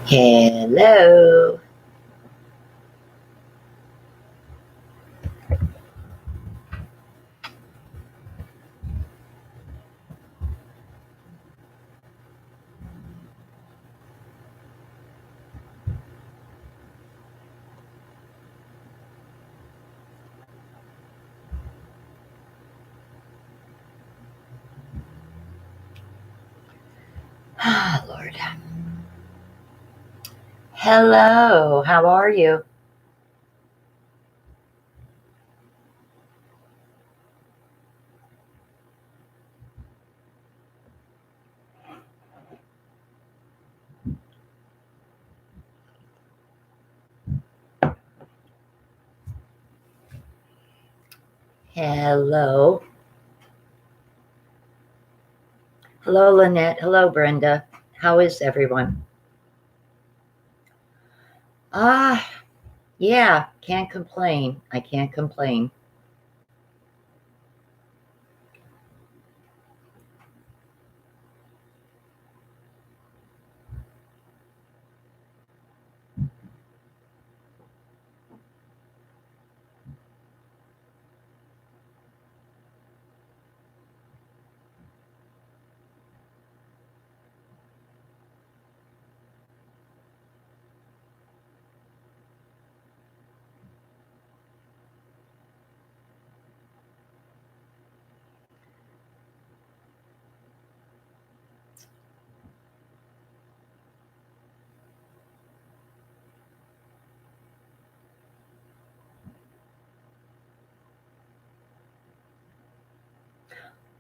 Hello. Ah, Lord. Hello. How are you? Hello. Hello, Lynette. Hello, Brenda. How is everyone? Ah, yeah. Can't complain. I can't complain.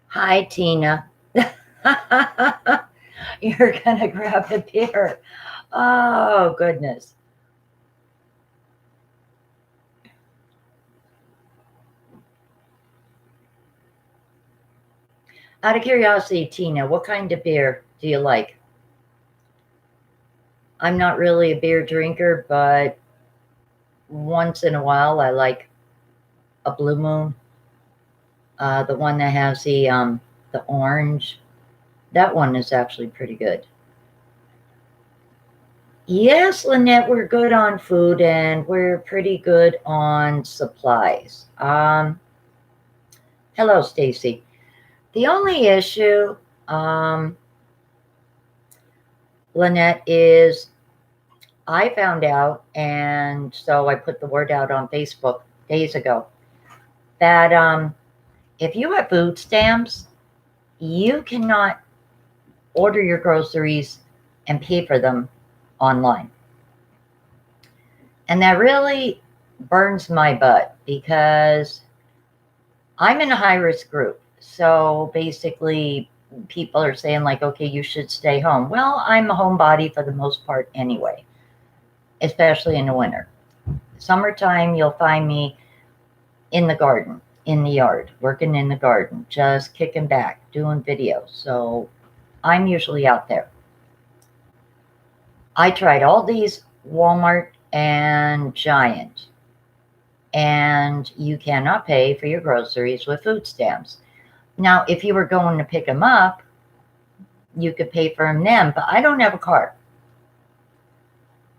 Hi, Tina. You're going to grab a beer. Oh, goodness. Out of curiosity, Tina, what kind of beer do you like? I'm not really a beer drinker, but once in a while I like a Blue Moon. The one that has the orange. That one is actually pretty good. Yes, Lynette, we're good on food and we're pretty good on supplies. Hello, Stacy. The only issue, um, Lynette, is I found out, and so I put the word out on Facebook days ago, that if you have food stamps, you cannot order your groceries and pay for them online. And that really burns my butt because I'm in a high risk group. So basically, people are saying, like, okay, you should stay home. Well, I'm a homebody for the most part anyway, especially in the winter. Summertime, you'll find me in the garden, in the yard, working in the garden, just kicking back, doing videos. So I'm usually out there. I tried all these Walmart and Giant, and you cannot pay for your groceries with food stamps. Now, if you were going to pick them up, you could pay for them then, but I don't have a car.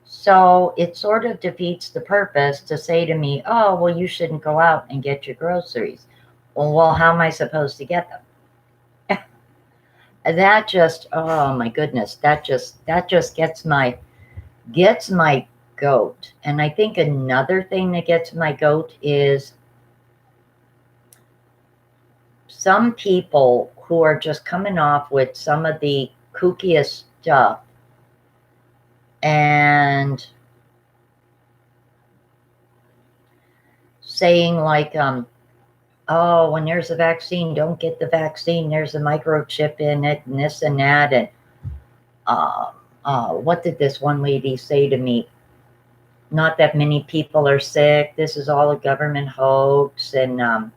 So it sort of defeats the purpose to say to me, oh, well, you shouldn't go out and get your groceries. Well, how am I supposed to get them? That just, oh my goodness, that just gets my goat. And I think another thing that gets my goat is some people who are just coming off with some of the kookiest stuff and saying like, oh, when there's a vaccine, don't get the vaccine. There's a microchip in it and this and that. And what did this one lady say to me? Not that many people are sick. This is all a government hoax. And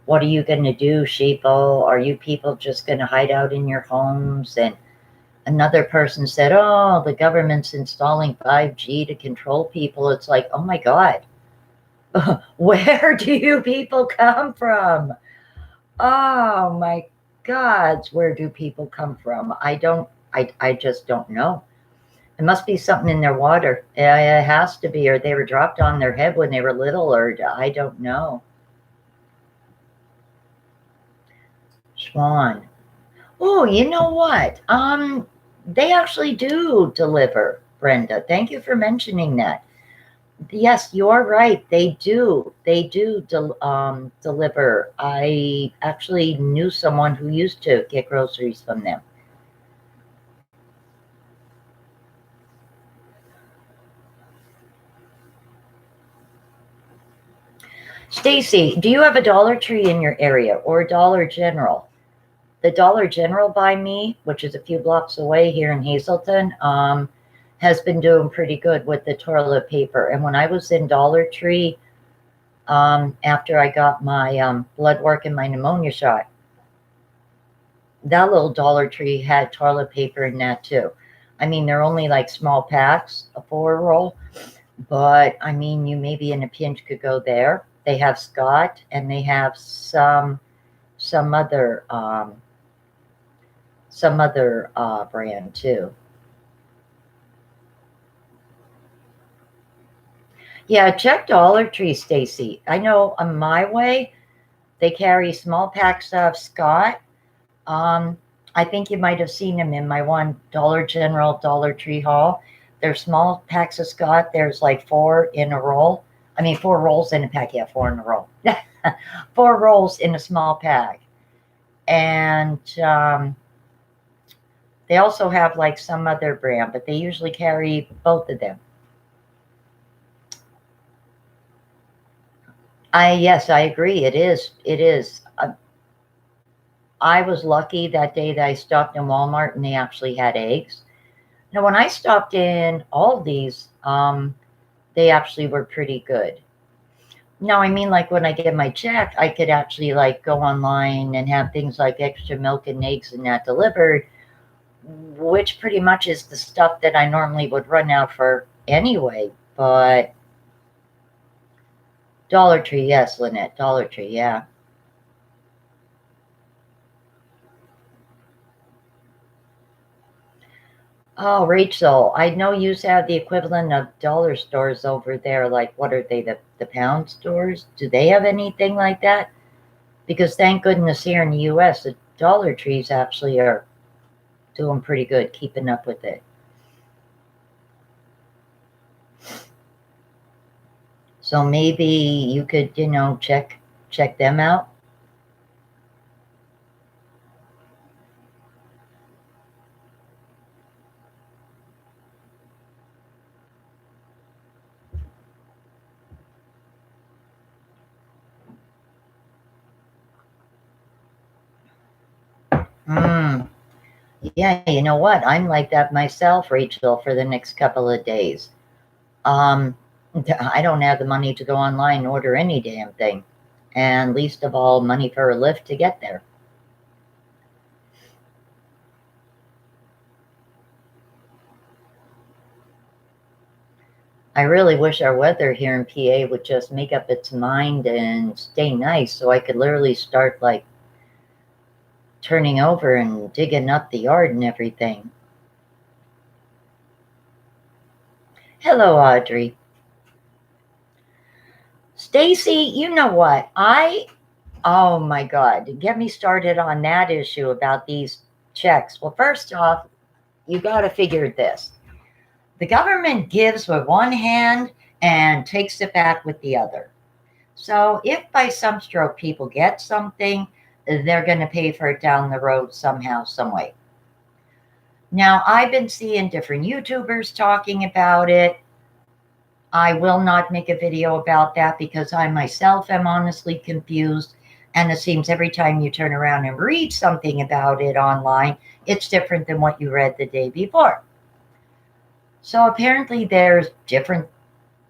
what are you going to do, sheeple? Are you people just going to hide out in your homes? And another person said, oh, the government's installing 5G to control people. It's like, oh my God, where do you people come from? Oh my God, where do people come from? I just don't know. It must be something in their water. It has to be, or they were dropped on their head when they were little, or I don't know. Swan. Oh, you know what? They actually do deliver, Brenda. Thank you for mentioning that. Yes, you're right. They do. They do deliver. I actually knew someone who used to get groceries from them. Stacy, do you have a Dollar Tree in your area or a Dollar General? The Dollar General by me, which is a few blocks away here in Hazleton, has been doing pretty good with the toilet paper. And when I was in Dollar Tree, after I got my blood work and my pneumonia shot, that little Dollar Tree had toilet paper in that too. I mean, they're only like small packs, a 4 roll, but I mean, you maybe in a pinch could go there. They have Scott, and they have some other brand too. Yeah, check Dollar Tree, Stacy. I know on my way they carry small packs of Scott. Um, I think you might have seen them in my one Dollar General Dollar Tree haul. They're small packs of Scott. There's like 4 in a roll. I mean, 4 rolls in a pack. Yeah, 4 in a roll. 4 rolls in a small pack. And they also have like some other brand, but they usually carry both of them. Yes, I agree. It is. It is. I was lucky that day that I stopped in Walmart and they actually had eggs. Now, when I stopped in Aldi's, they actually were pretty good. Now, I mean, like when I get my check, I could actually like go online and have things like extra milk and eggs and that delivered, which pretty much is the stuff that I normally would run out for anyway. But Dollar Tree, yes, Lynette, Dollar Tree, yeah. Oh, Rachel, I know you have the equivalent of dollar stores over there. Like, what are they, the pound stores? Do they have anything like that? Because thank goodness here in the US, the Dollar Trees actually are doing pretty good, keeping up with it. So maybe you could, check them out. Mm. Yeah, you know what? I'm like that myself, Rachel, for the next couple of days. Um, I don't have the money to go online and order any damn thing, and least of all, money for a lift to get there. I really wish our weather here in PA would just make up its mind and stay nice so I could literally start like turning over and digging up the yard and everything. Hello, Audrey. Stacy, you know what? Oh my God, get me started on that issue about these checks. Well, first off, you got to figure this. The government gives with one hand and takes it back with the other. So if by some stroke people get something, they're going to pay for it down the road somehow, some way. Now, I've been seeing different YouTubers talking about it. I will not make a video about that because I myself am honestly confused. And it seems every time you turn around and read something about it online, it's different than what you read the day before. So apparently there's different,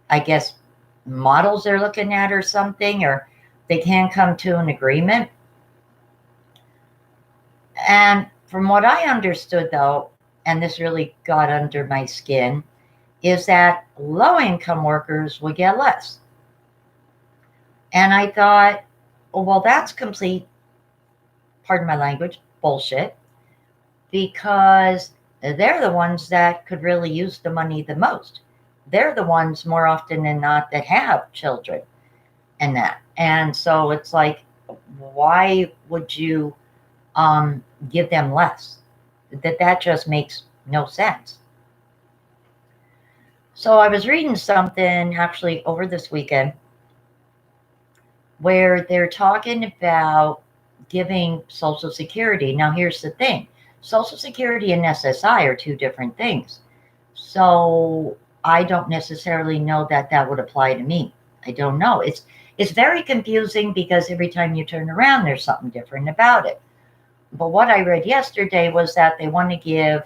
I guess, models they're looking at or something, or they can come to an agreement. And from what I understood, though, and this really got under my skin, is that low income workers would get less. And I thought, oh, well, that's complete, pardon my language, bullshit. Because they're the ones that could really use the money the most. They're the ones more often than not that have children and that. And so it's like, why would you give them less? That just makes no sense. So I was reading something actually over this weekend where they're talking about giving Social Security. Now, here's the thing. Social Security and SSI are two different things. So I don't necessarily know that that would apply to me. I don't know. It's very confusing because every time you turn around, there's something different about it. But what I read yesterday was that they want to give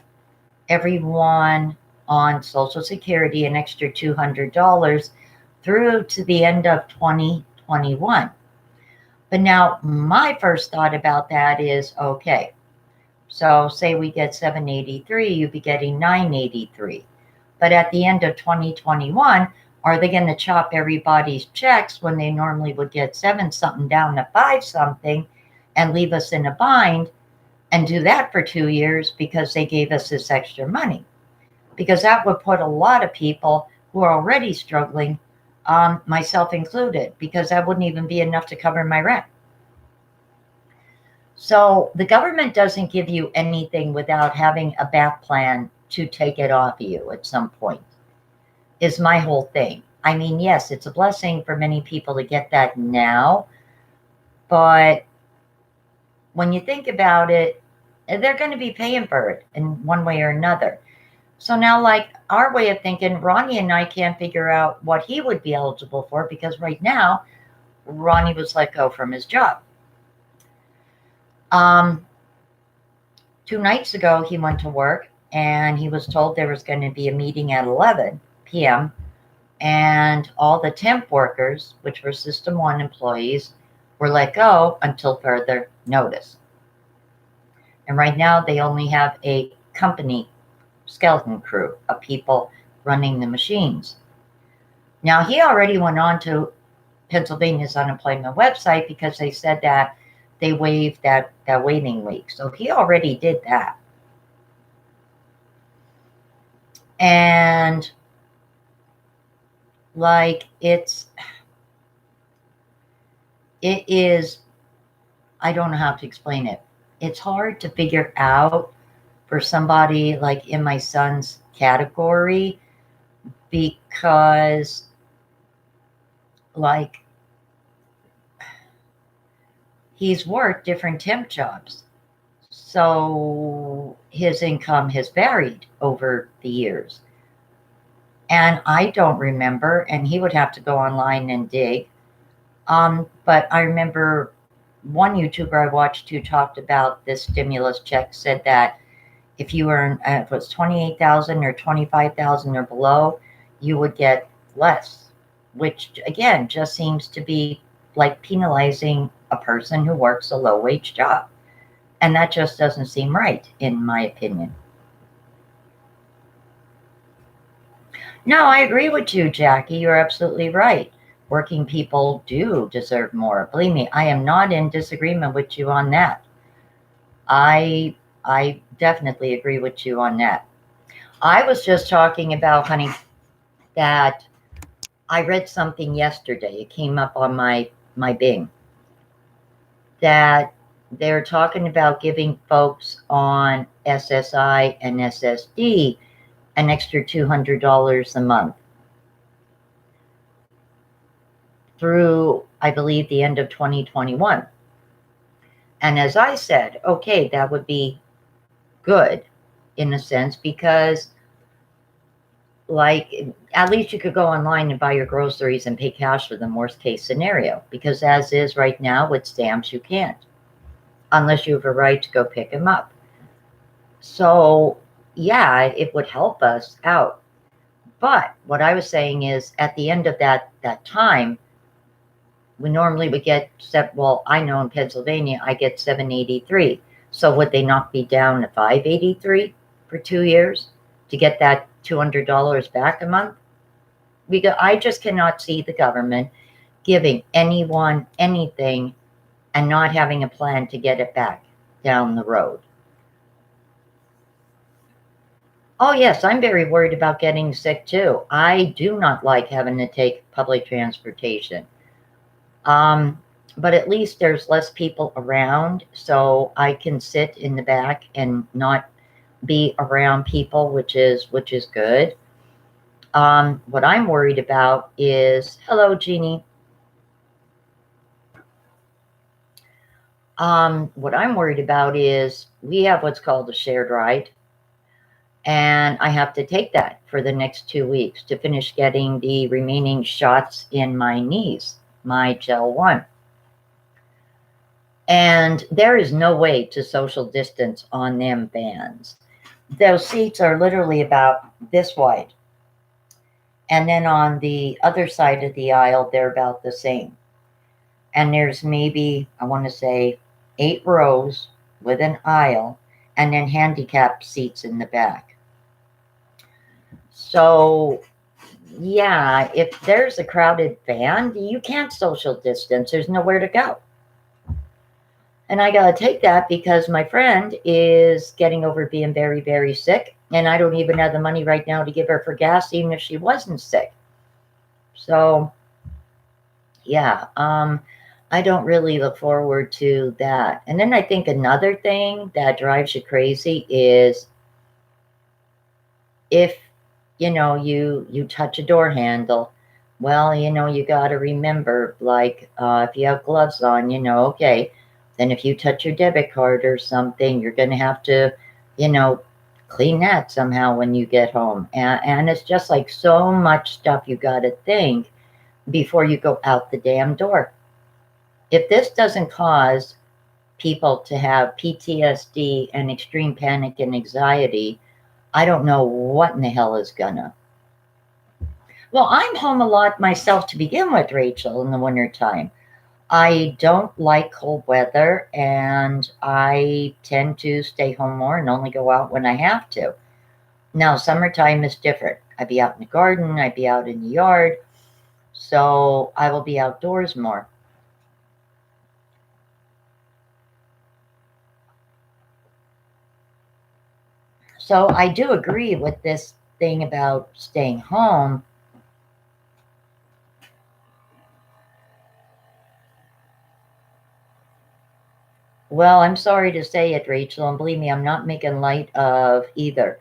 everyone on Social Security an extra $200 through to the end of 2021. But now my first thought about that is, okay, so say we get 783, you'd be getting 983. But at the end of 2021, are they going to chop everybody's checks when they normally would get 7 something down to 5 something and leave us in a bind and do that for 2 years because they gave us this extra money? Because that would put a lot of people who are already struggling, myself included, because that wouldn't even be enough to cover my rent. So the government doesn't give you anything without having a back plan to take it off of you at some point, is my whole thing. I mean, yes, it's a blessing for many people to get that now, but when you think about it, they're going to be paying for it in one way or another. So now, like our way of thinking, Ronnie and I can't figure out what he would be eligible for because right now, Ronnie was let go from his job. 2 nights ago, he went to work and he was told there was going to be a meeting at 11 p.m. and all the temp workers, which were System 1 employees, were let go until further notice. And right now, they only have a company skeleton crew of people running the machines. Now, he already went on to Pennsylvania's unemployment website because they said that they waived that waiting week. So he already did that. And like it is, I don't know how to explain it. It's hard to figure out for somebody like in my son's category because like he's worked different temp jobs. So his income has varied over the years. And I don't remember, and he would have to go online and dig. But I remember one YouTuber I watched who talked about this stimulus check said that if you earn, if it was 28,000 or 25,000 or below, you would get less, which again just seems to be like penalizing a person who works a low-wage job. And that just doesn't seem right, in my opinion. No, I agree with you, Jackie. You're absolutely right. Working people do deserve more. Believe me, I am not in disagreement with you on that. I definitely agree with you on that. I was just talking about, honey, that I read something yesterday. It came up on my Bing that they're talking about giving folks on SSI and SSD an extra $200 a month through, I believe, the end of 2021. And as I said, okay, that would be good in a sense because like at least you could go online and buy your groceries and pay cash for them, worst case scenario, because as is right now with stamps, you can't unless you have a right to go pick them up. So yeah, it would help us out. But what I was saying is at the end of that time, we normally would get, well, I know in Pennsylvania, I get 783. So would they not be down to 583 for 2 years to get that $200 back a month? I just cannot see the government giving anyone anything and not having a plan to get it back down the road. Oh, yes, I'm very worried about getting sick too. I do not like having to take public transportation. Um, but at least there's less people around, so I can sit in the back and not be around people, which is good. What I'm worried about is, hello, Jeannie. What I'm worried about is we have what's called a shared ride, and I have to take that for the next 2 weeks to finish getting the remaining shots in my knees, my gel one. And there is no way to social distance on them vans. Those seats are literally about this wide. And then on the other side of the aisle, they're about the same. And there's maybe, I want to say, 8 rows with an aisle and then handicapped seats in the back. So, yeah, if there's a crowded van, you can't social distance. There's nowhere to go. And I got to take that because my friend is getting over being very, very sick. And I don't even have the money right now to give her for gas, even if she wasn't sick. So, yeah, I don't really look forward to that. And then I think another thing that drives you crazy is if you touch a door handle. Well, you got to remember, like, if you have gloves on, okay, then if you touch your debit card or something, you're going to have to, you know clean that somehow when you get home. And it's just like so much stuff you got to think before you go out the damn door. If this doesn't cause people to have PTSD and extreme panic and anxiety, I don't know what in the hell is gonna. Well, I'm home a lot myself to begin with, Rachel, in the wintertime. I don't like cold weather, and I tend to stay home more and only go out when I have to. Now, summertime is different. I'd be out in the garden, I'd be out in the yard, so I will be outdoors more. So I do agree with this thing about staying home. Well, I'm sorry to say it, Rachel, and believe me, I'm not making light of either.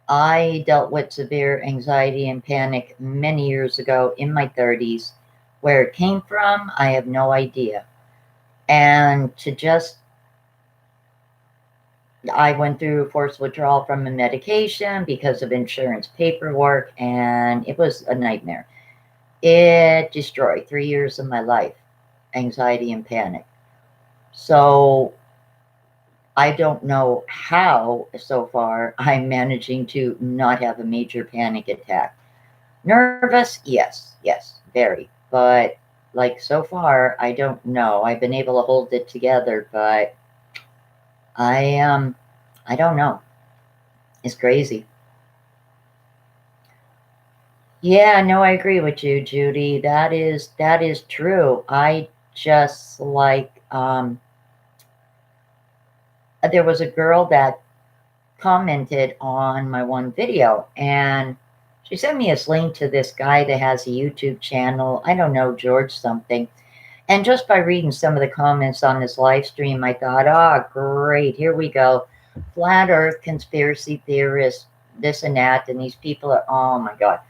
I dealt with severe anxiety and panic many years ago in my 30s. Where it came from, I have no idea. And I went through forced withdrawal from a medication because of insurance paperwork, and it was a nightmare. It destroyed 3 years of my life, anxiety and panic. So I don't know how so far I'm managing to not have a major panic attack. Nervous? Yes, yes, very. But like so far, I don't know. I've been able to hold it together, but I don't know. It's crazy. Yeah, no, I agree with you, Judy. That is true. I just like there was a girl that commented on my one video, and she sent me a link to this guy that has a YouTube channel. I don't know, George something. And just by reading some of the comments on this live stream, I thought, oh, great, here we go. Flat Earth conspiracy theorists, this and that. And these people are, oh my God,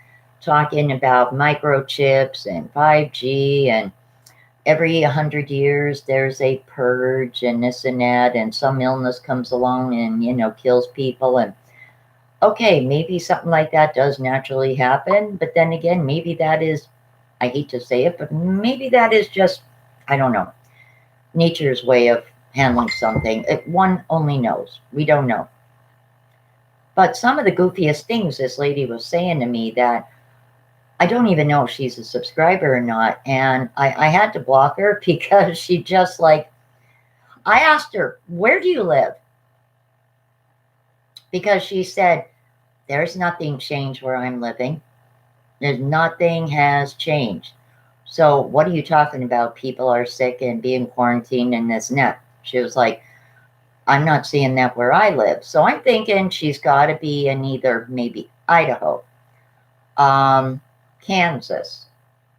talking about microchips and 5G. And every 100 years, there's a purge and this and that. And some illness comes along and, kills people. And okay, maybe something like that does naturally happen. But then again, maybe that is, I hate to say it, but maybe that is just, I don't know, nature's way of handling something. One only knows. We don't know. But some of the goofiest things this lady was saying to me that I don't even know if she's a subscriber or not. And I had to block her because she just like, I asked her, where do you live? Because she said, there's nothing changed where I'm living. There's nothing has changed. So what are you talking about? People are sick and being quarantined and this and that. She was like, I'm not seeing that where I live. So I'm thinking she's got to be in either maybe Idaho, Kansas,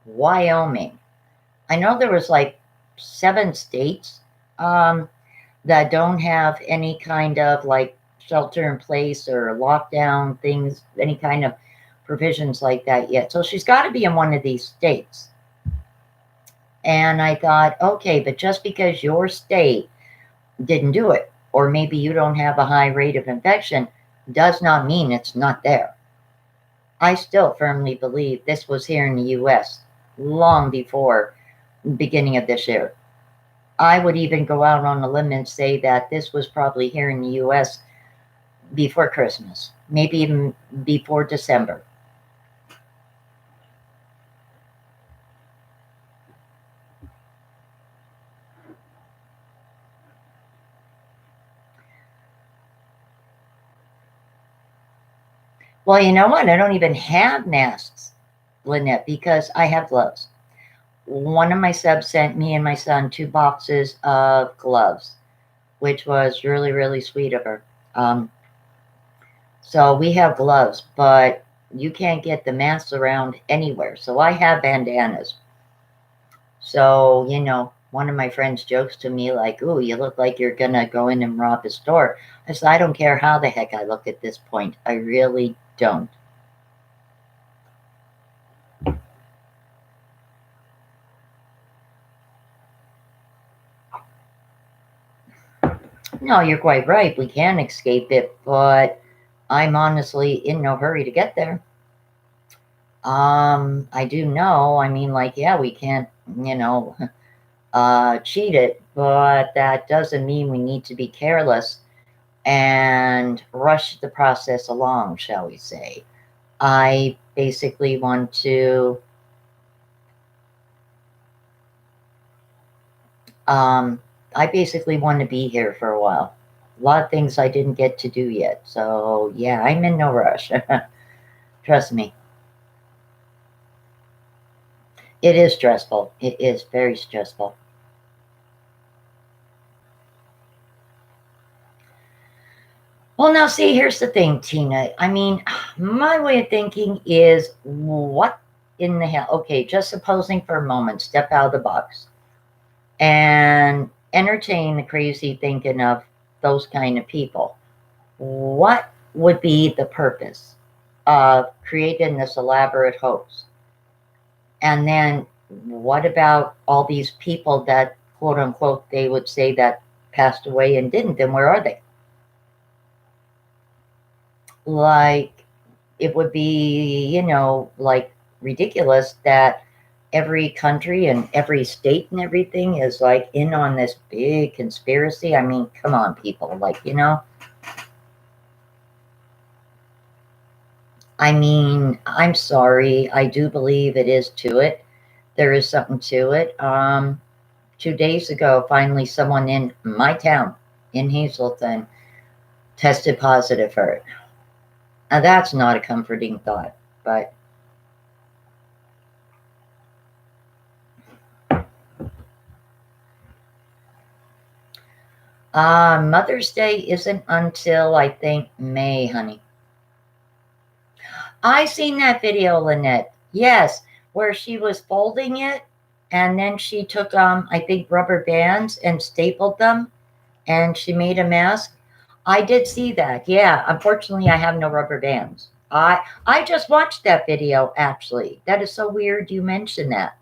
Wyoming. I know there was like 7 states that don't have any kind of like shelter in place or lockdown things, any kind of provisions like that yet. So she's got to be in one of these states. And I thought, okay, but just because your state didn't do it, or maybe you don't have a high rate of infection, does not mean it's not there. I still firmly believe this was here in the US long before the beginning of this year. I would even go out on a limb and say that this was probably here in the US before Christmas, maybe even before December. Well, you know what? I don't even have masks, Lynette, because I have gloves. One of my subs sent me and my son 2 boxes of gloves, which was really, really sweet of her. So we have gloves, but you can't get the masks around anywhere. So I have bandanas. So, one of my friends jokes to me like, "Ooh, you look like you're gonna go in and rob a store." I said, "I don't care how the heck I look at this point. I really don't." No, you're quite right. We can escape it, but I'm honestly in no hurry to get there. I do know, I mean, like, yeah, we can't, cheat it, but that doesn't mean we need to be careless and rush the process along, shall we say. I basically want to, um, I basically want to be here for a while. A lot of things I didn't get to do yet. So, yeah, I'm in no rush. Trust me. It is stressful. It is very stressful. Well, now, see, here's the thing, Tina. I mean, my way of thinking is what in the hell? Okay, just supposing for a moment, step out of the box and entertain the crazy thinking of those kind of people. What would be the purpose of creating this elaborate hoax? And then what about all these people that, quote unquote, they would say that passed away and didn't? Then where are they? Like, it would be, like ridiculous that every country and every state and everything is like in on this big conspiracy. I mean, come on, people. Like, I mean, I'm sorry. I do believe it is to it. There is something to it. 2 days ago, finally, someone in my town in Hazelton tested positive for it. Now, that's not a comforting thought, but Mother's Day isn't until I think May, honey. I seen that video, Lynette. Yes, where she was folding it and then she took I think rubber bands and stapled them and she made a mask. I did see that. Yeah, unfortunately I have no rubber bands. I just watched that video actually. That is so weird you mentioned that.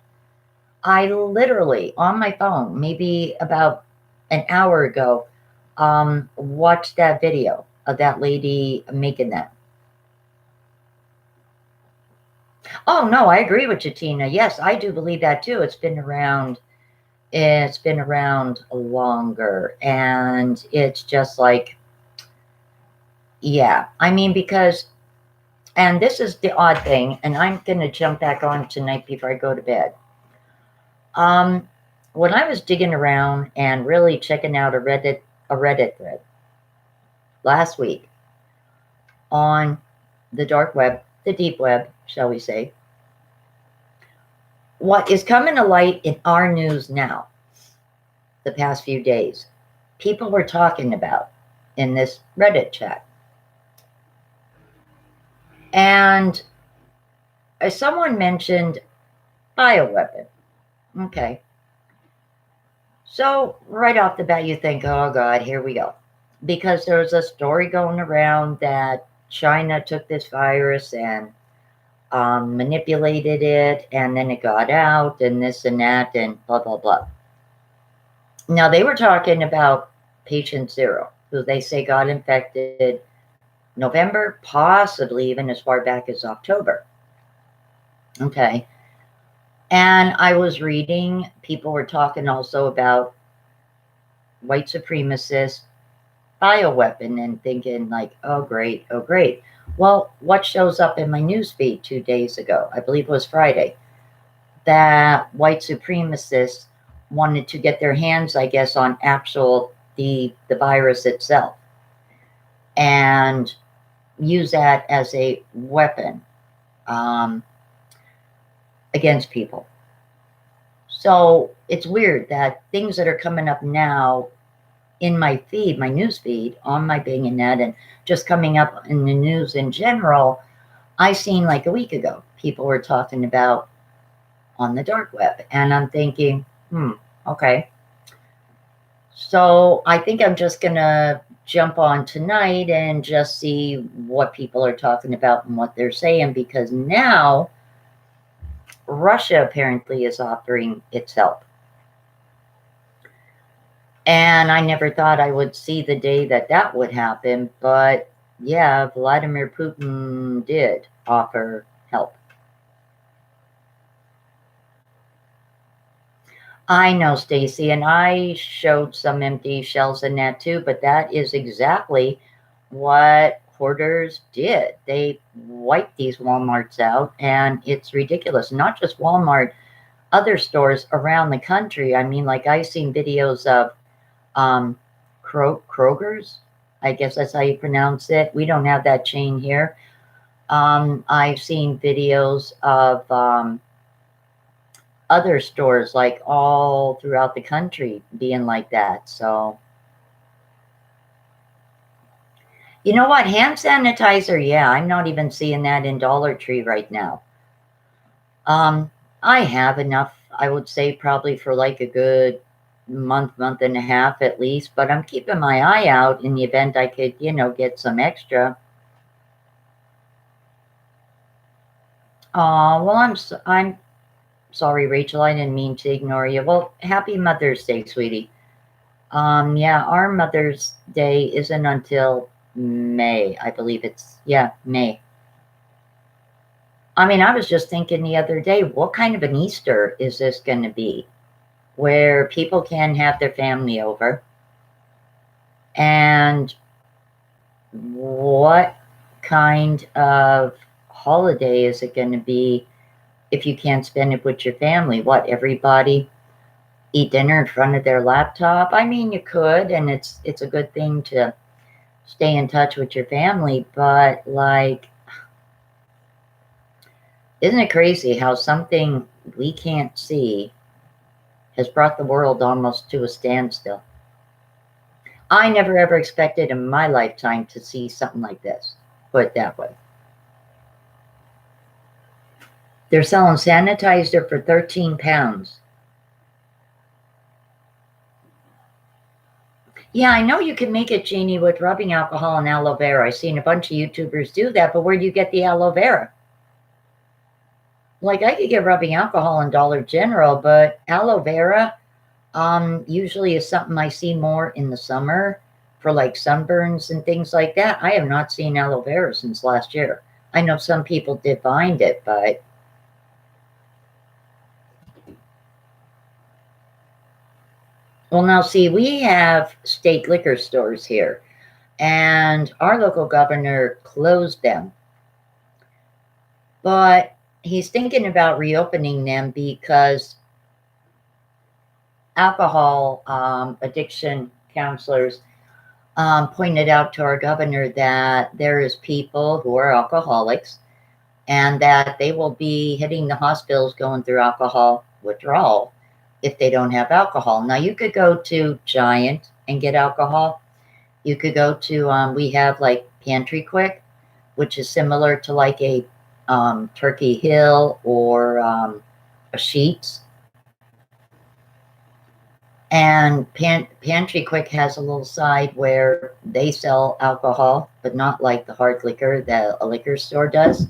I literally on my phone, maybe about an hour ago, watched that video of that lady making that. Oh no, I agree with you, Tina. Yes, I do believe that too. It's been around. It's been around longer, and it's just like, yeah. I mean, because, and this is the odd thing, and I'm gonna jump back on tonight before I go to bed. Um, when I was digging around and really checking out a Reddit thread last week on the dark web, the deep web, shall we say, what is coming to light in our news now, the past few days, people were talking about in this Reddit chat. And someone mentioned bioweapon. Okay. So right off the bat, you think, oh God, here we go. Because there was a story going around that China took this virus and manipulated it, and then it got out, and this and that, and blah, blah, blah. Now, they were talking about patient zero, who they say got infected November, possibly even as far back as October. Okay. And I was reading, people were talking also about white supremacist bioweapon and thinking like, oh, great, oh, great. Well, what shows up in my newsfeed 2 days ago, I believe it was Friday, that white supremacists wanted to get their hands, I guess, on the virus itself and use that as a weapon against people. So it's weird that things that are coming up now in my feed, my news feed, on my Bing and Net, and just coming up in the news in general, I seen like a week ago, people were talking about on the dark web. And I'm thinking, okay. So I think I'm just going to jump on tonight and just see what people are talking about and what they're saying, because now Russia apparently is offering its help. And I never thought I would see the day that that would happen. But yeah, Vladimir Putin did offer help. I know, Stacy, and I showed some empty shells in that too, but that is exactly what hoarders did. They wiped these Walmarts out, and it's ridiculous. Not just Walmart, other stores around the country. I mean, like I've seen videos of Kroger's. I guess that's how you pronounce it. We don't have that chain here. I've seen videos of other stores like all throughout the country being like that. So, you know what? Hand sanitizer, yeah, I'm not even seeing that in Dollar Tree right now. I have enough, I would say, probably for like a good month and a half at least, but I'm keeping my eye out in the event I could, get some extra. Well, I'm sorry, Rachel, I didn't mean to ignore you. Well, happy Mother's Day, sweetie. Yeah, our Mother's Day isn't until May. I believe it's, May. I mean, I was just thinking the other day, what kind of an Easter is this going to be? Where people can have their family over. And what kind of holiday is it going to be if you can't spend it with your family? What, everybody eat dinner in front of their laptop? I mean, you could, and it's a good thing to stay in touch with your family, but like, isn't it crazy how something we can't see has brought the world almost to a standstill? I never ever expected in my lifetime to see something like this, put it that way. They're selling sanitizer for 13 pounds. Yeah, I know you can make it, Jeannie, with rubbing alcohol and aloe vera. I've seen a bunch of YouTubers do that, but where do you get the aloe vera? Like, I could get rubbing alcohol in Dollar General, but aloe vera usually is something I see more in the summer for like sunburns and things like that. I have not seen aloe vera since last year. I know some people did find it, but well, now see, we have state liquor stores here, and our local governor closed them. But he's thinking about reopening them because alcohol addiction counselors pointed out to our governor that there is people who are alcoholics and that they will be hitting the hospitals going through alcohol withdrawal if they don't have alcohol. Now, you could go to Giant, and get alcohol, you could go to, we have like Pantry Quick, which is similar to like a Turkey Hill or a Sheetz. And Pantry Quick has a little side where they sell alcohol, but not like the hard liquor that a liquor store does.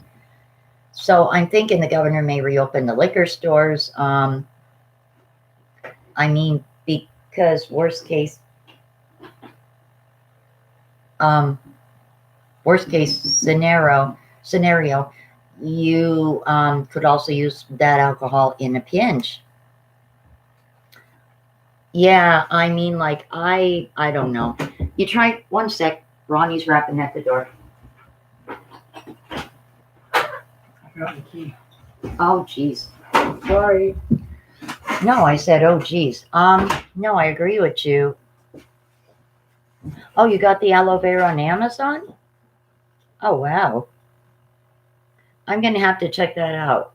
So I'm thinking the governor may reopen the liquor stores. I mean, because worst case scenario, you could also use that alcohol in a pinch. Yeah, I mean, like, I don't know. You try, one sec, Ronnie's rapping at the door. I got the key. Oh, jeez. Sorry. No, I said, oh, geez. No, I agree with you. Oh, you got the aloe vera on Amazon? Oh, wow. I'm going to have to check that out.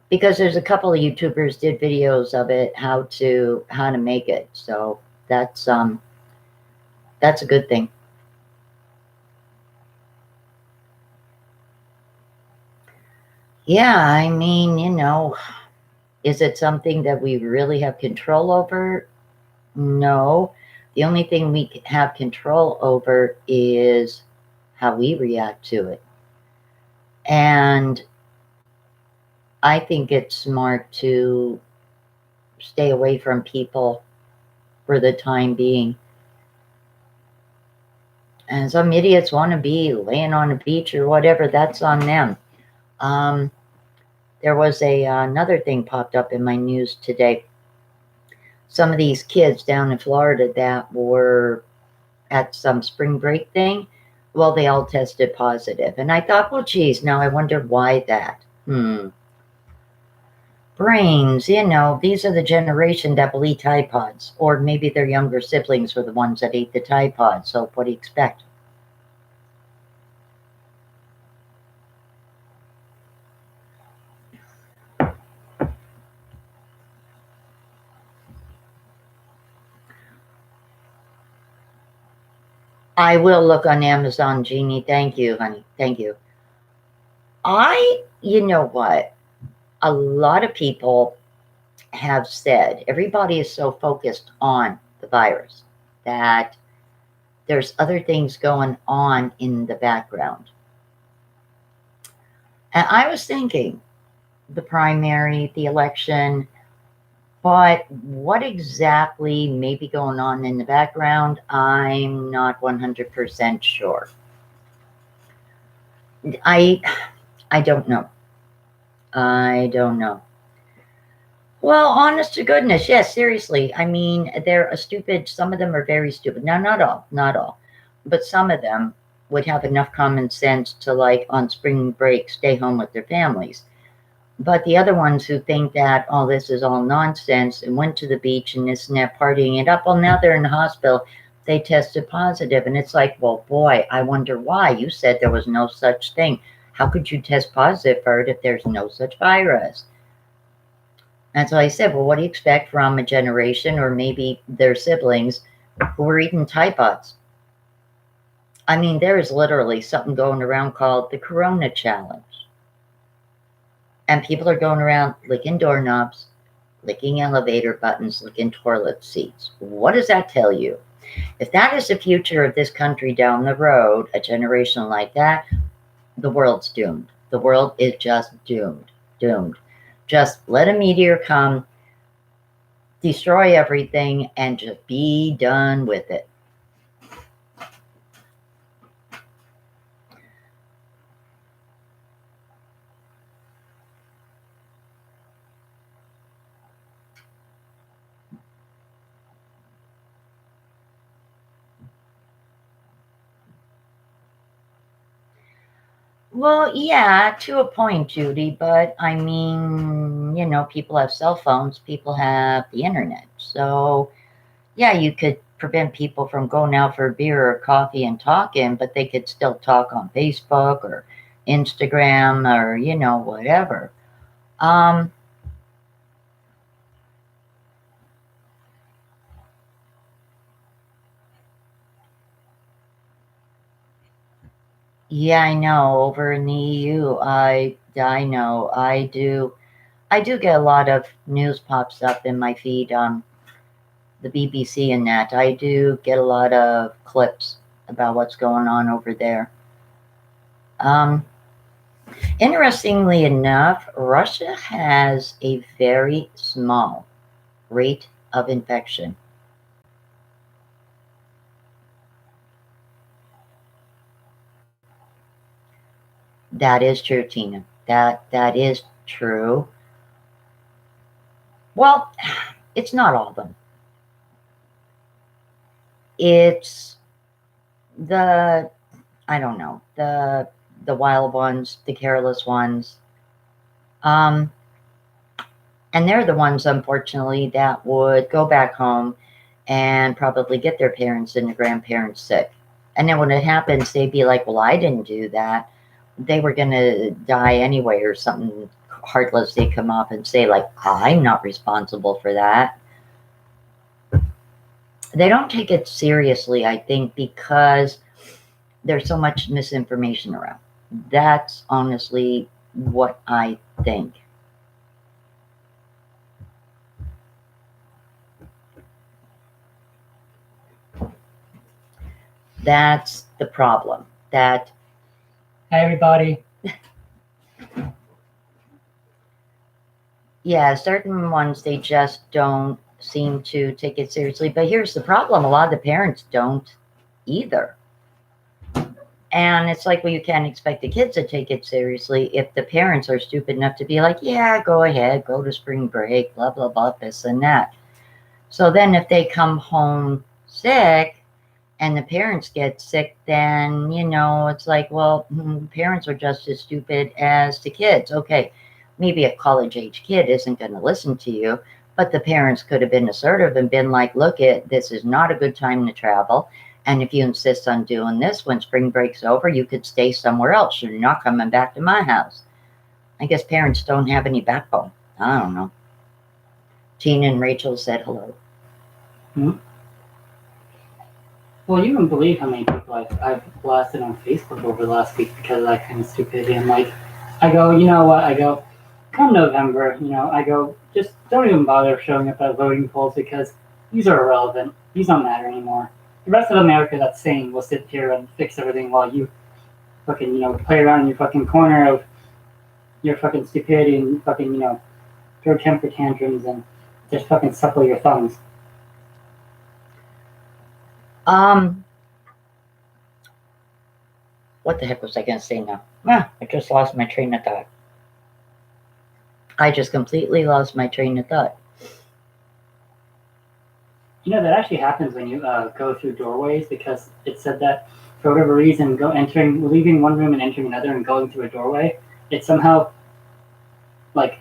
Because there's a couple of YouTubers did videos of it, how to make it. So that's a good thing. Yeah, I mean, you know, is it something that we really have control over? No. The only thing we have control over is how we react to it. And I think it's smart to stay away from people for the time being. And some idiots want to be laying on a beach or whatever, that's on them. There was another thing popped up in my news today. Some of these kids down in Florida that were at some spring break thing, well, they all tested positive. And I thought, well, geez, now I wonder why that. Brains, you know, these are the generation that will eat Tide Pods. Or maybe their younger siblings were the ones that ate the Tide Pods. So what do you expect? I will look on Amazon, Jeannie. Thank you, honey. Thank you. You know what? A lot of people have said, everybody is so focused on the virus that there's other things going on in the background. And I was thinking the primary, the election, but what exactly may be going on in the background, I'm not 100% sure. I don't know. I don't know. Well, honest to goodness, yes, seriously. I mean, they're a stupid, some of them are very stupid. Now, not all, but some of them would have enough common sense to, like, on spring break, stay home with their families. But the other ones who think that, oh, this is all nonsense and went to the beach and this and that, partying it up, well, now they're in the hospital. They tested positive. And it's like, well, boy, I wonder why. You said there was no such thing. How could you test positive for it if there's no such virus? And so I said, well, what do you expect from a generation or maybe their siblings who are eating Tide Pods? I mean, there is literally something going around called the Corona Challenge. And people are going around licking doorknobs, licking elevator buttons, licking toilet seats. What does that tell you? If that is the future of this country down the road, a generation like that, the world's doomed. The world is just doomed. Doomed. Just let a meteor come, destroy everything, and just be done with it. Well, yeah, to a point, Judy, but I mean, you know, people have cell phones, people have the internet. So, yeah, you could prevent people from going out for a beer or coffee and talking, but they could still talk on Facebook or Instagram or, you know, whatever. Uh, Yeah, I know. Over in the EU, I know. I do get a lot of news pops up in my feed, the BBC and that. I do get a lot of clips about what's going on over there. Um, Interestingly enough, Russia has a very small rate of infection. That is true, Tina. That is true. Well, it's not all of them. It's the I don't know, the wild ones, the careless ones. Um, and they're the ones, unfortunately, that would go back home and probably get their parents and their grandparents sick. And then when it happens, they'd be like, well, I didn't do that. They were going to die anyway, or something heartless. They come up and say, like, I'm not responsible for that. They don't take it seriously, I think, because there's so much misinformation around. That's honestly what I think. That's the problem. That, Hi, everybody. yeah, certain ones, they just don't seem to take it seriously. But here's the problem, a lot of the parents don't either. And it's like, well, you can't expect the kids to take it seriously if the parents are stupid enough to be like, yeah, go ahead, go to spring break, blah, blah, blah, this and that. So then if they come home sick and the parents get sick, then, it's like, well, parents are just as stupid as the kids. Okay, maybe a college age kid isn't going to listen to you, but the parents could have been assertive and been like, look, this is not a good time to travel. And if you insist on doing this, when spring break's over, you could stay somewhere else. You're not coming back to my house. I guess parents don't have any backbone. I don't know. Tina and Rachel said hello. Well, you wouldn't believe how many people I've blasted on Facebook over the last week because of that kind of stupidity. And like, I go, you know what? I go, come November, I go, just don't even bother showing up at voting polls because these are irrelevant. These don't matter anymore. The rest of America that's sane will sit here and fix everything while you fucking, play around in your fucking corner of your fucking stupidity and fucking, throw temper tantrums and just fucking suckle your thumbs. What the heck was I going to say now? I just lost my train of thought. I just completely lost my train of thought. That actually happens when you go through doorways because it said that for whatever reason, leaving one room and entering another and going through a doorway, it somehow like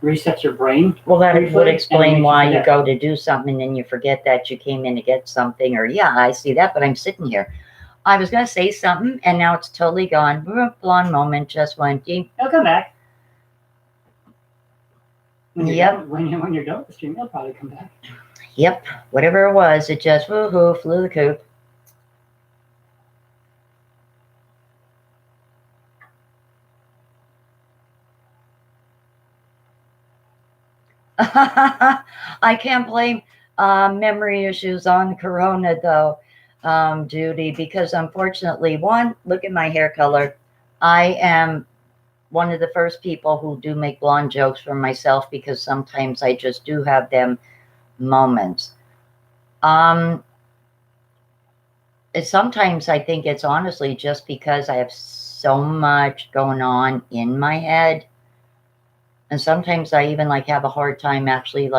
resets your brain. Well, that would explain why you go to do something and then you forget that you came in to get something, or yeah, I see that, but I'm sitting here. I was going to say something and now it's totally gone. Blonde moment just went deep. It'll come back. When you're Yep. done, when you're done with the stream, it'll probably come back. Yep. Whatever it was, it just woohoo, flew the coop. I can't blame memory issues on Corona, though, Judy, because unfortunately, one, look at my hair color. I am one of the first people who do make blonde jokes for myself because sometimes I just do have them moments. Sometimes I think it's honestly just because I have so much going on in my head. And sometimes I even have a hard time actually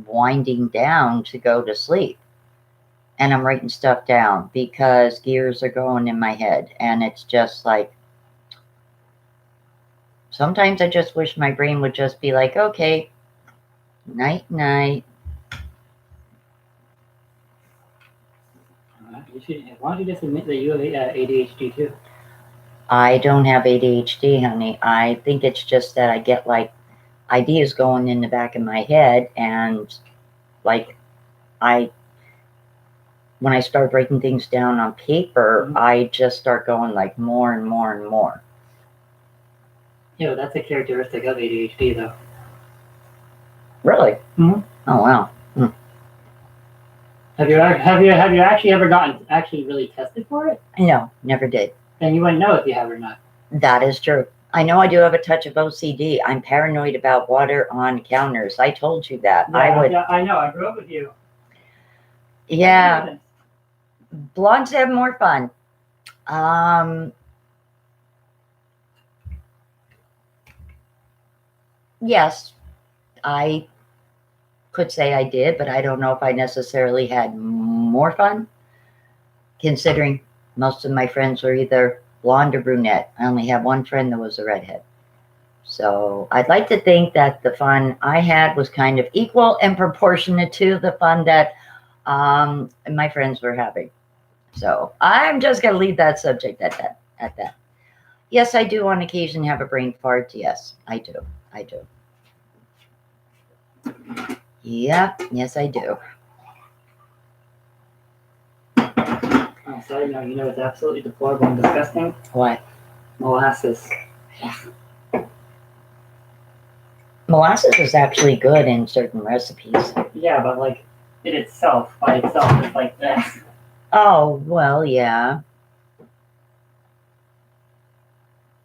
winding down to go to sleep. And I'm writing stuff down because gears are going in my head. And it's just sometimes I just wish my brain would just be like, okay, night, night. Why don't you just admit that you have ADHD too? I don't have ADHD, honey. I think it's just that I get ideas going in the back of my head and when I start breaking things down on paper, Mhm. I just start going like more and more and more. Yeah, but that's a characteristic of ADHD, though. Really? Mhm. Oh wow. Have you actually ever gotten actually really tested for it? No, never did. Then you wouldn't know if you have or not. That is true. I know I do have a touch of OCD. I'm paranoid about water on counters. I told you that. Yeah, I know. I grew up with you. Yeah, blondes have more fun. Um, yes, I could say I did, but I don't know if I necessarily had more fun, considering most of my friends were either blonde or brunette. I only had one friend that was a redhead. So I'd like to think that the fun I had was kind of equal and proportionate to the fun that my friends were having. So I'm just going to leave that subject at that. Yes, I do on occasion have a brain fart. Yes, I do. I do. Yep. Yes, I do. Oh, sorry, no, you know it's absolutely deplorable and disgusting. What? Molasses. Molasses is actually good in certain recipes. Yeah, but like it itself, by itself, it's like this. Oh, well, yeah.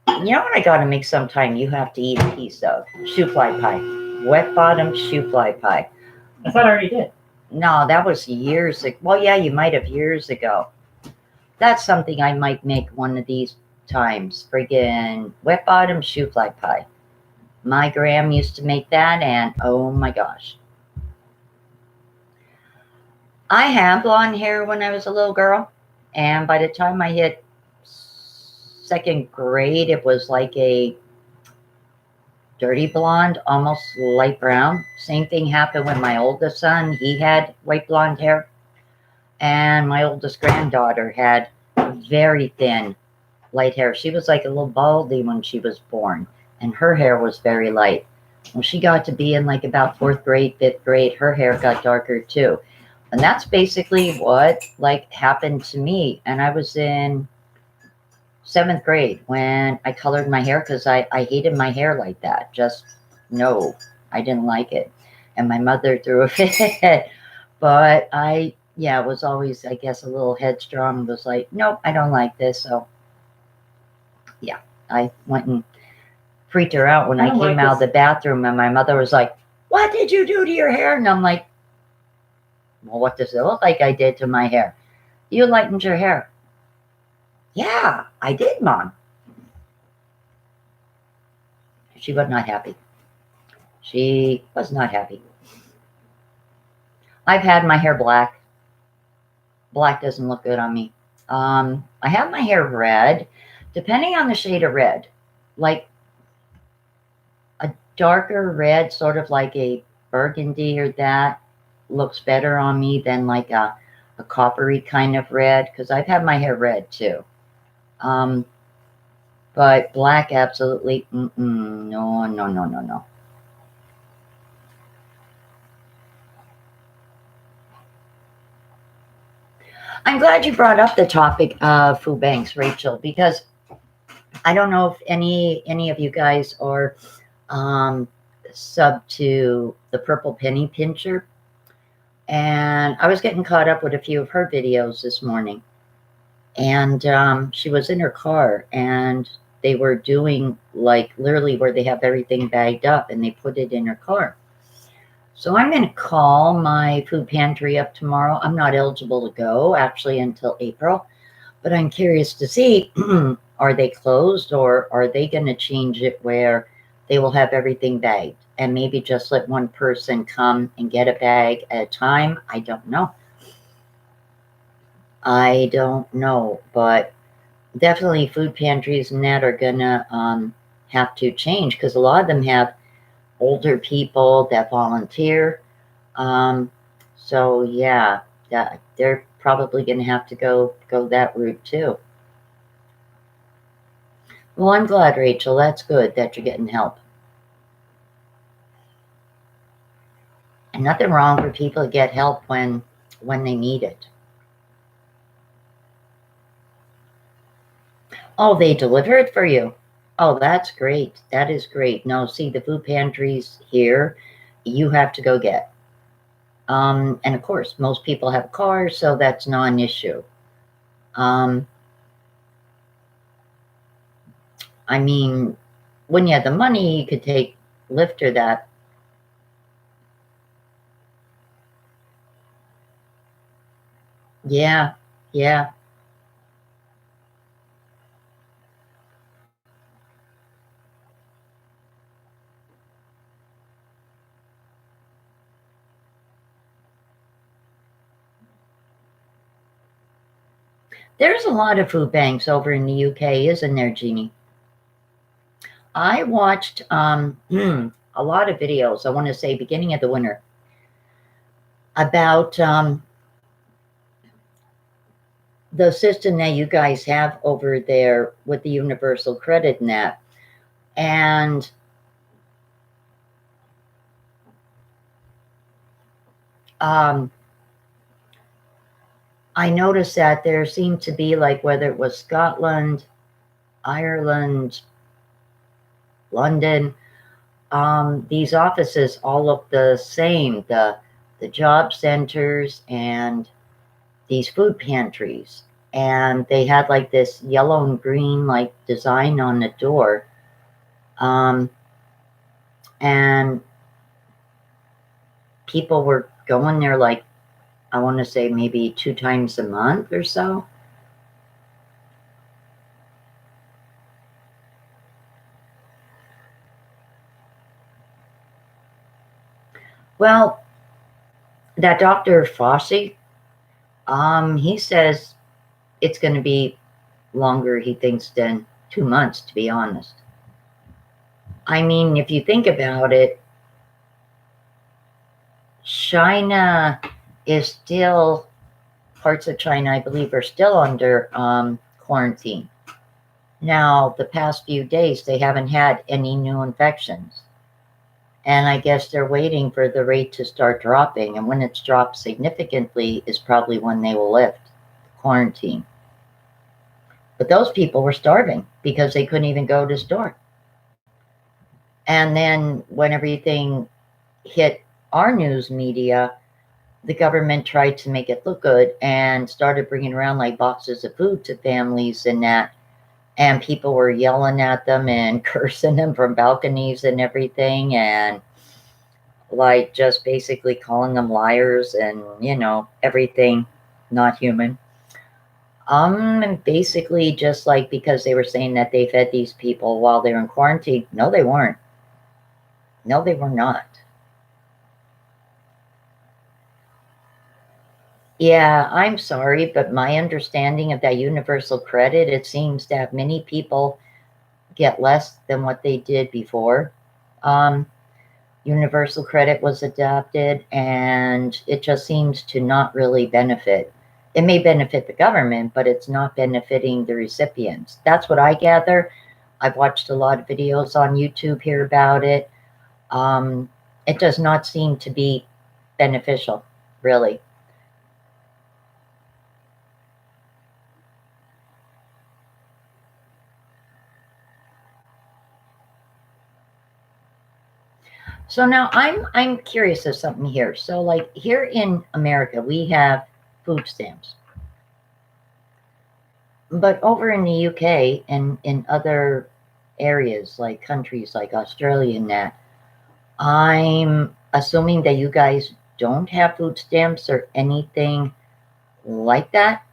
You know what I gotta make sometime? You have to eat a piece of shoe fly pie. Wet bottom shoe fly pie. I thought I already did. No, that was years ago. Well, yeah, you might have years ago. That's something I might make one of these times. Friggin' wet bottom shoe fly pie. My gram used to make that, and oh my gosh. I had blonde hair when I was a little girl, and by the time I hit second grade, it was like a dirty blonde, almost light brown. Same thing happened with my oldest son. He had white blonde hair. And my oldest granddaughter had very thin light hair. She was like a little baldy when she was born, and her hair was very light. When she got to be in like about fourth grade, fifth grade, her hair got darker too. And that's basically what like happened to me. And I was in seventh grade when I colored my hair because I hated my hair like that. Just no, I didn't like it. And my mother threw a fit. But I, yeah, was always, I guess, a little headstrong, was like, nope, I don't like this. So, yeah, I went and freaked her out when I don't came like out of the bathroom. And my mother was like, what did you do to your hair? And I'm like, well, what does it look like I did to my hair? You lightened your hair. Yeah, I did, Mom. She was not happy. She was not happy. I've had my hair black. Black doesn't look good on me. I have my hair red, depending on the shade of red. Like a darker red, sort of like a burgundy or that, looks better on me than like a coppery kind of red, because I've had my hair red too. But black, absolutely, no, no, no, no, no. I'm glad you brought up the topic of food banks, Rachel, because I don't know if any of you guys are sub to the Purple Penny Pincher, and I was getting caught up with a few of her videos this morning, and she was in her car, and they were doing like literally where they have everything bagged up and they put it in her car. So I'm going to call my food pantry up tomorrow. I'm not eligible to go actually until April, but I'm curious to see, are they closed or are they going to change it where they will have everything bagged and maybe just let one person come and get a bag at a time? I don't know. I don't know, but definitely food pantries and that are going to have to change because a lot of them have older people that volunteer. So yeah, they're probably going to have to go that route too. Well, I'm glad, Rachel. That's good that you're getting help. And nothing wrong for people to get help when they need it. Oh, they deliver it for you. Oh, that's great. That is great. No, see, the food pantries here, you have to go get. And of course, most people have cars, so that's not an issue. Um, I mean, when you have the money, you could take Lyft or that. Yeah, yeah. There's a lot of food banks over in the UK, isn't there, Jeannie? I watched a lot of videos, I want to say beginning of the winter, about the system that you guys have over there with the Universal Credit and that. And I noticed that there seemed to be, like, whether it was Scotland, Ireland, London, these offices all look the same, the job centers and these food pantries. And they had like this yellow and green like design on the door. And people were going there, like, I want to say maybe 2 times a month or so. Well, that Dr. Fauci, he says it's going to be longer, he thinks, than 2 months, to be honest. I mean, if you think about it, China is still, parts of China, I believe, are still under quarantine. Now, the past few days, they haven't had any new infections. And I guess they're waiting for the rate to start dropping. And when it's dropped significantly is probably when they will lift quarantine. But those people were starving because they couldn't even go to the store. And then when everything hit our news media, the government tried to make it look good and started bringing around like boxes of food to families and that. And people were yelling at them and cursing them from balconies and everything. And like just basically calling them liars and, you know, everything not human. And basically just like because they were saying that they fed these people while they were in quarantine. No, they weren't. No, they were not. Yeah, I'm sorry, but my understanding of that universal credit, it seems that many people get less than what they did before. Universal credit was adopted, and it just seems to not really benefit. It may benefit the government, but it's not benefiting the recipients. That's what I gather. I've watched a lot of videos on YouTube here about it. It does not seem to be beneficial, really. So now I'm curious of something here. So like here in America, we have food stamps. But over in the UK and in other areas like countries like Australia and that, I'm assuming that you guys don't have food stamps or anything like that.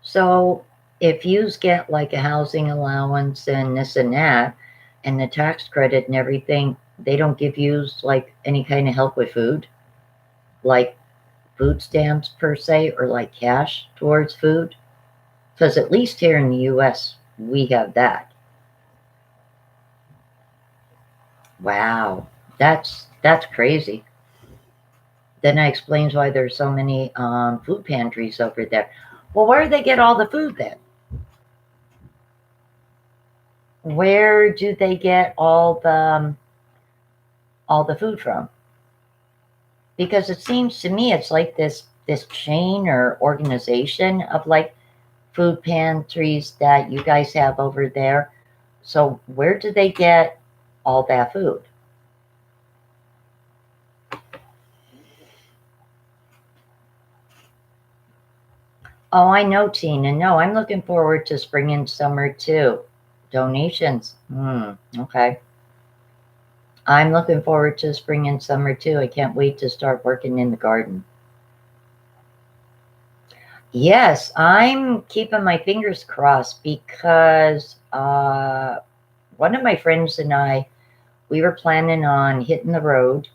So if you get like a housing allowance and this and that, and the tax credit and everything, they don't give you like any kind of help with food, like food stamps per se, or like cash towards food. Because at least here in the US, we have that. Wow, that's crazy. Then that explains why there's so many food pantries over there. Well, where do they get all the food then? Where do they get all the food from? Because it seems to me it's like this this chain or organization of like food pantries that you guys have over there. So where do they get all that food? Oh, I know, Tina. No, I'm looking forward to spring and summer too. Donations. Okay. I'm looking forward to spring and summer too. I can't wait to start working in the garden. Yes, I'm keeping my fingers crossed because one of my friends and I, we were planning on hitting the road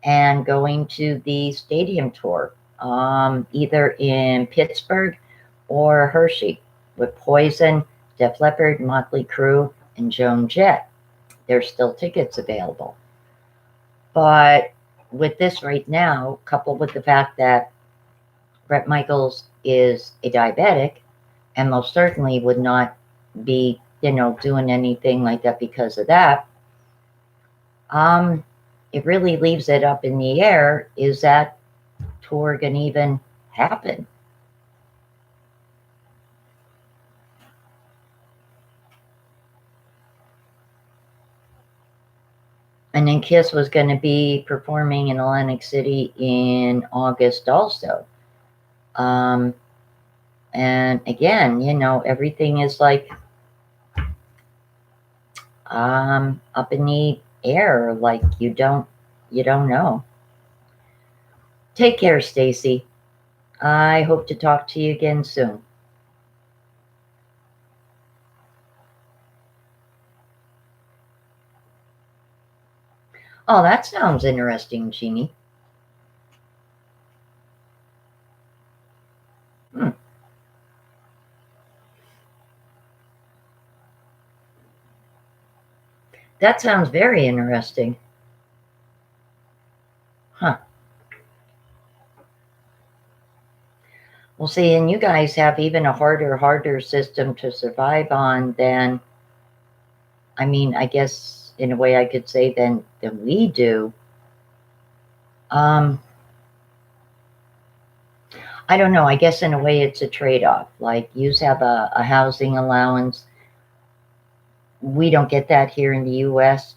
and going to the stadium tour, either in Pittsburgh or Hershey with Poison, Def Leppard, Motley Crue, and Joan Jett. There's still tickets available. But with this right now, coupled with the fact that Bret Michaels is a diabetic and most certainly would not be, doing anything like that because of that, it really leaves it up in the air. Is that tour going to even happen? And then Kiss was going to be performing in Atlantic City in August also. And again, everything is like up in the air, like you don't know. Take care, Stacy. I hope to talk to you again soon. Oh, that sounds interesting, Jeannie. That sounds very interesting. Huh. Well, see, and you guys have even a harder system to survive on than, I mean, I guess in a way I could say than we do. I don't know. I guess in a way it's a trade-off. Like you have a housing allowance. We don't get that here in the US.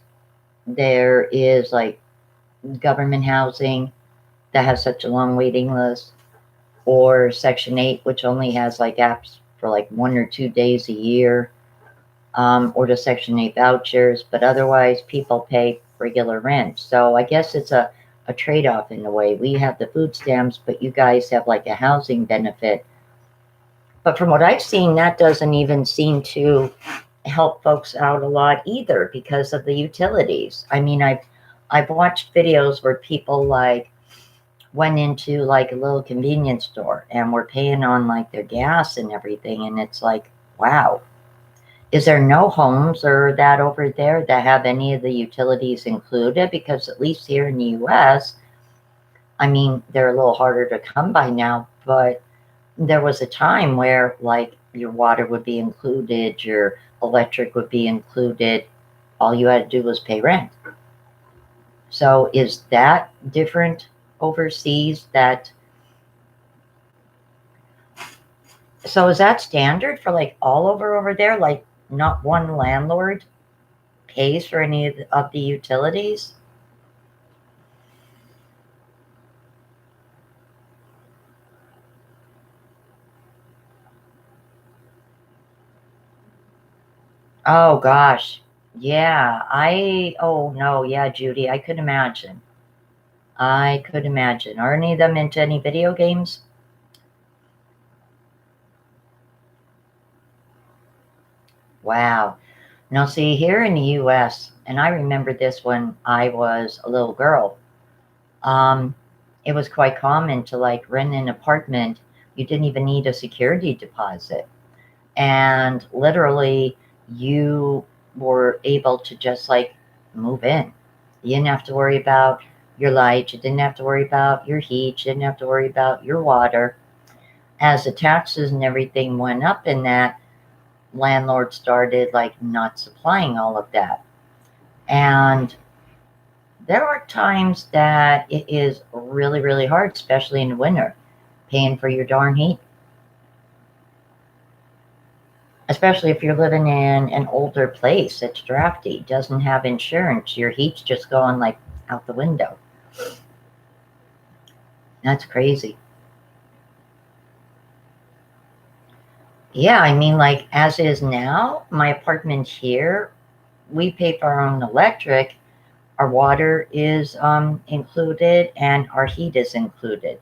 There is like government housing that has such a long waiting list, or Section 8, which only has like apps for like 1 or 2 days a year, or the Section 8 vouchers, but otherwise people pay regular rent. So I guess it's a trade-off in a way. We have the food stamps, but you guys have like a housing benefit. But from what I've seen, that doesn't even seem to help folks out a lot either because of the utilities. I mean, I've watched videos where people like went into like a little convenience store and were paying on like their gas and everything, and it's like, wow. Is there no homes or that over there that have any of the utilities included? Because at least here in the US, I mean, they're a little harder to come by now, but there was a time where like your water would be included, your electric would be included. All you had to do was pay rent. So is that different overseas? So is that standard for like all over there? Like not one landlord pays for any of the utilities? Oh gosh. Yeah, oh no, yeah, Judy, I could imagine. I could imagine. Are any of them into any video games? Wow. Now, see, here in the US, and I remember this when I was a little girl, um, it was quite common to like rent an apartment. You didn't even need a security deposit. And literally, you were able to just like move in. You didn't have to worry about your light. You didn't have to worry about your heat. You didn't have to worry about your water. As the taxes and everything went up in that, landlords started like not supplying all of that. And there are times that it is really, really hard, especially in the winter. paying for your darn heat. Especially if you're living in an older place that's drafty, doesn't have insurance, your heat's just going like out the window. That's crazy. Yeah, I mean, like as is now, my apartment here, we pay for our own electric. Our water is included and our heat is included.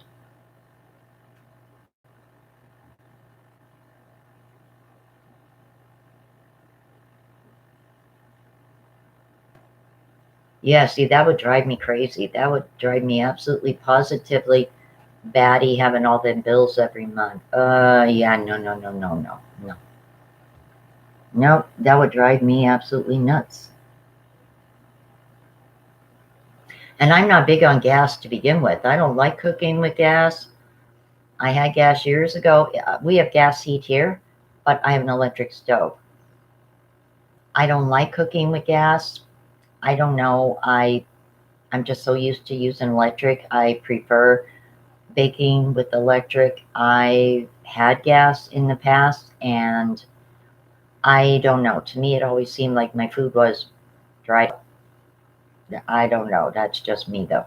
Yeah, see, that would drive me crazy. That would drive me absolutely positively batty having all them bills every month. Yeah, no, no, no, no, no, no. No, that would drive me absolutely nuts. And I'm not big on gas to begin with. I don't like cooking with gas. I had gas years ago. We have gas heat here, but I have an electric stove. I don't like cooking with gas. I don't know. I'm just so used to using electric. I prefer baking with electric. I had gas in the past, and I don't know. To me, it always seemed like my food was dried. I don't know. That's just me, though.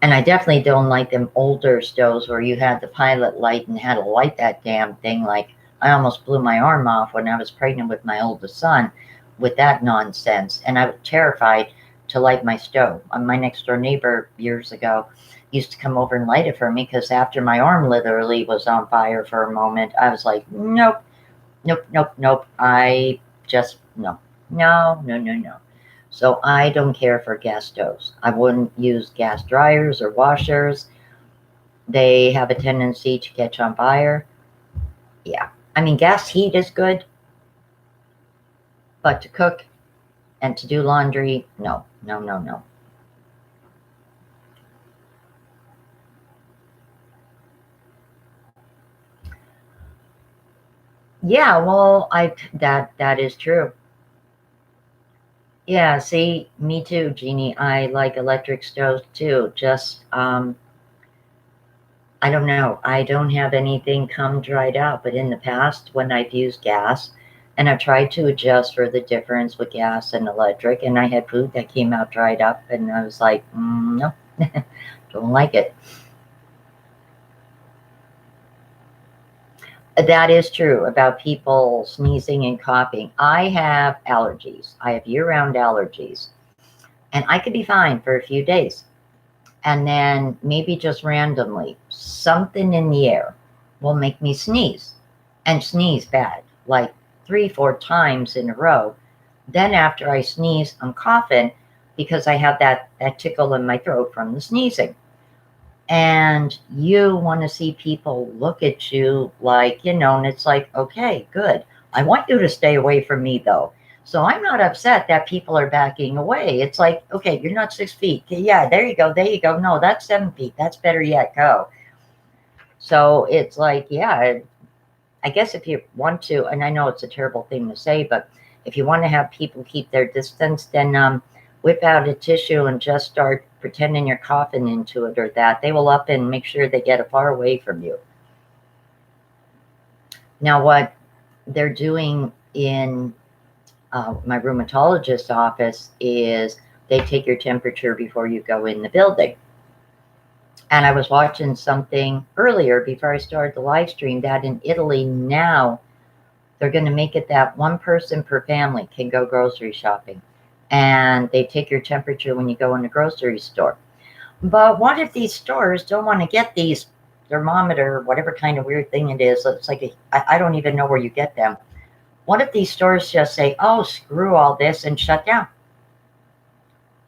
And I definitely don't like them older stoves where you had the pilot light and had to light that damn thing. Like, I almost blew my arm off when I was pregnant with my oldest son with that nonsense. And I was terrified to light my stove. My next door neighbor years ago used to come over and light it for me because after my arm literally was on fire for a moment, I was like, nope, nope, nope, nope. I just, no, no, no, no, no. So I don't care for gas stoves. I wouldn't use gas dryers or washers. They have a tendency to catch on fire. Yeah. I mean, gas heat is good, but to cook and to do laundry, no, no, no, no. Yeah, well, that is true. Yeah, see, me too, Jeannie. I like electric stoves too. Just I don't know. I don't have anything come dried out, but in the past, when I've used gas, and I've tried to adjust for the difference with gas and electric, and I had food that came out dried up, and I was like, no, don't like it. That is true about people sneezing and coughing. I have allergies. I have year-round allergies, and I could be fine for a few days. And then maybe just randomly, something in the air will make me sneeze and sneeze bad, like 3, 4 times in a row. Then after I sneeze, I'm coughing because I have that tickle in my throat from the sneezing. And you want to see people look at you like, and it's like, okay, good. I want you to stay away from me though. So I'm not upset that people are backing away. It's like, okay, you're not 6 feet. Okay, yeah, there you go. There you go. No, that's 7 feet. That's better yet. Go. So it's like, yeah, I guess if you want to, and I know it's a terrible thing to say, but if you want to have people keep their distance, then whip out a tissue and just start pretending you're coughing into it or that. They will up and make sure they get far away from you. Now, what they're doing in my rheumatologist's office is they take your temperature before you go in the building. And I was watching something earlier before I started the live stream that in Italy now they're going to make it that one person per family can go grocery shopping. And they take your temperature when you go in the grocery store. But what if these stores don't want to get these thermometer, whatever kind of weird thing it is? It's like, I don't even know where you get them. What if these stores just say, oh, screw all this and shut down?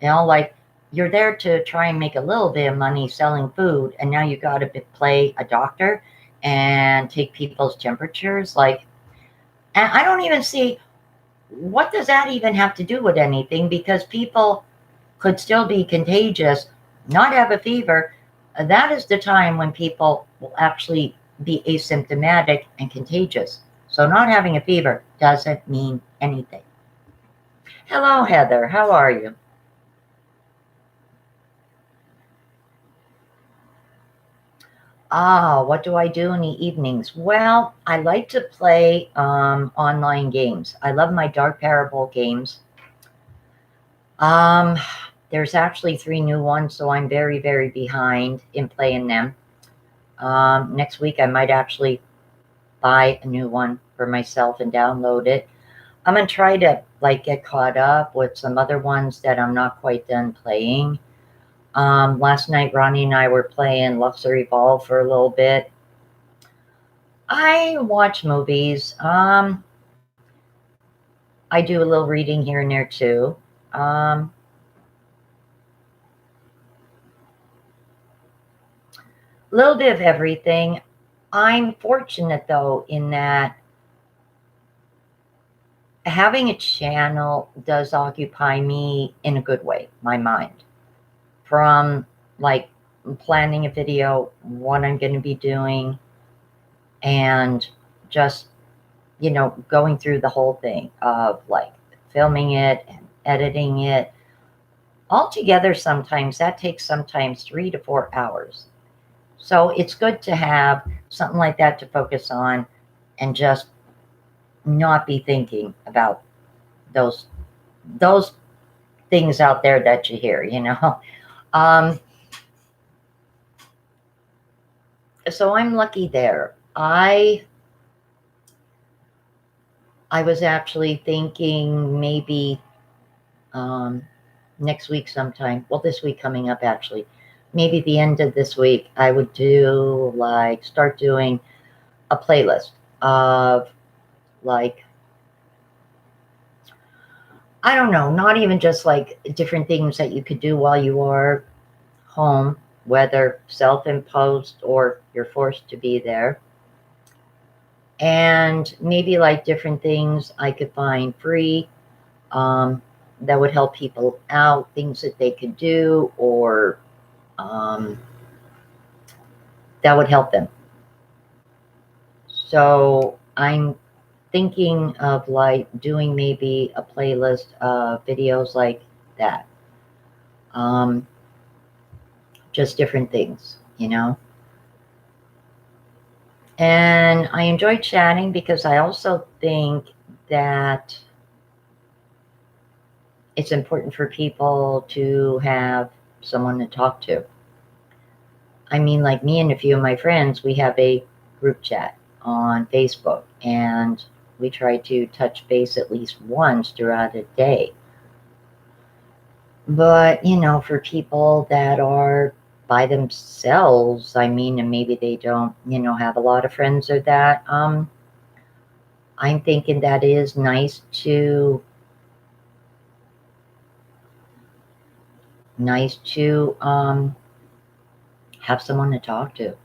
Like you're there to try and make a little bit of money selling food, and now you got to play a doctor and take people's temperatures. Like, and I don't even see what does that even have to do with anything because people could still be contagious, not have a fever. That is the time when people will actually be asymptomatic and contagious. So not having a fever doesn't mean anything. Hello, Heather. How are you? What do I do in the evenings? Well, I like to play online games. I love my Dark Parable games. Um, there's actually 3 new ones, so I'm very, very behind in playing them. Next week, I might actually buy a new one for myself and download it. I'm gonna try to like get caught up with some other ones that I'm not quite done playing. Last night, Ronnie and I were playing Luxury Ball for a little bit. I watch movies. I do a little reading here and there too. Um, a little bit of everything. I'm fortunate though in that having a channel does occupy me in a good way, my mind. From like planning a video, what I'm going to be doing, and just, going through the whole thing of like filming it and editing it. Altogether, sometimes that takes sometimes 3 to 4 hours. So it's good to have something like that to focus on and just not be thinking about those those things out there that you hear. Um, so I'm lucky there. I was actually thinking maybe um, next week sometime. Well, this week coming up actually. Maybe the end of this week, I would do like start doing a playlist of like, I don't know, not even just like different things that you could do while you are home, whether self-imposed or you're forced to be there. And maybe like different things I could find free, um, that would help people out, things that they could do, or um, that would help them. So I'm thinking of like doing maybe a playlist of videos like that. Um, just different things. And I enjoy chatting because I also think that it's important for people to have someone to talk to. I mean, like me and a few of my friends, we have a group chat on Facebook, and we try to touch base at least once throughout a day. But, for people that are by themselves, I mean, and maybe they don't, have a lot of friends or that, I'm thinking that is nice to have someone to talk to.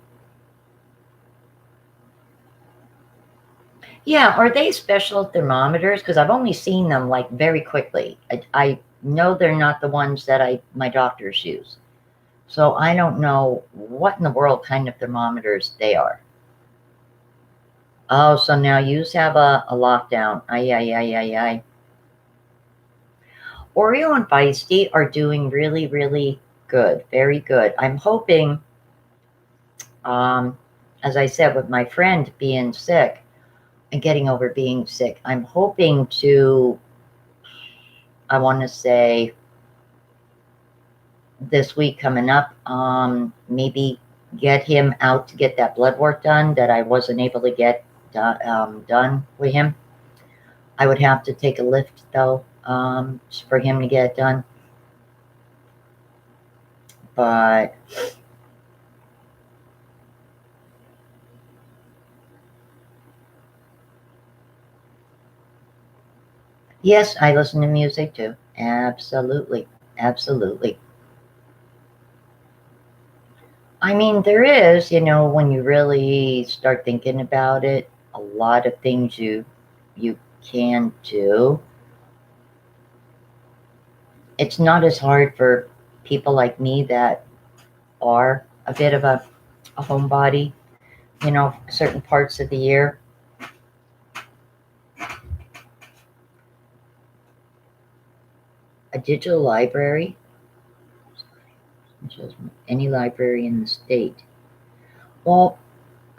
Yeah, are they special thermometers? Because I've only seen them like very quickly. I know they're not the ones that my doctors use. So I don't know what in the world kind of thermometers they are. Oh, so now you have a lockdown. Ay, ay, ay, ay, ay. Oreo and Feisty are doing really, really good. Very good. I'm hoping, um, as I said, with my friend being sick and getting over being sick, I'm hoping to, I want to say, this week coming up, maybe get him out to get that blood work done that I wasn't able to get done with him. I would have to take a lift though, for him to get it done. But yes, I listen to music too. Absolutely. Absolutely. I mean, there is, when you really start thinking about it, a lot of things you can do. It's not as hard for people like me that are a bit of a homebody, certain parts of the year. A digital library, just any library in the state. Well,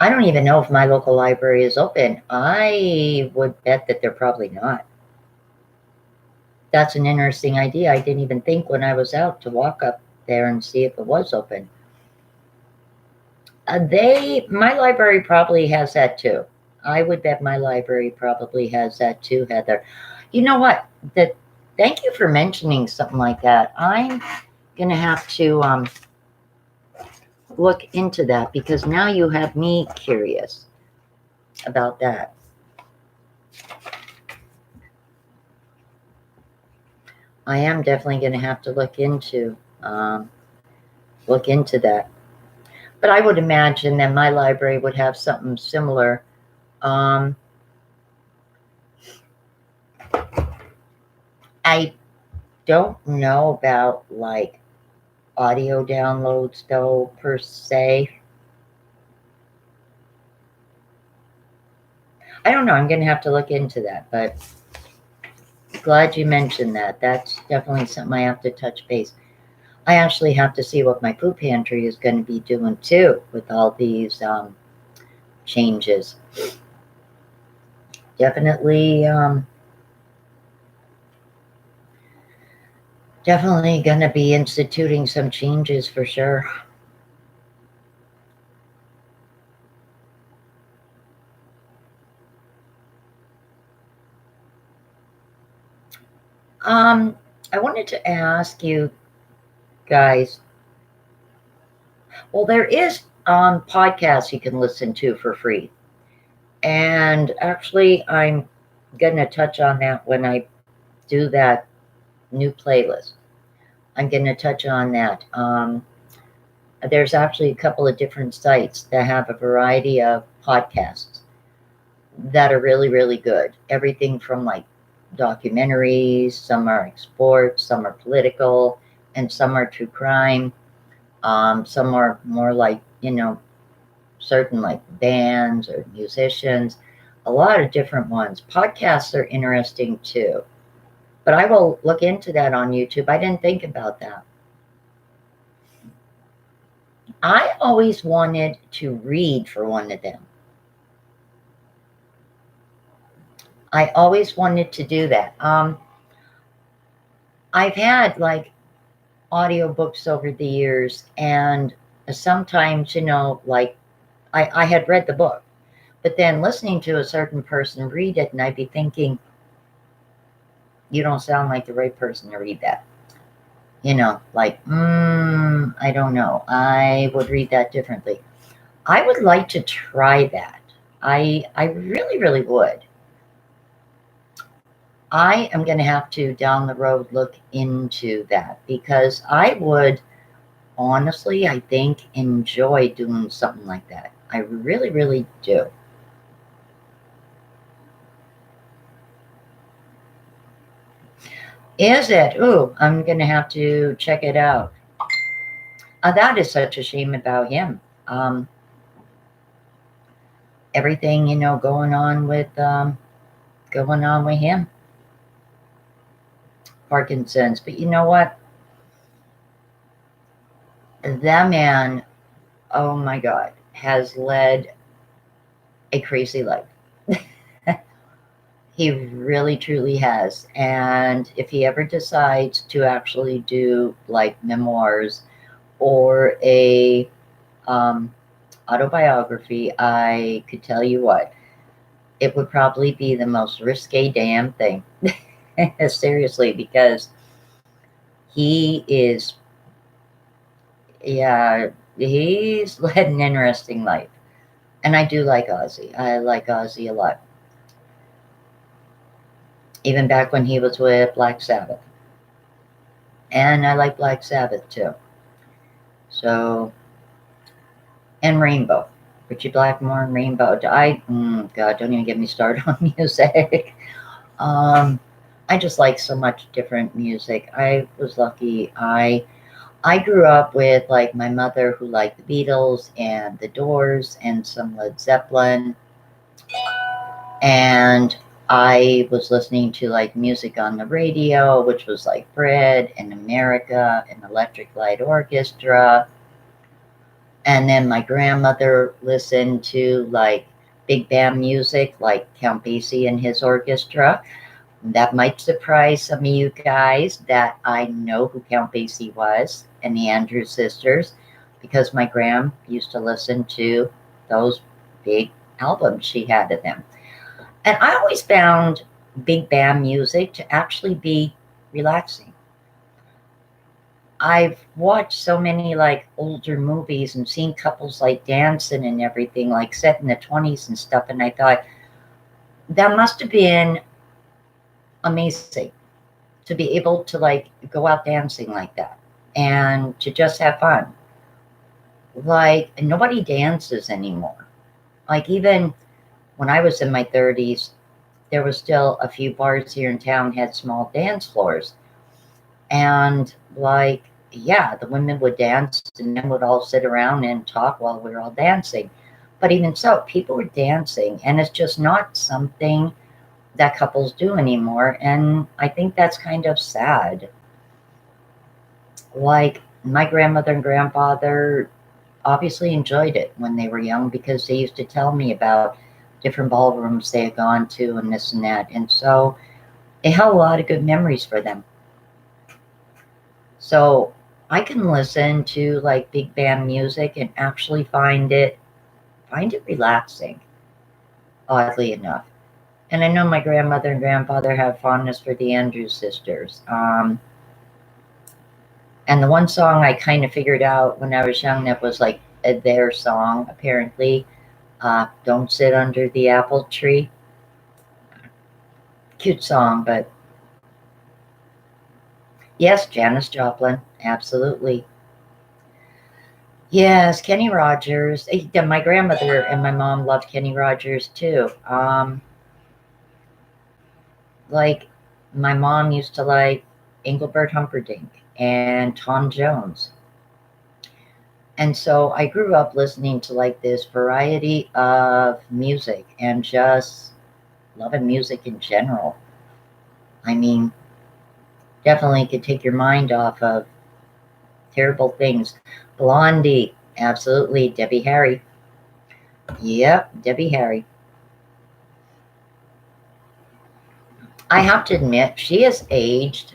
I don't even know if my local library is open. I would bet that they're probably not. That's an interesting idea. I didn't even think when I was out to walk up there and see if it was open. My library probably has that too. I would bet my library probably has that too, Heather. You know what? Thank you for mentioning something like that. I'm gonna have to look into that because now you have me curious about that. I am definitely going to have to look into that. But I would imagine that my library would have something similar. Um, I don't know about like audio downloads though per se. I don't know. I'm going to have to look into that, but glad you mentioned that. That's definitely something I have to touch base. I actually have to see what my food pantry is going to be doing too with all these changes. Definitely, definitely going to be instituting some changes for sure. I wanted to ask you guys. Well, there is podcasts you can listen to for free, and actually, I'm going to touch on that when I do that new playlist. I'm going to touch on that. There's actually a couple of different sites that have a variety of podcasts that are really, really good. Everything from like documentaries, some are like sports, some are political, and some are true crime. Some are more like, certain like bands or musicians, a lot of different ones. Podcasts are interesting too, but I will look into that on YouTube. I didn't think about that. I always wanted to read for one of them. I always wanted to do that. I've had like audiobooks over the years, and sometimes, like I had read the book, but then listening to a certain person read it, and I'd be thinking, you don't sound like the right person to read that. Like, I don't know. I would read that differently. I would like to try that. I really, really would. I am going to have to down the road look into that because I would honestly, I think, enjoy doing something like that. I really, really do. Is it? Ooh, I'm going to have to check it out. That is such a shame about him. Everything, going on with him. Parkinson's. But you know what? That man, oh my God, has led a crazy life. He really truly has. And if he ever decides to actually do like memoirs or a autobiography, I could tell you what, it would probably be the most risque damn thing. Seriously, because he is, yeah, he's led an interesting life. And I do like Ozzy. I like Ozzy a lot. Even back when he was with Black Sabbath. And I like Black Sabbath too. So, and Rainbow. Richie Blackmore and Rainbow. God, don't even get me started on music. I just like so much different music. I was lucky. I grew up with like my mother who liked the Beatles and the Doors and some Led Zeppelin. And I was listening to like music on the radio, which was like Bread and America and Electric Light Orchestra. And then my grandmother listened to like big band music, like Count Basie and his orchestra. That might surprise some of you guys that I know who Count Basie was and the Andrews Sisters, because my gram used to listen to those big albums she had of them. And I always found big band music to actually be relaxing. I've watched so many like older movies and seen couples like dancing and everything, like set in the 20s and stuff. And I thought that must have been amazing to be able to like go out dancing like that and to just have fun. Like nobody dances anymore. Like even when I was in my 30s, there was still a few bars here in town had small dance floors. And like, yeah, the women would dance and men would all sit around and talk while we were all dancing. But even so, people were dancing, and it's just not something that couples do anymore. And I think that's kind of sad. Like, my grandmother and grandfather obviously enjoyed it when they were young because they used to tell me about different ballrooms they had gone to and this and that. And so it held a lot of good memories for them. So I can listen to like big band music and actually find it relaxing, oddly enough. And I know my grandmother and grandfather have fondness for the Andrews Sisters. And the one song I kind of figured out when I was young that was like their song, apparently, Don't Sit Under the Apple Tree. Cute song, but yes, Janis Joplin, absolutely. Yes, Kenny Rogers. Yeah, my grandmother and my mom loved Kenny Rogers too. Like my mom used to like Engelbert Humperdinck and Tom Jones. And so I grew up listening to like this variety of music and just loving music in general. I mean, definitely could take your mind off of terrible things. Blondie, absolutely. Debbie Harry. Yep, Debbie Harry. I have to admit, she has aged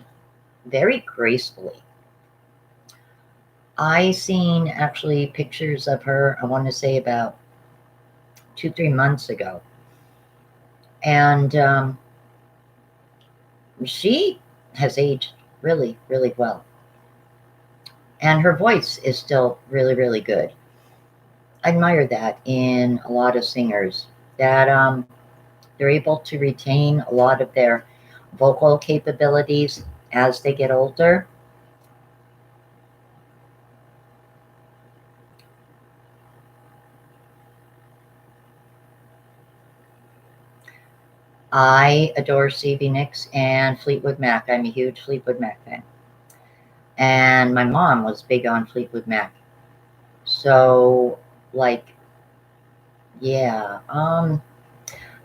very gracefully. I seen actually pictures of her, I want to say about 2, 3 months ago. And she has aged really, really well. And her voice is still really, really good. I admire that in a lot of singers, that they're able to retain a lot of their vocal capabilities as they get older. I adore Stevie Nicks and Fleetwood Mac. I'm a huge Fleetwood Mac fan. And my mom was big on Fleetwood Mac. So, like, yeah,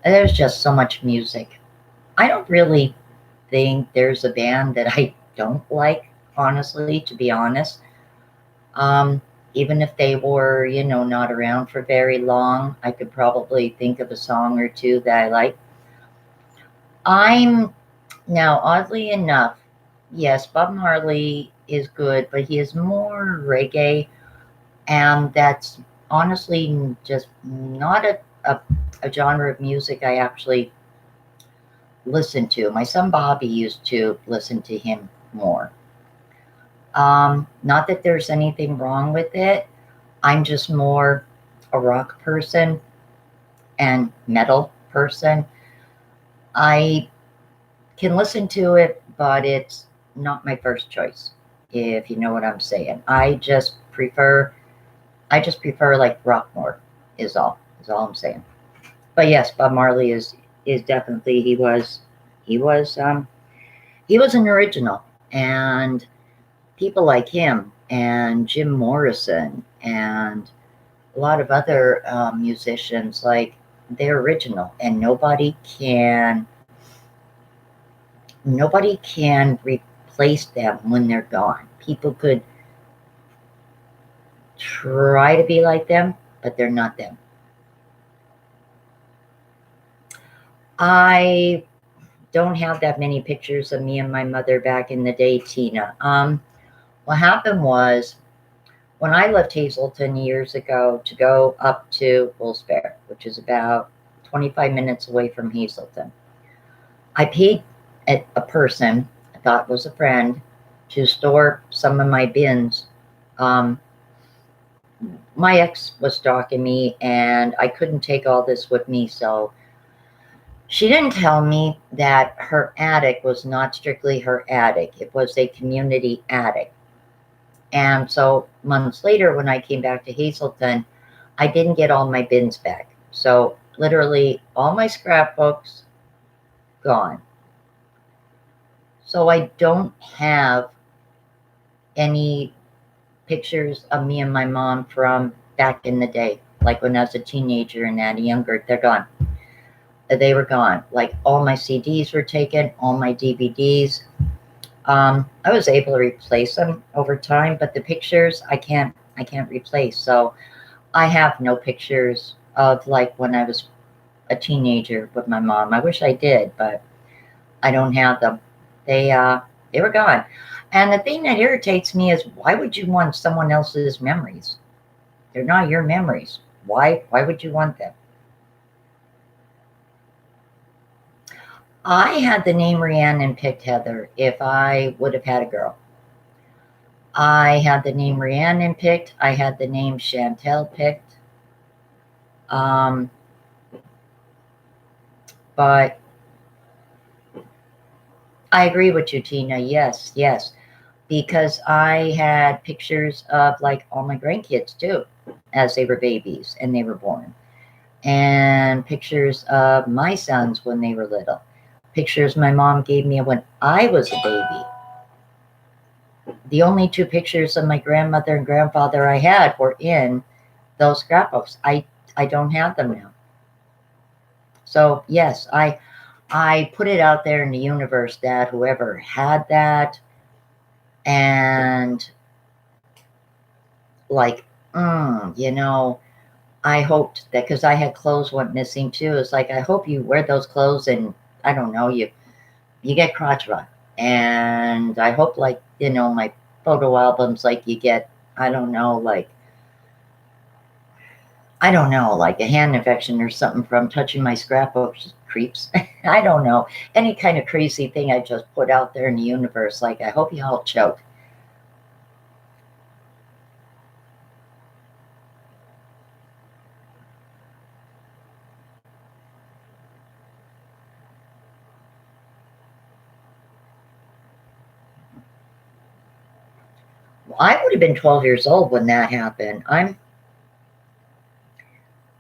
there's just so much music. I don't really think there's a band that I don't like, honestly, to be honest. Um, Even if they were, not around for very long, I could probably think of a song or two that I like. I'm Now, oddly enough, yes, Bob Marley is good, but he is more reggae, and that's honestly just not a genre of music I actually listen to. My son Bobby used to listen to him more. Not that there's anything wrong with it. I'm just more a rock person and metal person. I can listen to it, but it's not my first choice, if you know what I'm saying. I just prefer like rock more is all I'm saying. But yes, Bob Marley is definitely he was um he was an original, and people like him and Jim Morrison and a lot of other musicians, like, they're original, and nobody can replace them when they're gone. People could try to be like them, but they're not them. I don't have that many pictures of me and my mother back in the day, Tina. What happened was, when I left Hazleton years ago to go up to Wolfsburg, which is about 25 minutes away from Hazleton, I paid a person, I thought was a friend, to store some of my bins. My ex was stalking me, and I couldn't take all this with me, so she didn't tell me that her attic was not strictly her attic. It was a community attic. And so months later, when I came back to Hazleton, I didn't get all my bins back. So literally all my scrapbooks gone. So I don't have any pictures of me and my mom from back in the day, like when I was a teenager and that younger. They're gone. They were gone. Like all my CDs were taken, all my DVDs. I was able to replace them over time, but the pictures I can't replace. So I have no pictures of like when I was a teenager with my mom. I wish I did, but I don't have them. They were gone. And the thing that irritates me is, why would you want someone else's memories? They're not your memories. Why would you want them? I had the name Rhiannon picked, Heather, if I would have had a girl. I had the name Rhiannon picked. I had the name Chantel picked. But I agree with you, Tina. Yes. Because I had pictures of like all my grandkids too, as they were babies and they were born. And pictures of my sons when they were little. Pictures my mom gave me when I was a baby. The only two pictures of my grandmother and grandfather I had were in those scrapbooks. I don't have them now. So yes, I put it out there in the universe that whoever had that and like, I hoped that, because I had clothes went missing too. It's like, I hope you wear those clothes and I don't know, you get crotch rot. And I hope like, my photo albums, like you get, like a hand infection or something from touching my scrapbooks, creeps. I don't know. Any kind of crazy thing I just put out there in the universe. Like, I hope you all choke. I would have been 12 years old when that happened. I'm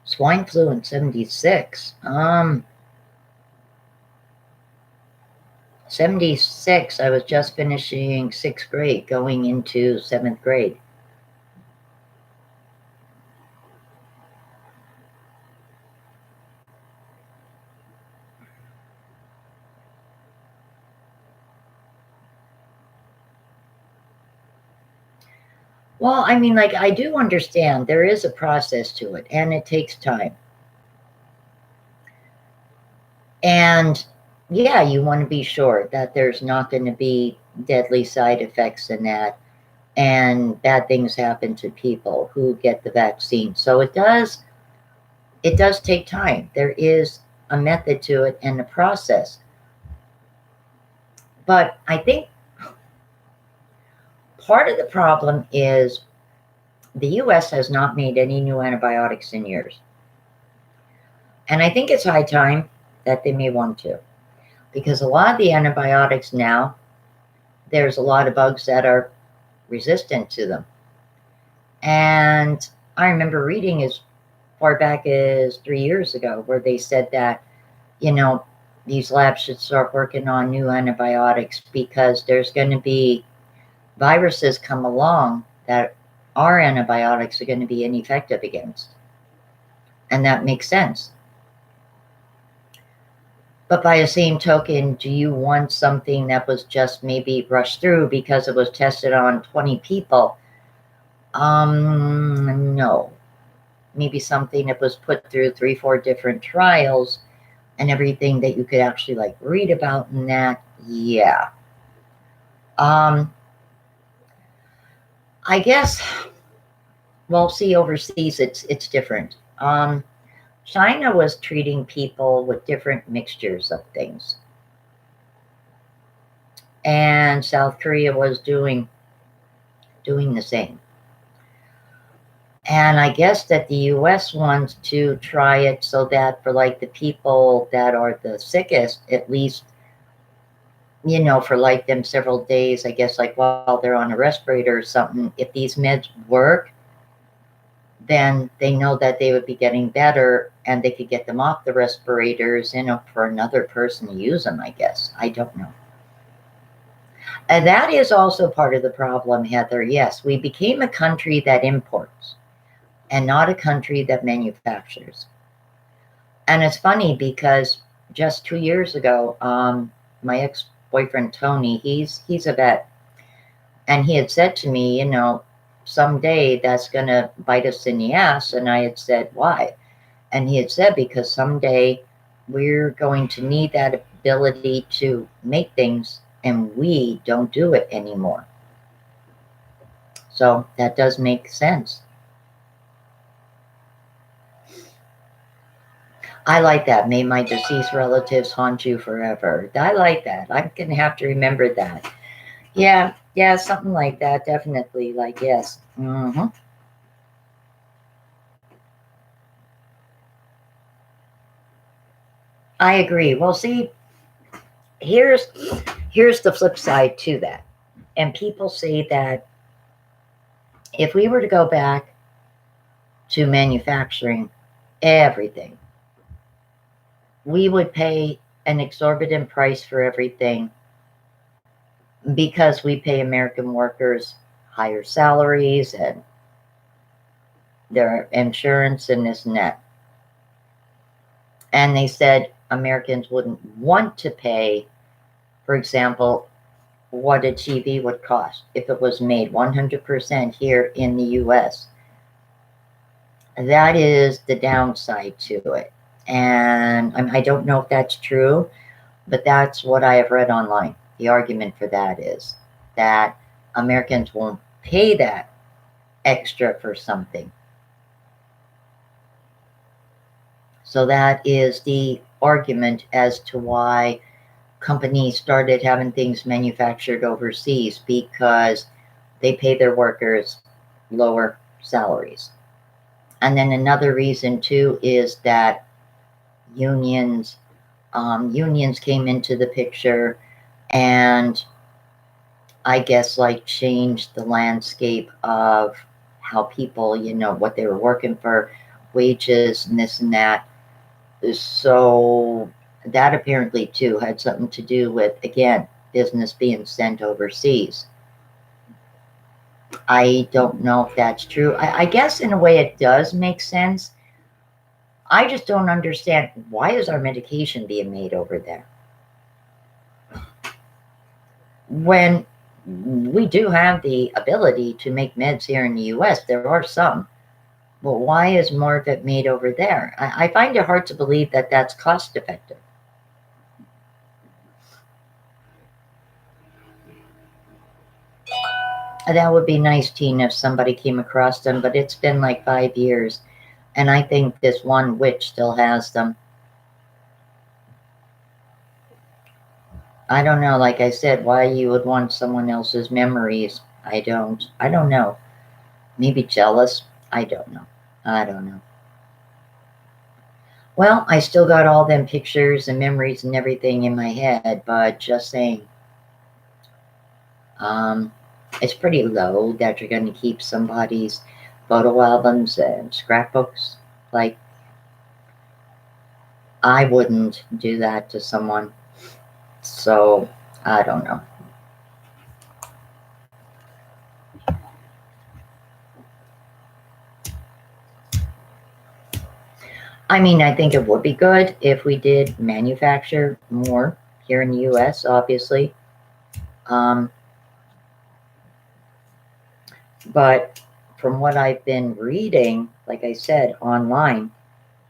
swine flu in 76. 76, I was just finishing 6th grade, going into 7th grade. Well, I mean, like, I do understand there is a process to it, and it takes time. And yeah, you want to be sure that there's not going to be deadly side effects in that, and bad things happen to people who get the vaccine. So it does take time. There is a method to it and a process. But I think part of the problem is the US has not made any new antibiotics in years. And I think it's high time that they may want to. Because a lot of the antibiotics now, there's a lot of bugs that are resistant to them. And I remember reading as far back as 3 years ago where they said that, these labs should start working on new antibiotics because there's going to be viruses come along that our antibiotics are going to be ineffective against. And that makes sense. But by the same token, do you want something that was just maybe rushed through because it was tested on 20 people No. Maybe something that was put through 3-4 different trials and everything that you could actually like read about in that. Yeah. I guess, well, see, overseas it's different. China was treating people with different mixtures of things. And South Korea was doing the same. And I guess that the US wants to try it so that for like the people that are the sickest, at least, you know, for like them several days, I guess like while they're on a respirator or something, if these meds work, then they know that they would be getting better and they could get them off the respirators, you know, for another person to use them, I guess. I don't know. And that is also part of the problem, Heather. Yes, we became a country that imports and not a country that manufactures. And it's funny because just 2 years ago, my ex-boyfriend Tony, he's a vet, and he had said to me, you know, someday that's going to bite us in the ass. And I had said, why? And he had said, because someday we're going to need that ability to make things, and we don't do it anymore. So that does make sense. I like that. May my deceased relatives haunt you forever. I like that. I'm going to have to remember that. Yeah, something like that. Definitely. Like, yes. I agree. Well, see, here's the flip side to that. And people say that if we were to go back to manufacturing everything, we would pay an exorbitant price for everything because we pay American workers higher salaries and their insurance and this and that. And they said Americans wouldn't want to pay, for example, what a TV would cost if it was made 100% here in the US. That is the downside to it. And I don't know if that's true, but that's what I have read online. The argument for that is that Americans won't pay that extra for something. So that is the argument as to why companies started having things manufactured overseas, because they pay their workers lower salaries. And then another reason too is that unions came into the picture, and I guess like changed the landscape of how people, you know, what they were working for, wages and this and that. So that apparently too had something to do with, again, business being sent overseas. I don't know if that's true. I guess in a way it does make sense. I just don't understand, why is our medication being made over there? When we do have the ability to make meds here in the US, there are some. But why is more of it made over there? I find it hard to believe that that's cost effective. That would be nice, Tina, if somebody came across them, but it's been like 5 years. And I think this one witch still has them. I don't know, like I said, why you would want someone else's memories. I don't know. Maybe jealous. I don't know. Well, I still got all them pictures and memories and everything in my head, but just saying. It's pretty low that you're going to keep somebody's photo albums and scrapbooks. Like, I wouldn't do that to someone. So, I don't know. I mean, I think it would be good if we did manufacture more here in the US, obviously. But from what I've been reading, like I said, online,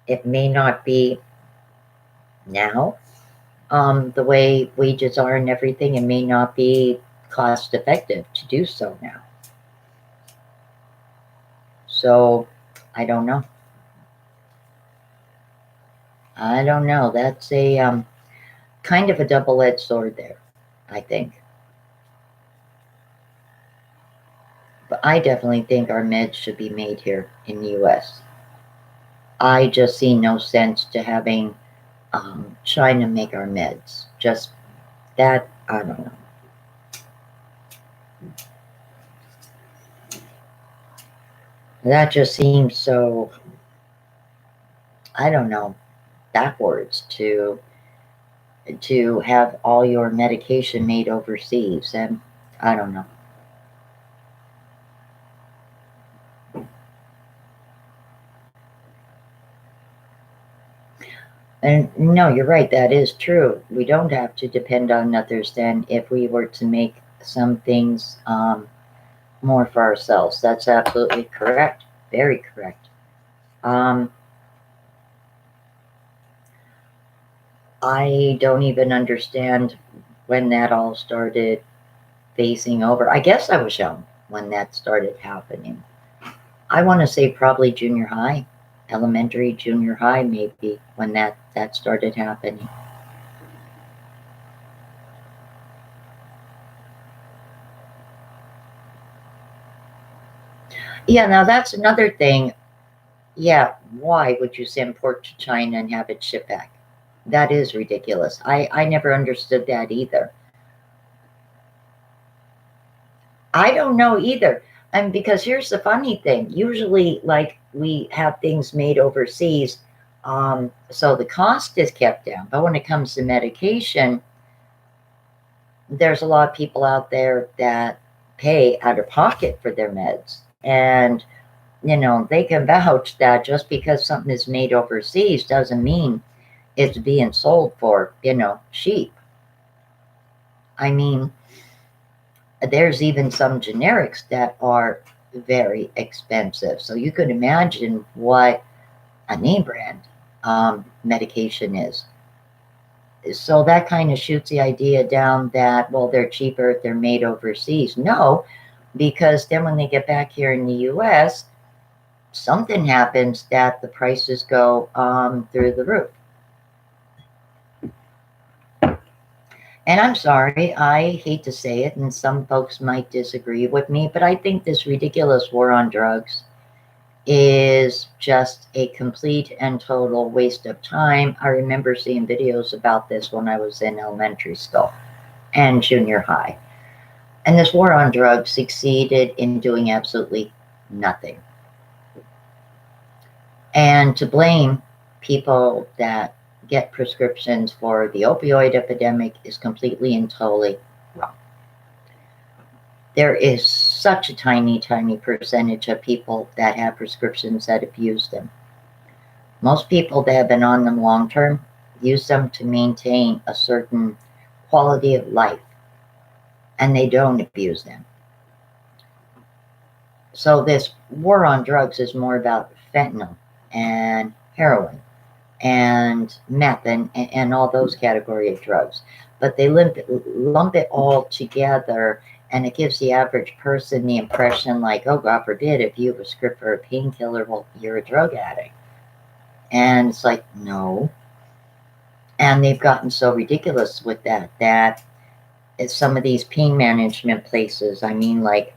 it may not be now the way wages are and everything. It may not be cost effective to do so now. So I don't know. I don't know. That's a kind of a double-edged sword there, I think. But I definitely think our meds should be made here in the U.S. I just see no sense to having China make our meds. Just that, I don't know. That just seems so, I don't know, backwards to have all your medication made overseas. And I don't know. And no, you're right. That is true. We don't have to depend on others then if we were to make some things more for ourselves. That's absolutely correct. Very correct. I don't even understand when that all started phasing over. I guess I was young when that started happening. I want to say probably junior high, elementary, junior high, maybe when that started happening. Yeah, now that's another thing. Yeah, why would you send pork to China and have it shipped back? That is ridiculous. I never understood that either. I don't know either. And because here's the funny thing, usually like we have things made overseas, so the cost is kept down. But when it comes to medication, there's a lot of people out there that pay out of pocket for their meds. And, you know, they can vouch that just because something is made overseas doesn't mean it's being sold for, you know, cheap. I mean, there's even some generics that are very expensive. So you could imagine what a name brand medication is. So that kind of shoots the idea down that, well, they're cheaper if they're made overseas. No, because then when they get back here in the US, something happens that the prices go through the roof. And I'm sorry, I hate to say it, and some folks might disagree with me, but I think this ridiculous war on drugs is just a complete and total waste of time. I remember seeing videos about this when I was in elementary school and junior high. And this war on drugs succeeded in doing absolutely nothing. And to blame people that get prescriptions for the opioid epidemic is completely and totally wrong. There is such a tiny, tiny percentage of people that have prescriptions that abuse them. Most people that have been on them long term use them to maintain a certain quality of life, and they don't abuse them. So this war on drugs is more about fentanyl and heroin and meth and all those category of drugs. But they lump it all together, and it gives the average person the impression like, oh, God forbid, if you have a script for a painkiller, well, you're a drug addict. And it's like, no. And they've gotten so ridiculous with that some of these pain management places, I mean, like,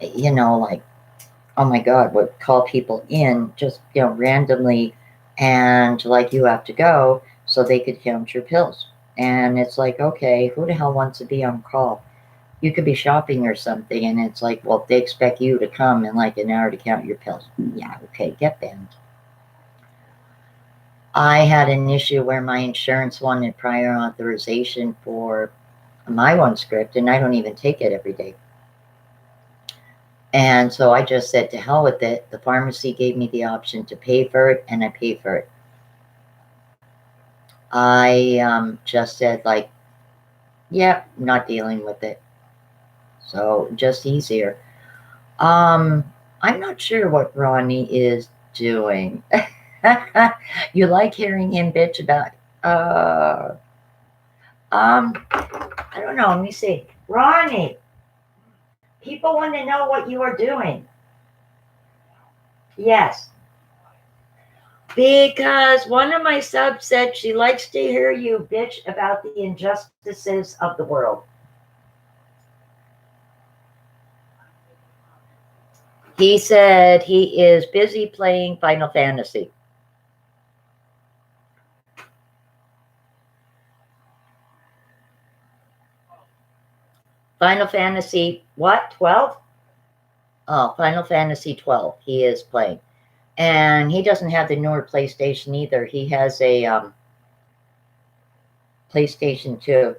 you know, like, oh my God, would call people in just, you know, randomly, and like, you have to go so they could count your pills. And it's like, okay, who the hell wants to be on call? You could be shopping or something, and it's like, well, they expect you to come in like an hour to count your pills. Yeah, okay, get banned. I had an issue where my insurance wanted prior authorization for my one script, and I don't even take it every day. And so I just said, to hell with it. The pharmacy gave me the option to pay for it, and I paid for it. I just said, like, yeah, not dealing with it. So just easier. I'm not sure what Ronnie is doing. You like hearing him bitch about, I don't know. Let me see. Ronnie, people want to know what you are doing. Yes. Because one of my subs said she likes to hear you bitch about the injustices of the world. He said he is busy playing Final Fantasy. Final Fantasy, what, 12? Oh, Final Fantasy 12 he is playing. And he doesn't have the newer PlayStation either. He has a PlayStation 2.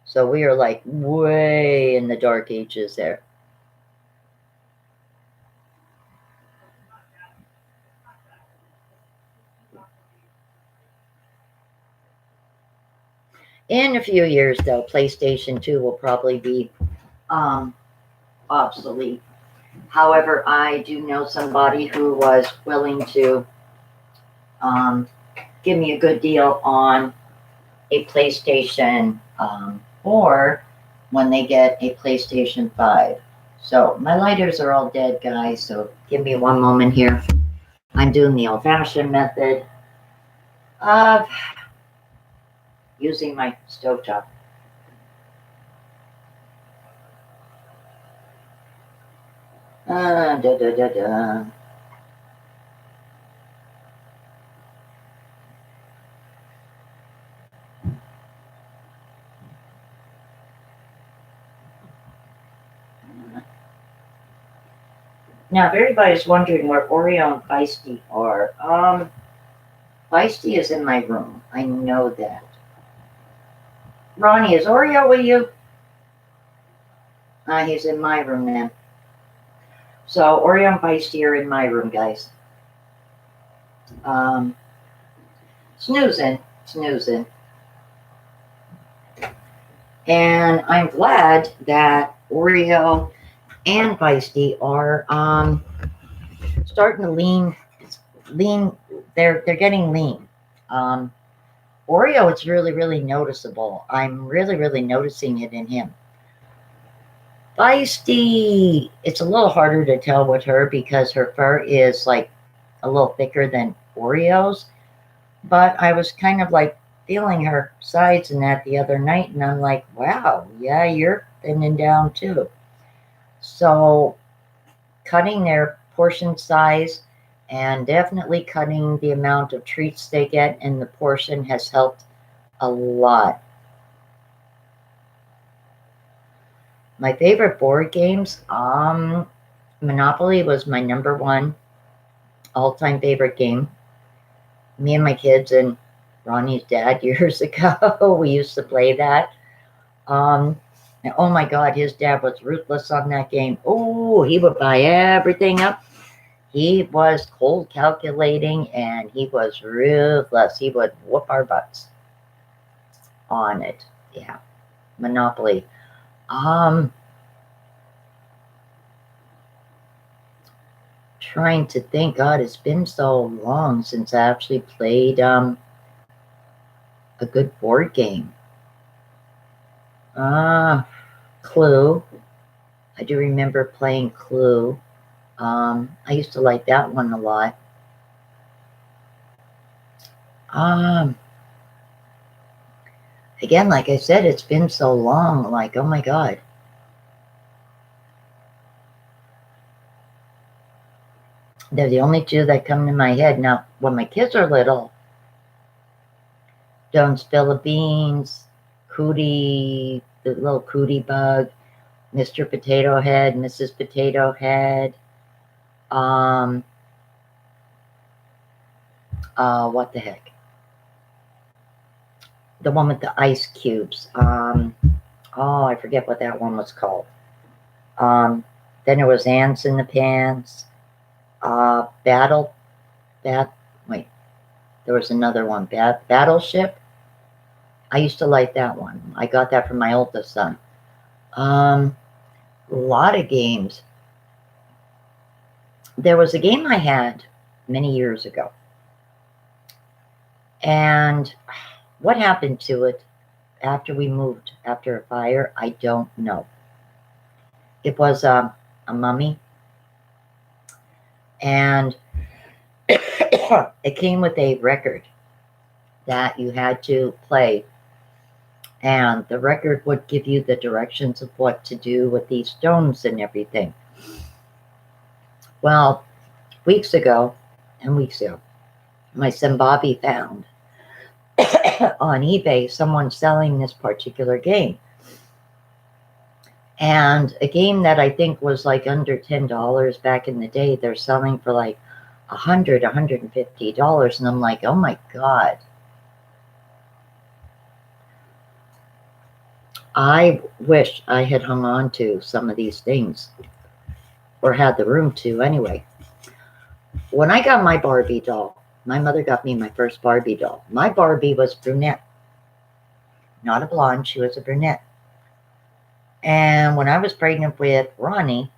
So we are like way in the dark ages there. In a few years, though, PlayStation 2 will probably be obsolete. However, I do know somebody who was willing to give me a good deal on a PlayStation 4 when they get a PlayStation 5. So my lighters are all dead, guys. So give me one moment here. I'm doing the old-fashioned method of using my stovetop. Da, da, da, da. Now, if everybody's wondering where Oreo and Feisty are, Feisty is in my room. I know that. Ronnie, is Oreo with you? He's in my room then. So Oreo and Feisty are in my room, guys. Snoozing. And I'm glad that Oreo and Feisty are starting to lean. They're getting lean. Oreo, it's really noticeable. I'm really noticing it in him. Feisty, it's a little harder to tell with her because her fur is like a little thicker than Oreo's. But I was kind of like feeling her sides and that the other night, and I'm like, wow, yeah, you're thinning down too. So cutting their portion size and definitely cutting the amount of treats they get in the portion has helped a lot. My favorite board games, Monopoly was my number one all-time favorite game. Me and my kids and Ronnie's dad years ago, we used to play that. And oh my God, his dad was ruthless on that game. Oh, he would buy everything up. He was cold calculating and he was ruthless. He would whoop our butts on it. Yeah, Monopoly. Trying to think, God, it's been so long since I actually played a good board game. Clue. I do remember playing Clue. I used to like that one a lot. Again, like I said, it's been so long. Like, oh my God. They're the only two that come to my head. Now, when my kids are little, Don't Spill the Beans, Cootie, the little Cootie Bug, Mr. Potato Head, Mrs. Potato Head, what the heck? The one with the ice cubes. I forget what that one was called. Then there was Ants in the Pants. There was another one. Battleship. I used to like that one. I got that from my oldest son. A lot of games. there was a game I had many years ago. And what happened to it after we moved after a fire, I don't know. It was a mummy, and it came with a record that you had to play, and the record would give you the directions of what to do with these stones and everything. Well, weeks ago, my son Bobby found on eBay someone selling this particular game. And a game that I think was like under $10 back in the day, they're selling for like $150. And I'm like, oh my God. I wish I had hung on to some of these things, or had the room to anyway. When I got my Barbie doll, my mother got me my first Barbie doll. My Barbie was brunette, not a blonde, she was a brunette. And when I was pregnant with Ronnie,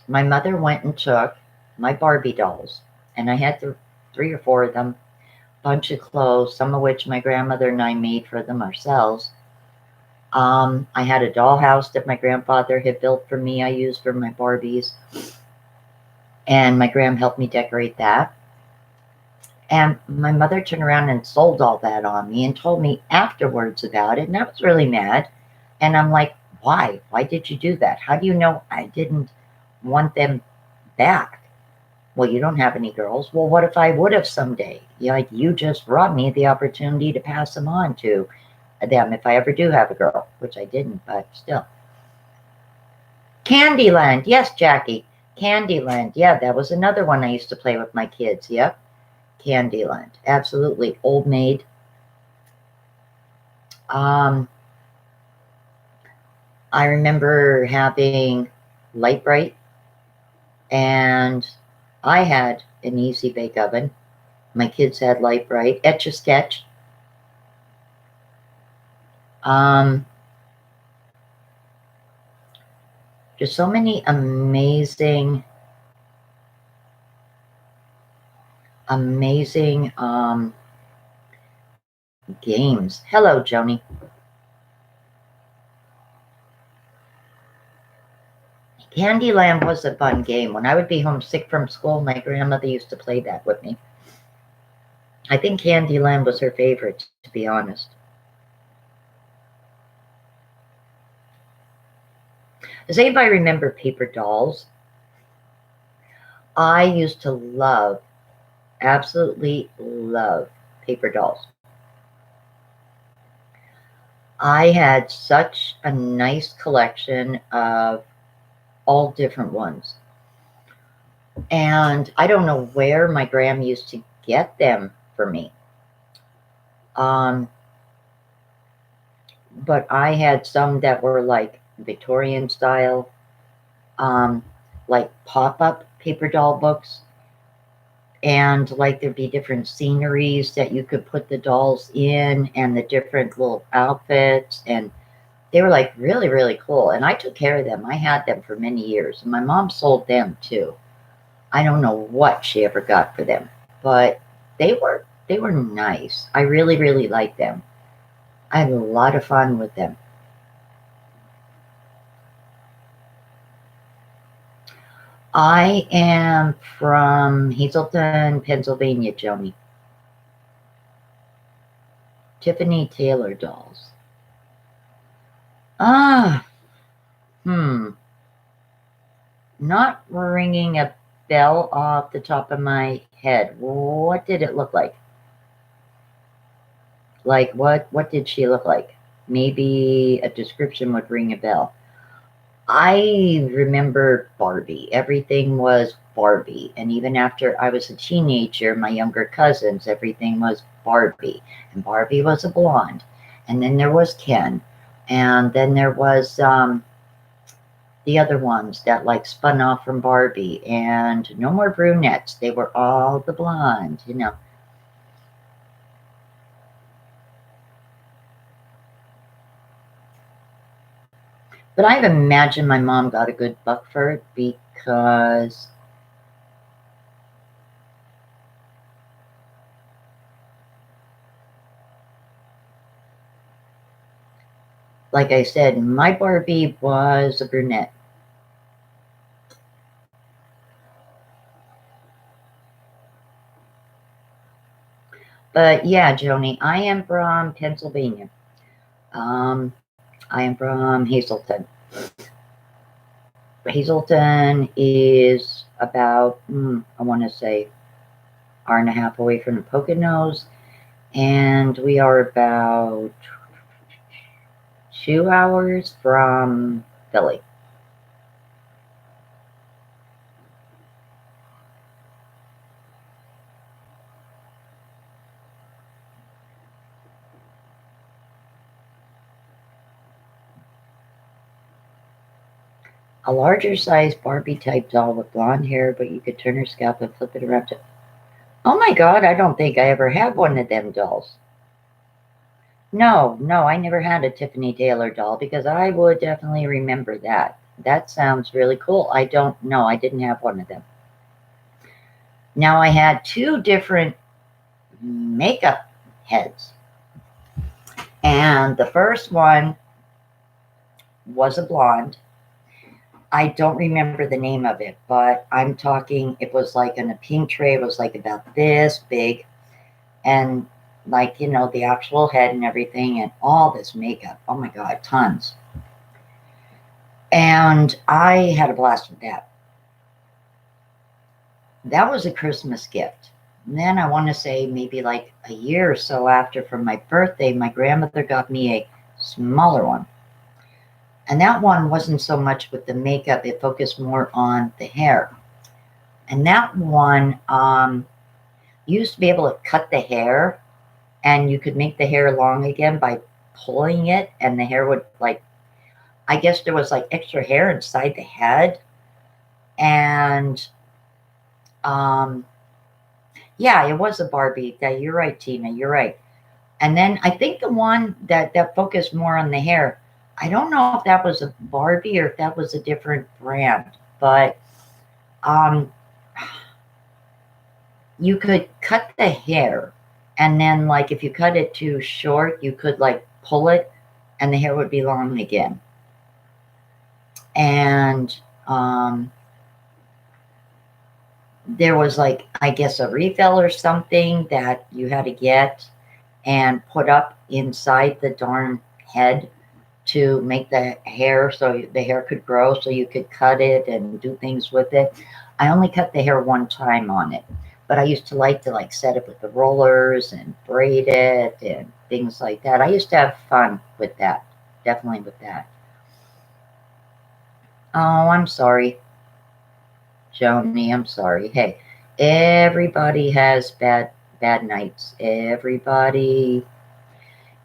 my mother went and took my Barbie dolls, and I had 3 or 4 of them, bunch of clothes, some of which my grandmother and I made for them ourselves. I had a dollhouse that my grandfather had built for me, I used for my Barbies, and my gram helped me decorate that. And my mother turned around and sold all that on me and told me afterwards about it, and I was really mad. And I'm like, why? Why did you do that? How do you know I didn't want them back? Well, you don't have any girls. Well, what if I would have someday? You just robbed me the opportunity to pass them on to them if I ever do have a girl, which I didn't, but still. Candyland. Yes, Jackie. Candyland. Yeah, that was another one I used to play with my kids. Yep. Candyland. Absolutely. Old Maid. I remember having Light Bright, and I had an Easy Bake Oven. My kids had Light Bright. Etch-a-Sketch. Just so many amazing games. Hello, Joni. Candyland was a fun game. When I would be homesick from school, my grandmother used to play that with me. I think Candyland was her favorite, to be honest. Does anybody remember paper dolls? I used to love, absolutely love paper dolls. I had such a nice collection of all different ones. And I don't know where my gram used to get them for me. But I had some that were like Victorian style, like pop-up paper doll books. And like there'd be different sceneries that you could put the dolls in, and the different little outfits, and they were like really, really cool. And I took care of them. I had them for many years, and my mom sold them too. I don't know what she ever got for them, but they were nice. I really, really liked them. I had a lot of fun with them. I am from Hazleton, Pennsylvania, Joni. Tiffany Taylor dolls. Not ringing a bell off the top of my head. What did it look like? Like what did she look like? Maybe a description would ring a bell. I remember Barbie. Everything was Barbie. And even after I was a teenager, my younger cousins, everything was Barbie. And Barbie was a blonde. And then there was Ken. And then there was the other ones that like spun off from Barbie. And no more brunettes. They were all the blonde, you know. But I imagine my mom got a good buck for it, because because like I said, my Barbie was a brunette. But yeah, Joni, I am from Pennsylvania. I am from Hazleton. Hazleton is about, I want to say, hour and a half away from the Poconos, and we are about 2 hours from Philly. A larger size Barbie type doll with blonde hair, but you could turn her scalp and flip it around to. Oh my God, I don't think I ever had one of them dolls. No, no, I never had a Tiffany Taylor doll because I would definitely remember that. That sounds really cool. I don't know. I didn't have one of them. Now I had two different makeup heads. And the first one was a blonde. I don't remember the name of it, but I'm talking, it was like in a pink tray. It was like about this big. And like, the actual head and everything and all this makeup. Oh my God, tons. And I had a blast with that. That was a Christmas gift. And then I want to say maybe like a year or so after, for my birthday, my grandmother got me a smaller one. And that one wasn't so much with the makeup, it focused more on the hair. And that one, you used to be able to cut the hair, and you could make the hair long again by pulling it, and the hair would, like, I guess there was like extra hair inside the head. And yeah, it was a Barbie. That, you're right, Tina, you're right. And then I think the one that focused more on the hair, I don't know if that was a Barbie or if that was a different brand, but you could cut the hair, and then like if you cut it too short, you could like pull it, and the hair would be long again. And there was like, I guess, a refill or something that you had to get and put up inside the darn head to make the hair so the hair could grow, so you could cut it and do things with it. I only cut the hair one time on it, but I used to like set it with the rollers and braid it and things like that. I used to have fun with that, definitely with that. Oh, I'm sorry, Joni, I'm sorry. Hey, everybody has bad nights. Everybody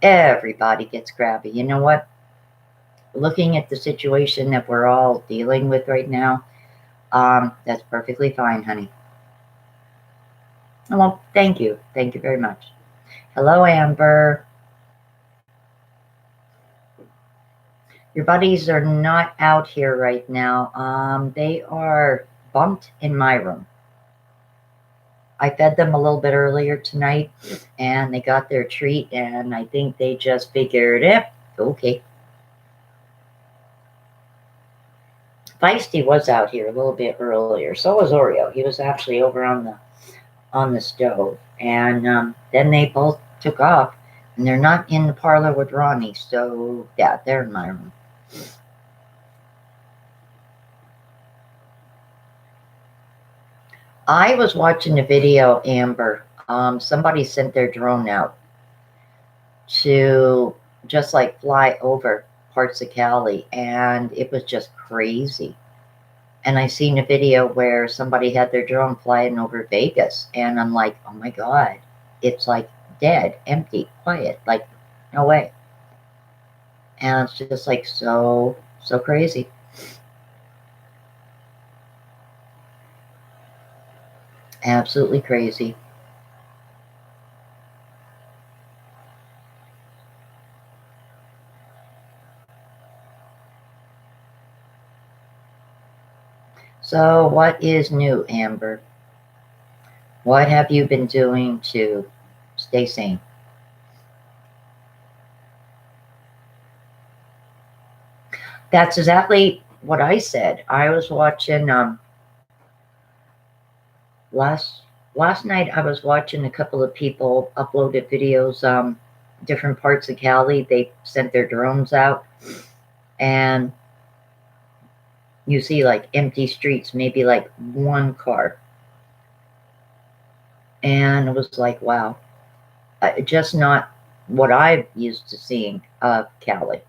gets grabby. You know what? Looking at the situation that we're all dealing with right now, that's perfectly fine, honey. Well, thank you. Thank you very much. Hello, Amber. Your buddies are not out here right now. They are bumped in my room. I fed them a little bit earlier tonight, and they got their treat, and I think they just figured, okay. Feisty was out here a little bit earlier. So was Oreo. He was actually over on the stove, and then they both took off, and they're not in the parlor with Ronnie. So yeah, they're in my room. I was watching a video, Amber. Somebody sent their drone out to just like fly over parts of Cali, and it was just crazy. And I seen a video where somebody had their drone flying over Vegas, and I'm like, oh my God, it's like dead, empty, quiet, like no way. And it's just like so crazy. Absolutely crazy. So what is new, Amber? What have you been doing to stay sane? That's exactly what I said. I was watching last night I was watching a couple of people uploaded videos, different parts of Cali. They sent their drones out, and you see like empty streets, maybe like one car. And it was like, wow, just not what I'm used to seeing of Cali.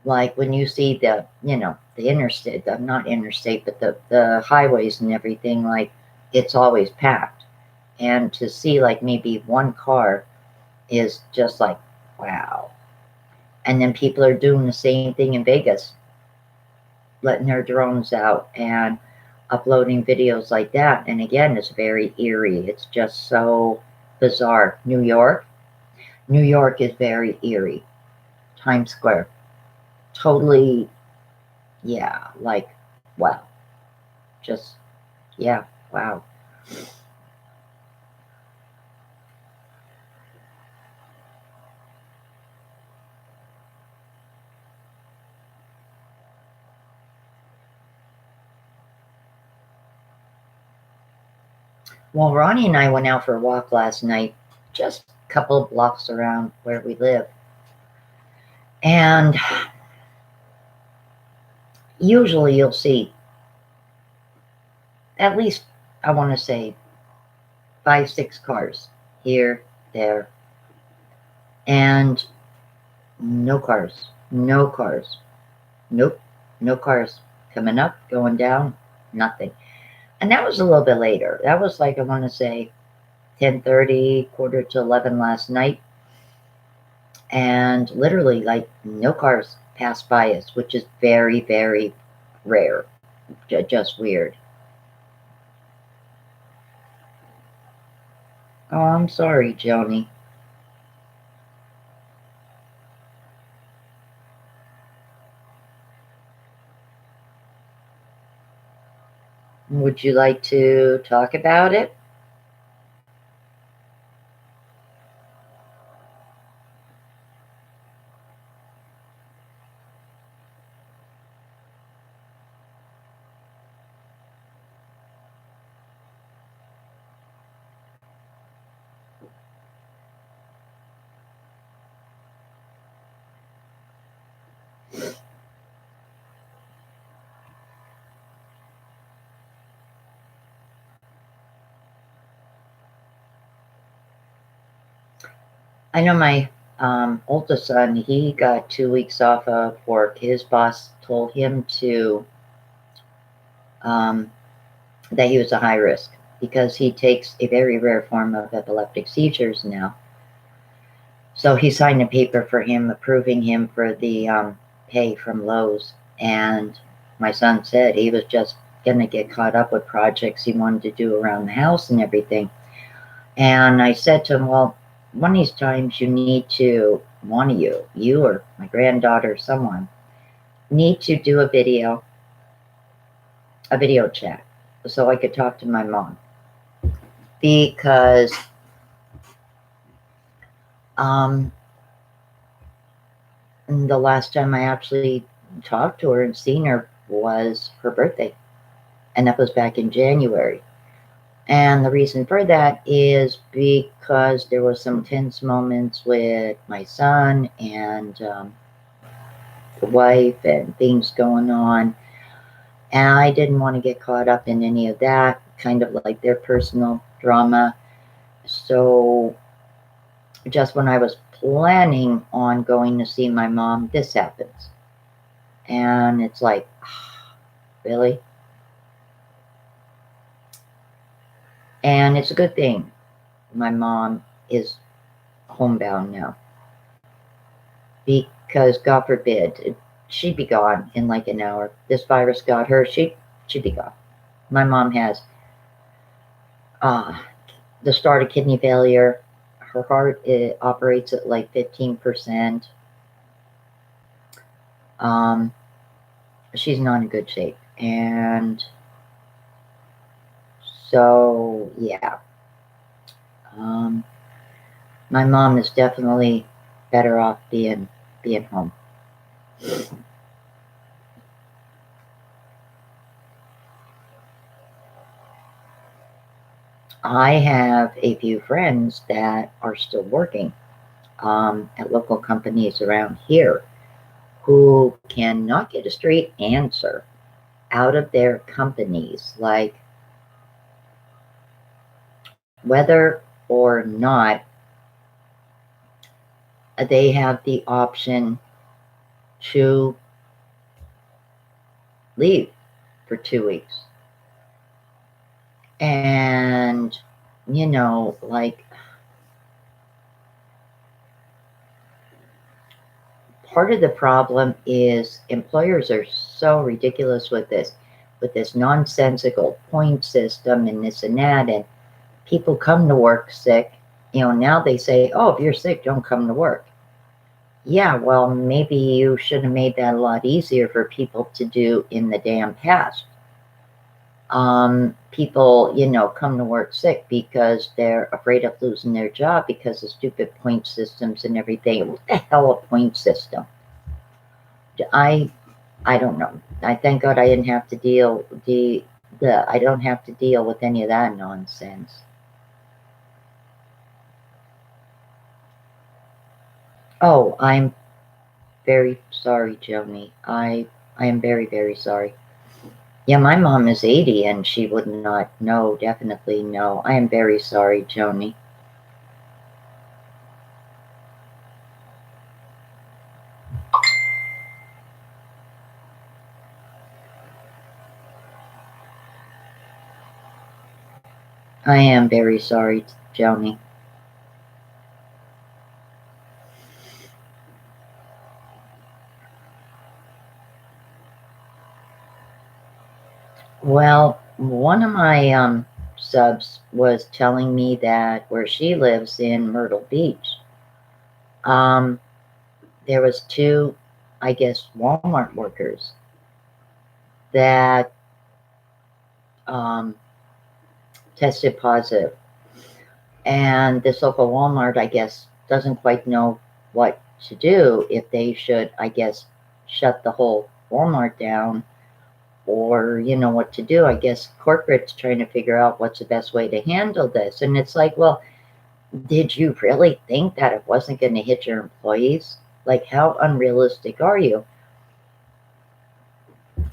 Like when you see the, the interstate, the not interstate, but the highways and everything, like it's always packed. And to see like maybe one car is just like, wow. And then people are doing the same thing in Vegas, letting their drones out and uploading videos like that. And again, it's very eerie. It's just so bizarre. New York is very eerie. Times Square, totally, yeah, like, wow. Just, yeah, wow. Well, Ronnie and I went out for a walk last night, just a couple of blocks around where we live. And usually you'll see at least, I want to say, 5, 6 cars here, there, and no cars, no cars, nope, no cars coming up, going down, nothing. And that was a little bit later. That was like, I want to say, 10:30, quarter to 11 last night. And literally, like, no cars passed by us, which is very, very rare. Just weird. Oh, I'm sorry, Joni. Would you like to talk about it? I know my oldest son, he got 2 weeks off of work. His boss told him to, um, that he was a high risk because he takes a very rare form of epileptic seizures now. So he signed a paper for him approving him for the pay from Lowe's. And my son said he was just going to get caught up with projects he wanted to do around the house and everything. And I said to him, well, one of these times you need to, one of you or my granddaughter, someone, need to do a video chat so I could talk to my mom. Because the last time I actually talked to her and seen her was her birthday. And that was back in January. And the reason for that is because there was some tense moments with my son and the wife and things going on. And I didn't want to get caught up in any of that, kind of like their personal drama. So just when I was planning on going to see my mom, this happens. And it's like, really? And it's a good thing my mom is homebound now. Because God forbid, she'd be gone in like an hour. This virus got her, she'd be gone. My mom has the start of kidney failure. Her heart, it operates at like 15%. She's not in good shape. And So yeah, um, my mom is definitely better off being home. I have a few friends that are still working at local companies around here who cannot get a straight answer out of their companies, like whether or not they have the option to leave for 2 weeks. And, like, part of the problem is employers are so ridiculous with this nonsensical point system and this and that. And people come to work sick. Now they say, oh, if you're sick, don't come to work. Yeah, well, maybe you should have made that a lot easier for people to do in the damn past. People, come to work sick because they're afraid of losing their job because of stupid point systems and everything. What the hell a point system? I I don't know. I thank God I didn't have to deal I don't have to deal with any of that nonsense. Oh, I'm very sorry, Joni. I am very, very sorry. Yeah, my mom is 80 and she would not know, definitely no. I am very sorry, Joni. I am very sorry, Joni. Well, one of my subs was telling me that where she lives in Myrtle Beach, um, there was two, I guess, Walmart workers that um, tested positive. And this local Walmart, I guess, doesn't quite know what to do, if they should, I guess, shut the whole Walmart down or what to do. I guess corporate's trying to figure out what's the best way to handle this. And it's like, well, did you really think that it wasn't going to hit your employees? Like, how unrealistic are you?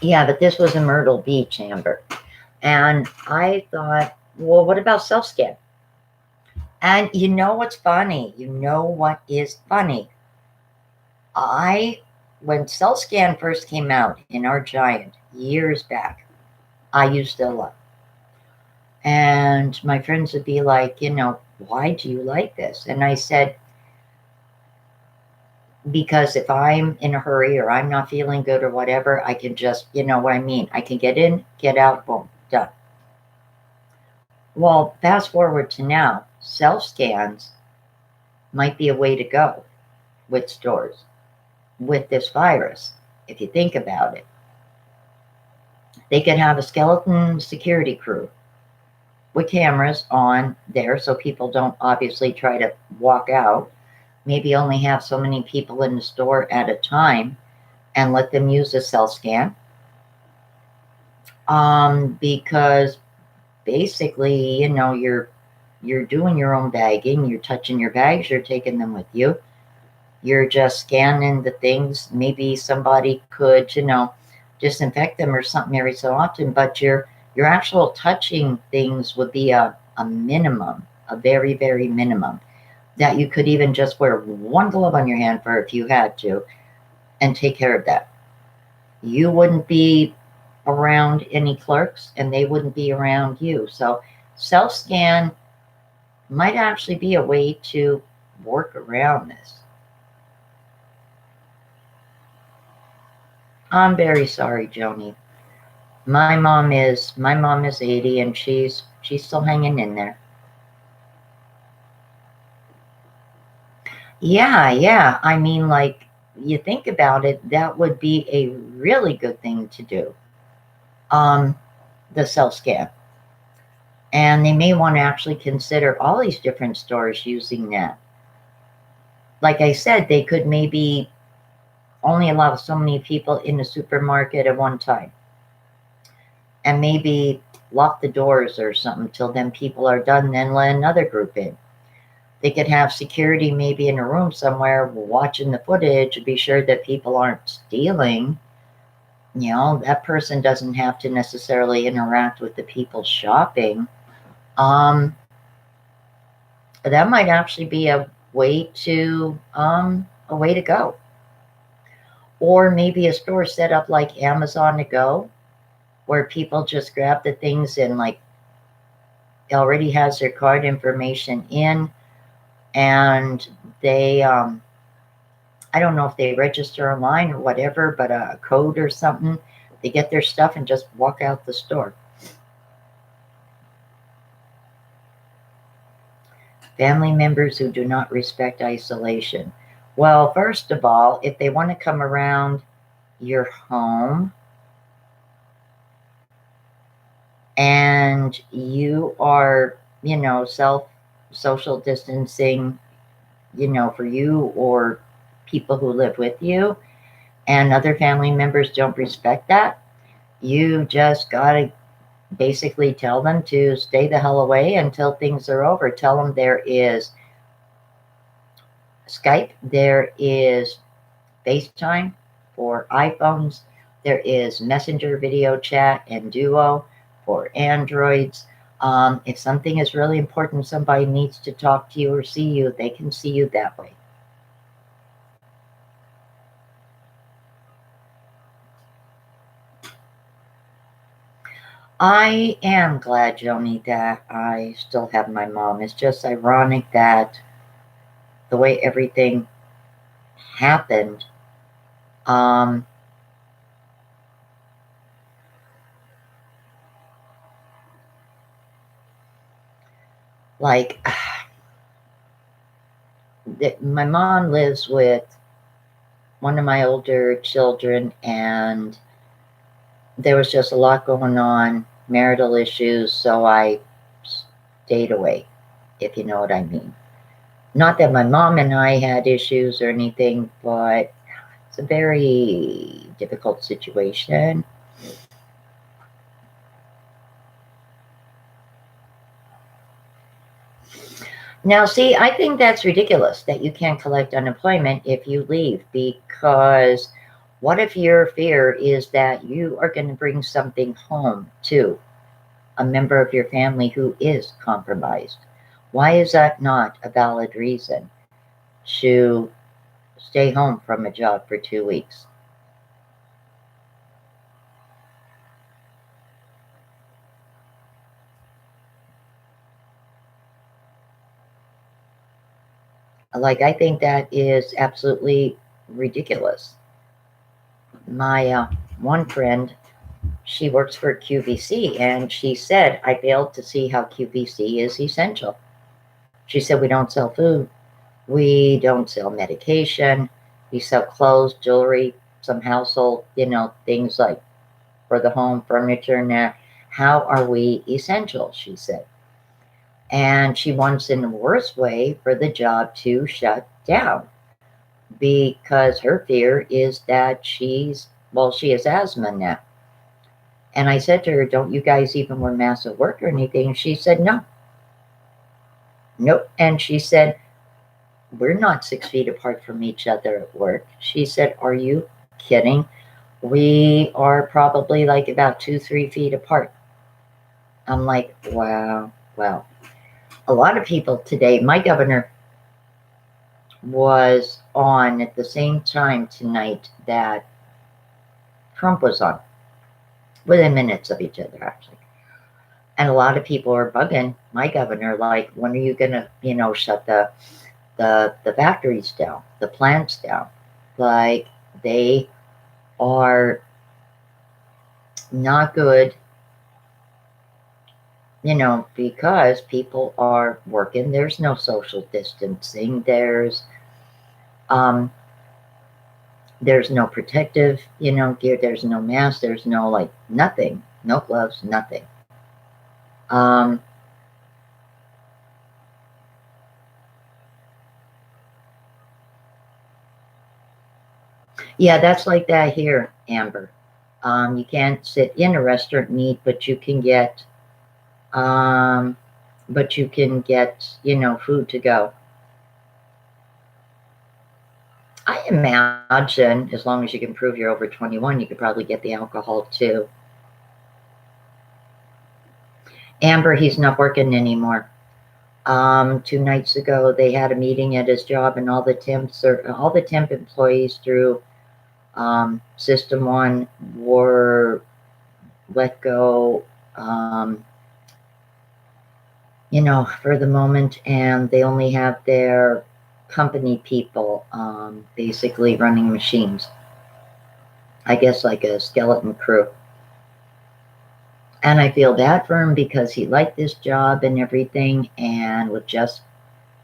Yeah, but this was in Myrtle Beach, Amber. And I thought, well, what about self-scan? And you know what's funny? You know what is funny? When self-scan first came out in our Giant years back, I used it a lot. And my friends would be like, why do you like this? And I said, because if I'm in a hurry or I'm not feeling good or whatever, I can just, you know what I mean? I can get in, get out, boom, done. Well, fast forward to now, self-scans might be a way to go with stores with this virus, if you think about it. They could have a skeleton security crew with cameras on there so people don't obviously try to walk out. Maybe only have so many people in the store at a time and let them use a self-scan. Because basically, you're doing your own bagging, you're touching your bags, you're taking them with you. You're just scanning the things. Maybe somebody could, disinfect them or something every so often, but your actual touching things would be a minimum, a very, very minimum, that you could even just wear one glove on your hand for if you had to and take care of that. You wouldn't be around any clerks and they wouldn't be around you. So self-scan might actually be a way to work around this. I'm very sorry, Joni. My mom is 80 and she's still hanging in there. Yeah. I mean, like, you think about it, that would be a really good thing to do. The self-scan. And they may want to actually consider all these different stores using that. Like I said, they could maybe only allow so many people in the supermarket at one time. And maybe lock the doors or something till then people are done, then let another group in. They could have security maybe in a room somewhere watching the footage to be sure that people aren't stealing. You know, that person doesn't have to necessarily interact with the people shopping. That might actually be a way to go. Or maybe a store set up like Amazon to go, where people just grab the things and like it already has their card information in, and they I don't know if they register online or whatever, but a code or something, they get their stuff and just walk out the store. Family members who do not respect isolation. Well, first of all, if they want to come around your home and you are, social distancing, for you or people who live with you, and other family members don't respect that, you just got to basically tell them to stay the hell away until things are over. Tell them there is Skype, there is FaceTime for iPhones, there is Messenger video chat and Duo for Androids. If something is really important, somebody needs to talk to you or see you, they can see you that way. I am glad, Joni, that I still have my mom. It's just ironic that the way everything happened, like my mom lives with one of my older children, and there was just a lot going on, marital issues, so I stayed away, if you know what I mean. Not that my mom and I had issues or anything, but it's a very difficult situation. Now, see, I think that's ridiculous that you can't collect unemployment if you leave, because what if your fear is that you are going to bring something home to a member of your family who is compromised? Why is that not a valid reason to stay home from a job for 2 weeks? Like, I think that is absolutely ridiculous. My one friend, she works for QVC, and she said, I failed to see how QVC is essential. She said, we don't sell food, we don't sell medication, we sell clothes, jewelry, some household, things like for the home, furniture, and that. How are we essential, she said. And she wants, in the worst way, for the job to shut down, because her fear is that she has asthma now. And I said to her, don't you guys even wear masks at work or anything? She said, no. Nope. And she said, we're not 6 feet apart from each other at work. She said, are you kidding? We are probably like about 2-3 feet apart. I'm like, wow. Well, a lot of people today, my governor was on at the same time tonight that Trump was on, within minutes of each other, actually. And a lot of people are bugging my governor, like, when are you going to, shut the factories down, the plants down? Like, they are not good, because people are working. There's no social distancing. There's no protective, gear. There's no mask. There's no, nothing. No gloves, nothing. Yeah, that's like that here, Amber. You can't sit in a restaurant and eat, but you can get, um, food to go. I imagine as long as you can prove you're over 21, you could probably get the alcohol too. Amber, he's not working anymore. 2 nights ago, they had a meeting at his job, and all the temp employees through System One were let go. Um, for the moment, and they only have their company people basically running machines. I guess like a skeleton crew. And I feel bad for him because he liked this job and everything, and with just,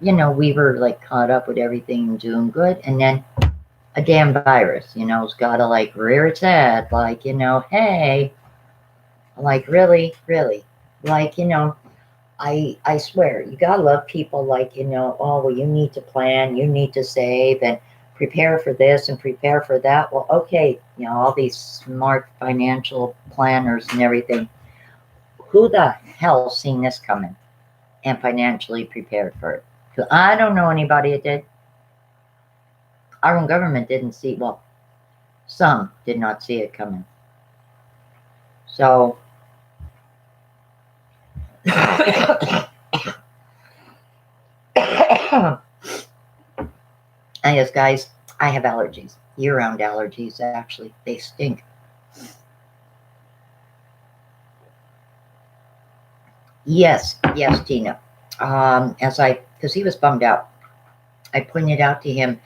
we were like caught up with everything and doing good. And then a damn virus, has got to like rear its head, like, hey, like really, really, like, I swear, you gotta love people like, oh, well, you need to plan, you need to save and prepare for this and prepare for that. Well, okay, all these smart financial planners and everything. Who the hell seen this coming and financially prepared for it? Because I don't know anybody that did. Our own government didn't see, well, some did not see it coming. So, I guess, guys, I have allergies, year-round allergies, actually. They stink. Yes, Tina. Because he was bummed out. I pointed out to him,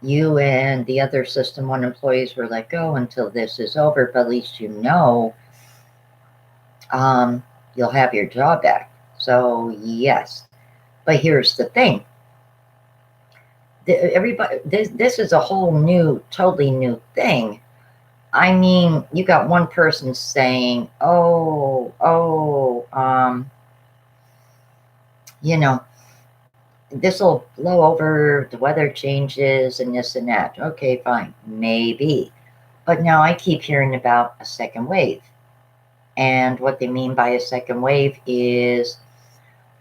you and the other System 1 employees were let go until this is over, but at least you'll have your job back. So, yes. But here's the thing. This is a whole new, totally new thing. I mean, you got one person saying, this will blow over, the weather changes and this and that. Okay, fine, maybe. But now I keep hearing about a second wave. And what they mean by a second wave is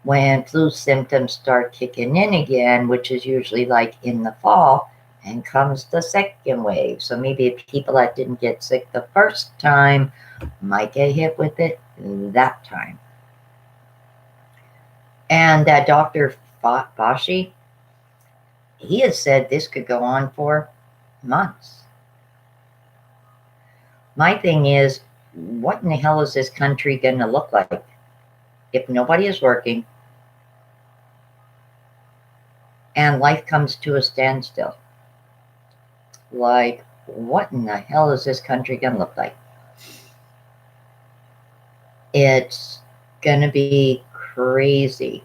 when flu symptoms start kicking in again, which is usually like in the fall, and comes the second wave. So maybe people that didn't get sick the first time might get hit with it that time. And that Dr. Fauci, he has said this could go on for months. My thing is, what in the hell is this country going to look like if nobody is working and life comes to a standstill? Like, what in the hell is this country going to look like? It's going to be crazy.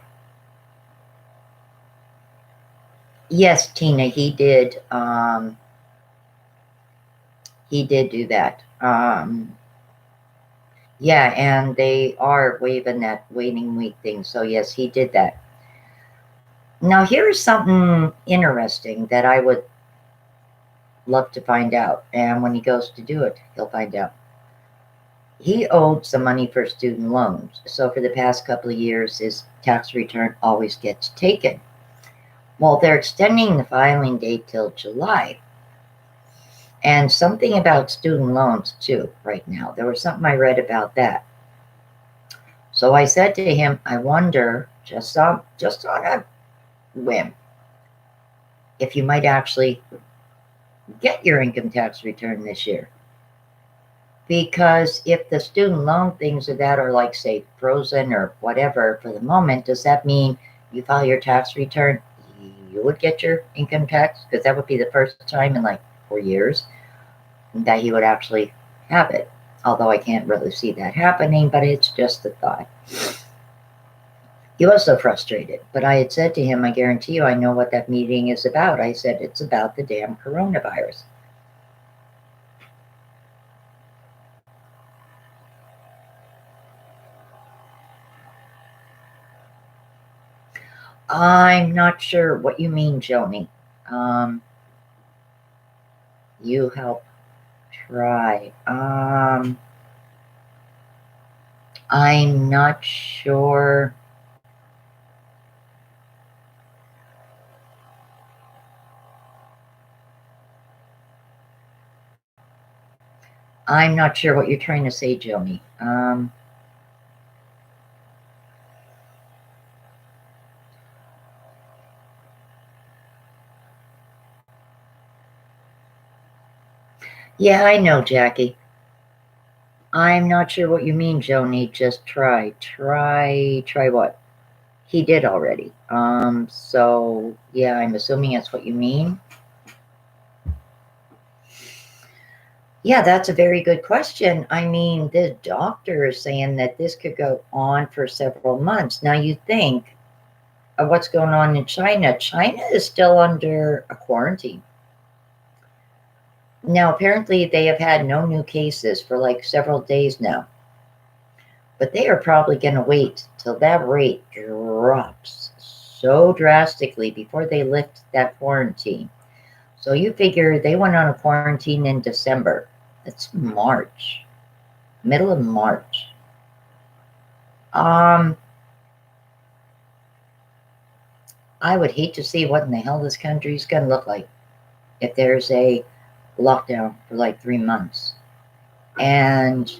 Yes, Tina, he did. He did do that. Yeah, and they are waiving that waiting week thing. So yes, he did that. Now here's something interesting that I would love to find out. And when he goes to do it, he'll find out. He owed some money for student loans. So for the past couple of years, his tax return always gets taken. Well, they're extending the filing date till July. And something about student loans too right now. There was something I read about that. So I said to him, I wonder, just on a whim, if you might actually get your income tax return this year. Because if the student loan things of that are like, say, frozen or whatever for the moment, does that mean you file your tax return, you would get your income tax? Because that would be the first time in like 4 years that he would actually have it. Although I can't really see that happening, but it's just a thought. He was so frustrated, but I had said to him, I guarantee you I know what that meeting is about. I said, it's about the damn coronavirus. I'm not sure what you mean, Joni. You help try. I'm not sure. I'm not sure what you're trying to say, Joni. Yeah, I know, Jackie. I'm not sure what you mean, Joni. Just try. Try what? He did already. So yeah, I'm assuming that's what you mean. Yeah, that's a very good question. I mean, the doctor is saying that this could go on for several months. Now, you think of what's going on in China. China is still under a quarantine. Now, apparently, they have had no new cases for like several days now. But they are probably going to wait till that rate drops so drastically before they lift that quarantine. So you figure they went on a quarantine in December. That's March, middle of March. I would hate to see what in the hell this country is going to look like if there's a lockdown for like 3 months. And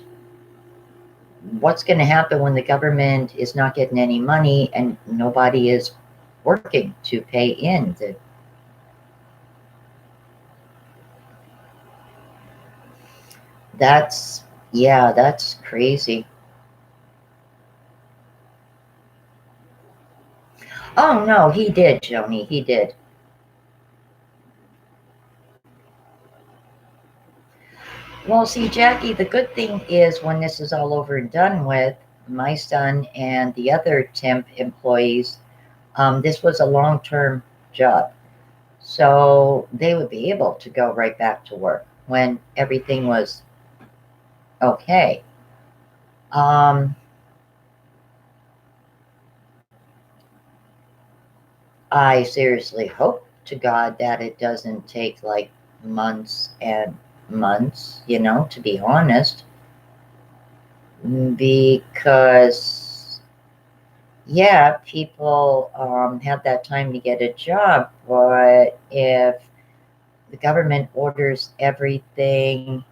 what's going to happen when the government is not getting any money and nobody is working to pay in? That's, yeah, that's crazy. Oh, no, he did, Joni, he did. Well, see, Jackie, the good thing is when this is all over and done with, my son and the other temp employees, this was a long-term job. So they would be able to go right back to work when everything was okay. I seriously hope to God that it doesn't take like months and months, to be honest, because yeah, people have that time to get a job, but if the government orders everything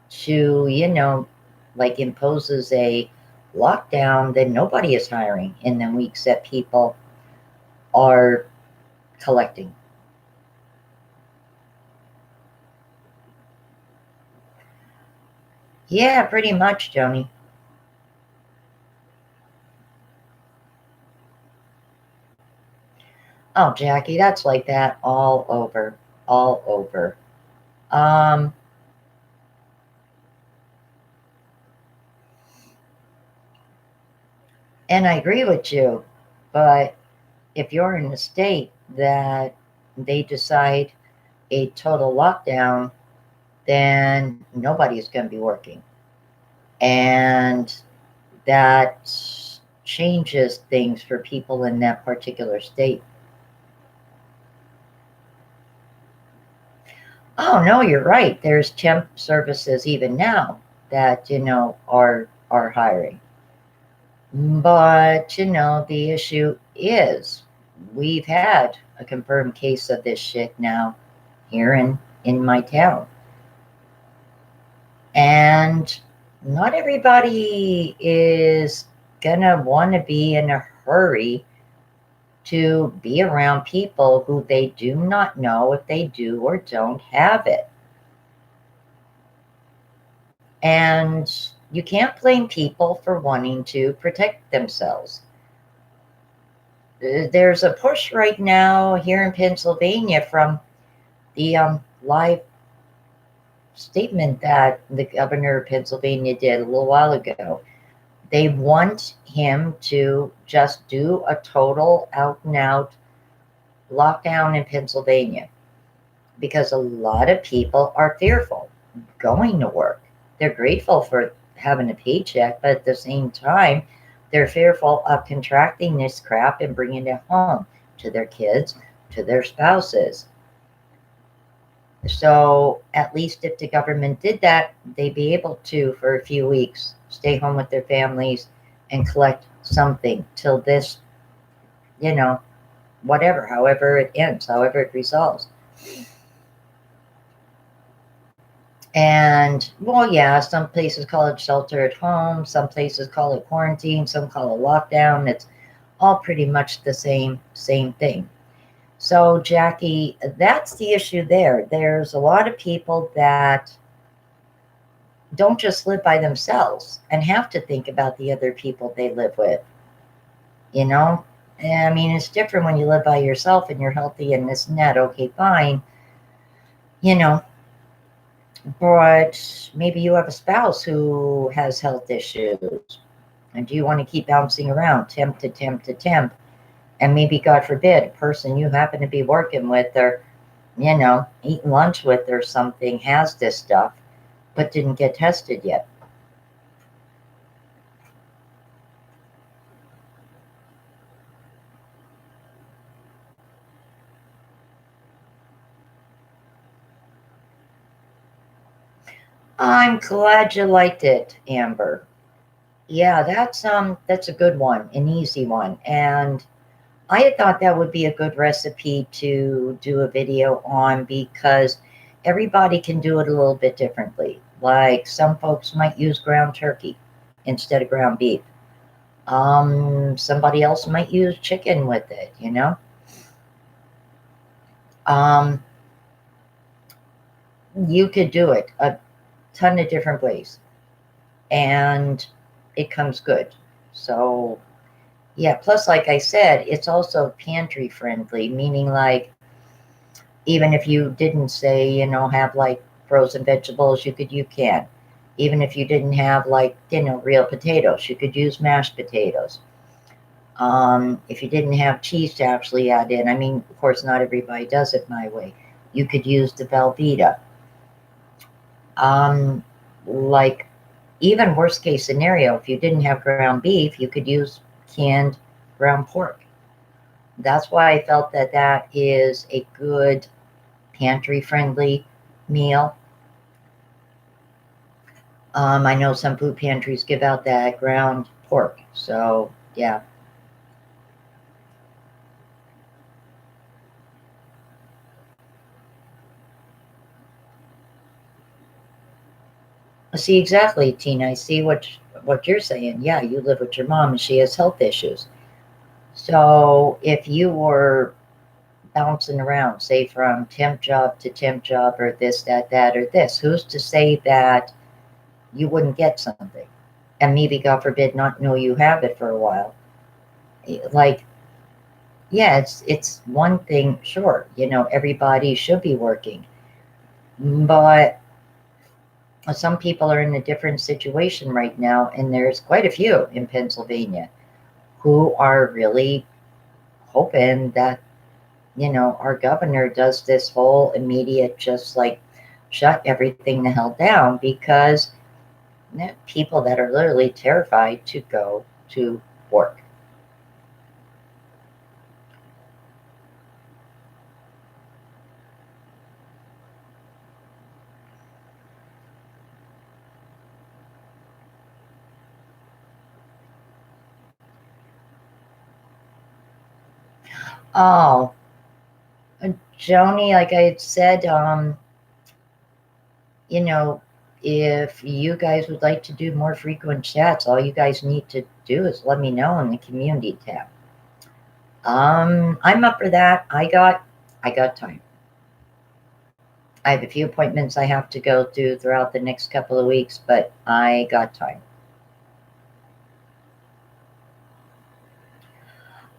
to, like imposes a lockdown, then nobody is hiring in the weeks that people are collecting. Yeah, pretty much, Joni. Oh, Jackie, that's like that all over, all over. Um, and I agree with you, but if you're in a state that they decide a total lockdown, then nobody's going to be working. And that changes things for people in that particular state. Oh no, you're right. There's temp services even now that are hiring. But the issue is we've had a confirmed case of this shit now here in my town. And not everybody is gonna want to be in a hurry to be around people who they do not know if they do or don't have it. And you can't blame people for wanting to protect themselves. There's a push right now here in Pennsylvania from the live statement that the governor of Pennsylvania did a little while ago. They want him to just do a total out and out lockdown in Pennsylvania because a lot of people are fearful going to work. They're grateful for having a paycheck, but at the same time, they're fearful of contracting this crap and bringing it home to their kids, to their spouses. So at least if the government did that, they'd be able to, for a few weeks, stay home with their families and collect something till this, whatever, however it ends, however it resolves. And well, yeah, some places call it shelter at home, some places call it quarantine, some call it lockdown. It's all pretty much the same thing. So, Jackie, that's the issue there. There's a lot of people that don't just live by themselves and have to think about the other people they live with, you know? I mean, it's different when you live by yourself and you're healthy and this and that. Okay, fine, you know, but maybe you have a spouse who has health issues. And do you want to keep bouncing around, temp to temp to temp? And maybe, God forbid, a person you happen to be working with or, eating lunch with or something has this stuff, but didn't get tested yet. I'm glad you liked it, Amber. Yeah, that's a good one, an easy one. And I had thought that would be a good recipe to do a video on because everybody can do it a little bit differently. Like some folks might use ground turkey instead of ground beef. Somebody else might use chicken with it. Um, you could do it a ton of different ways, and it comes good. So yeah. Plus, like I said, it's also pantry friendly, meaning like even if you didn't say, have like frozen vegetables, you can. Even if you didn't have like, real potatoes, you could use mashed potatoes. If you didn't have cheese to actually add in, I mean, of course, not everybody does it my way. You could use the Velveeta. Like, even worst case scenario, if you didn't have ground beef, you could use canned ground pork. That's why I felt that that is a good pantry friendly meal. I know some food pantries give out that ground pork. So, yeah. See, exactly, Tina. I see what you're saying. Yeah, you live with your mom and she has health issues. So, if you were bouncing around, say from temp job to temp job or this, that, or this, who's to say that you wouldn't get something? And maybe, God forbid, not know you have it for a while. Like, yeah, it's one thing, sure, everybody should be working, but some people are in a different situation right now, and there's quite a few in Pennsylvania who are really hoping that, our governor does this whole immediate, just like shut everything the hell down because people that are literally terrified to go to work. Oh, Joni, like I had said, you know, if you guys would like to do more frequent chats, all you guys need to do is let me know in the community tab. I'm up for that. I got time. I have a few appointments I have to go to throughout the next couple of weeks, but I got time.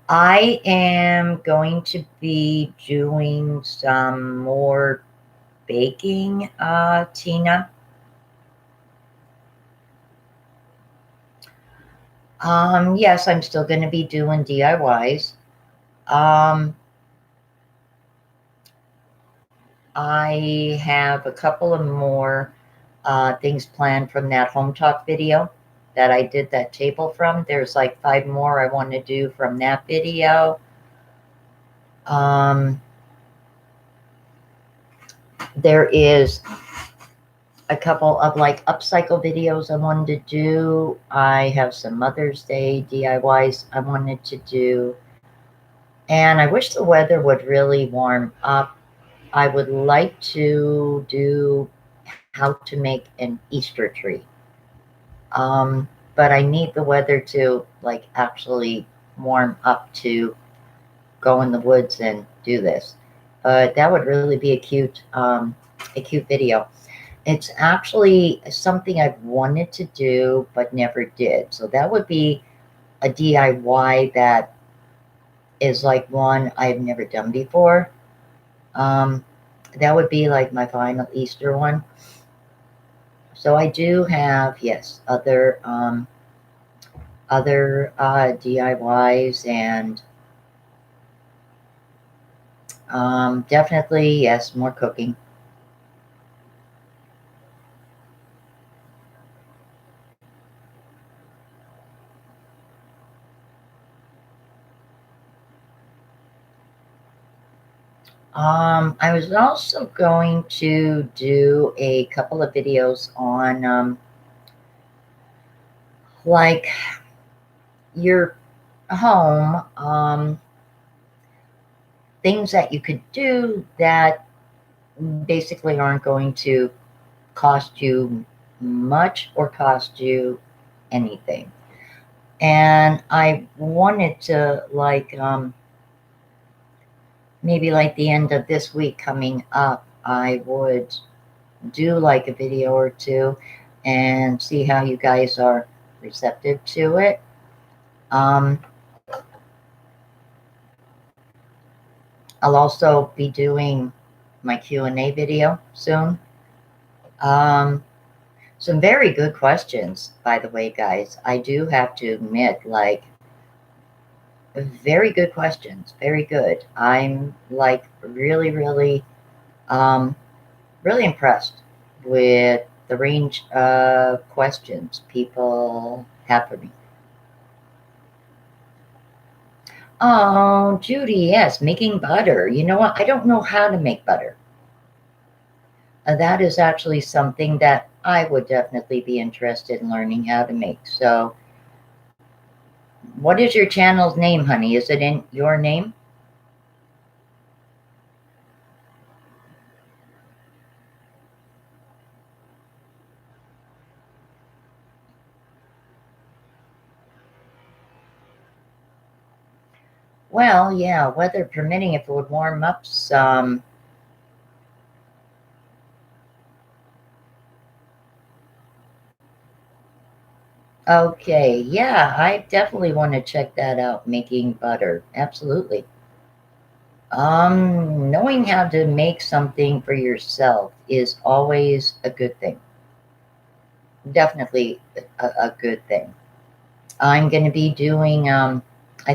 I am going to be doing some more baking, Tina. Yes, I'm still going to be doing DIYs. Um, I have a couple of more things planned from that home talk video that I did that table from. There's like 5 more I want to do from that video. Um, There is a couple of like upcycle videos I wanted to do. I have some Mother's Day DIYs I wanted to do. And I wish the weather would really warm up. I would like to do how to make an Easter tree. But I need the weather to like actually warm up to go in the woods and do this. But that would really be a cute video. It's actually something I've wanted to do but never did. So that would be a DIY that is like one I've never done before. Um, that would be like my final Easter one. So I do have, yes, other DIYs and definitely, yes, more cooking. I was also going to do a couple of videos on like your home, things that you could do that basically aren't going to cost you much or cost you anything. And I wanted to like maybe like the end of this week coming up, I would do like a video or two and see how you guys are receptive to it. Um, I'll also be doing my Q&A video soon. Some very good questions, by the way, guys. I do have to admit, like, very good questions. Very good. I'm like really, really impressed with the range of questions people have for me. Oh, Judy, yes, making butter. You know what? I don't know how to make butter. That is actually something that I would definitely be interested in learning how to make. So, what is your channel's name, honey? Is it in your name? Well, yeah, weather permitting, if it would warm up some. Okay, yeah, I definitely want to check that out, making butter. Absolutely. Knowing how to make something for yourself is always a good thing. Definitely a good thing. I'm going to be doing, I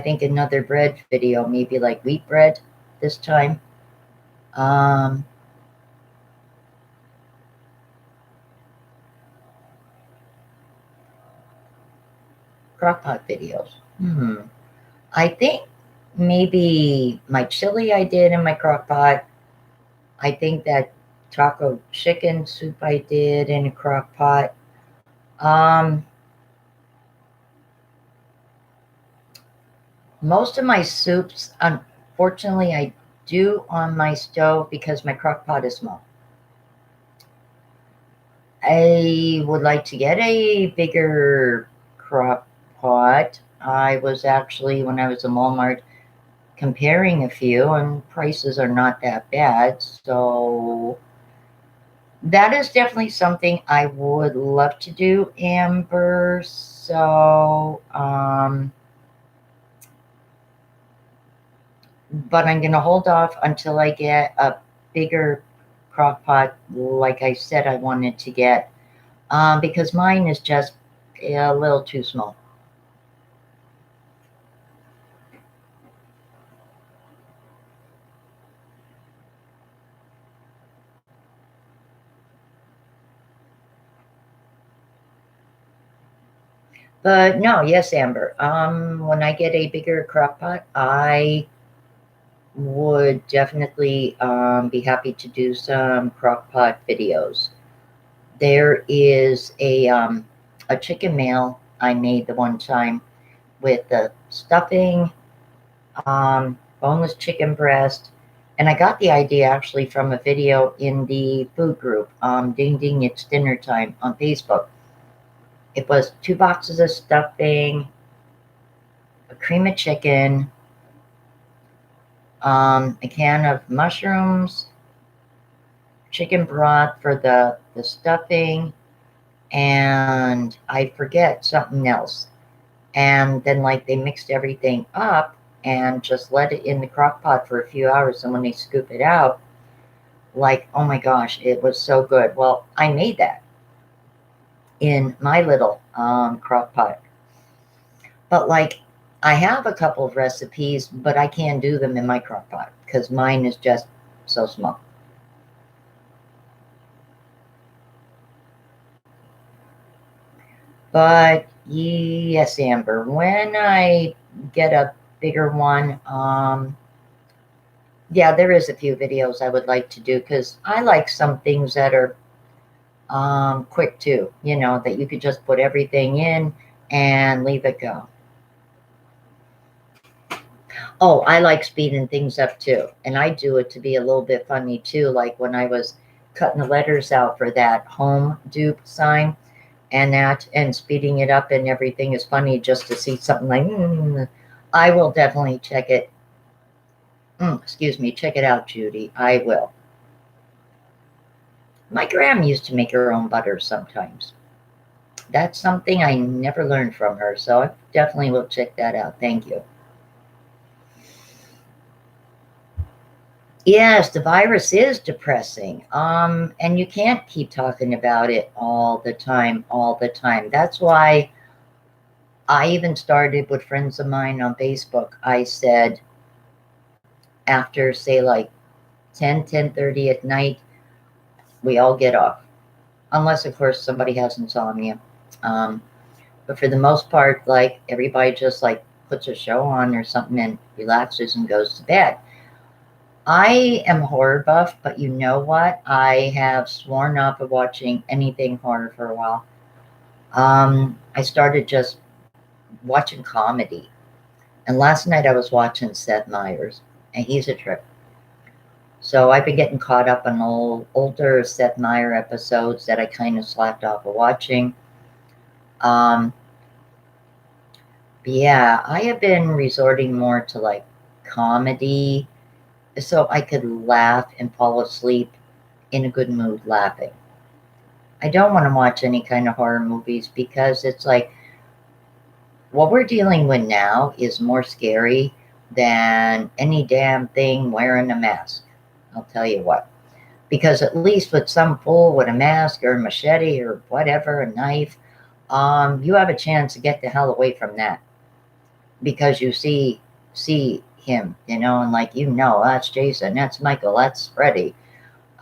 think, another bread video, maybe like wheat bread this time. Um, Crockpot videos. I think maybe my chili I did in my crock pot. I think that taco chicken soup I did in a crock pot. Um, most of my soups, unfortunately, I do on my stove because my crock pot is small. I would like to get a bigger crock pot. I was actually, when I was in Walmart, comparing a few, and prices are not that bad. So that is definitely something I would love to do, Amber. So, but I'm going to hold off until I get a bigger crock pot, like I said I wanted to get, because mine is just a little too small. But no, yes, Amber. When I get a bigger crock pot, I would definitely be happy to do some crock pot videos. There is a chicken meal I made the one time with the stuffing, boneless chicken breast, and I got the idea actually from a video in the food group, Ding Ding It's Dinner Time on Facebook. It was 2 boxes of stuffing, a cream of chicken, a can of mushrooms, chicken broth for the stuffing, and I forget something else. And then like they mixed everything up and just let it in the crock pot for a few hours. And when they scoop it out, like, oh my gosh, it was so good. Well, I made that in my little crock pot. But like, I have a couple of recipes, but I can't do them in my crock pot because mine is just so small. But yes, Amber, when I get a bigger one, yeah, there is a few videos I would like to do because I like some things that are quick too, you know, that you could just put everything in and leave it go. Oh, I like speeding things up too. And I do it to be a little bit funny too. Like when I was cutting the letters out for that home dupe sign and speeding it up and everything is funny just to see something like, I will definitely check it. Excuse me, check it out, Judy. I will. My gram used to make her own butter sometimes. That's something I never learned from her, so I definitely will check that out. Thank you. Yes, the virus is depressing. And you can't keep talking about it all the time, all the time. That's why I even started with friends of mine on Facebook. I said after say like 10:30 at night, we all get off. Unless of course somebody has insomnia. Um, but for the most part, like everybody just like puts a show on or something and relaxes and goes to bed. I am a horror buff, but you know what? I have sworn off of watching anything horror for a while. I started just watching comedy. And last night I was watching Seth Meyers, and he's a trip. So I've been getting caught up on older Seth Meyer episodes that I kind of slacked off of watching. Um, but yeah, I have been resorting more to like comedy so I could laugh and fall asleep in a good mood laughing. I don't want to watch any kind of horror movies because it's like what we're dealing with now is more scary than any damn thing wearing a mask. I'll tell you what. Because at least with some fool with a mask or a machete or whatever, a knife, you have a chance to get the hell away from that because you see him, you know, and like that's Jason, that's Michael, that's Freddy.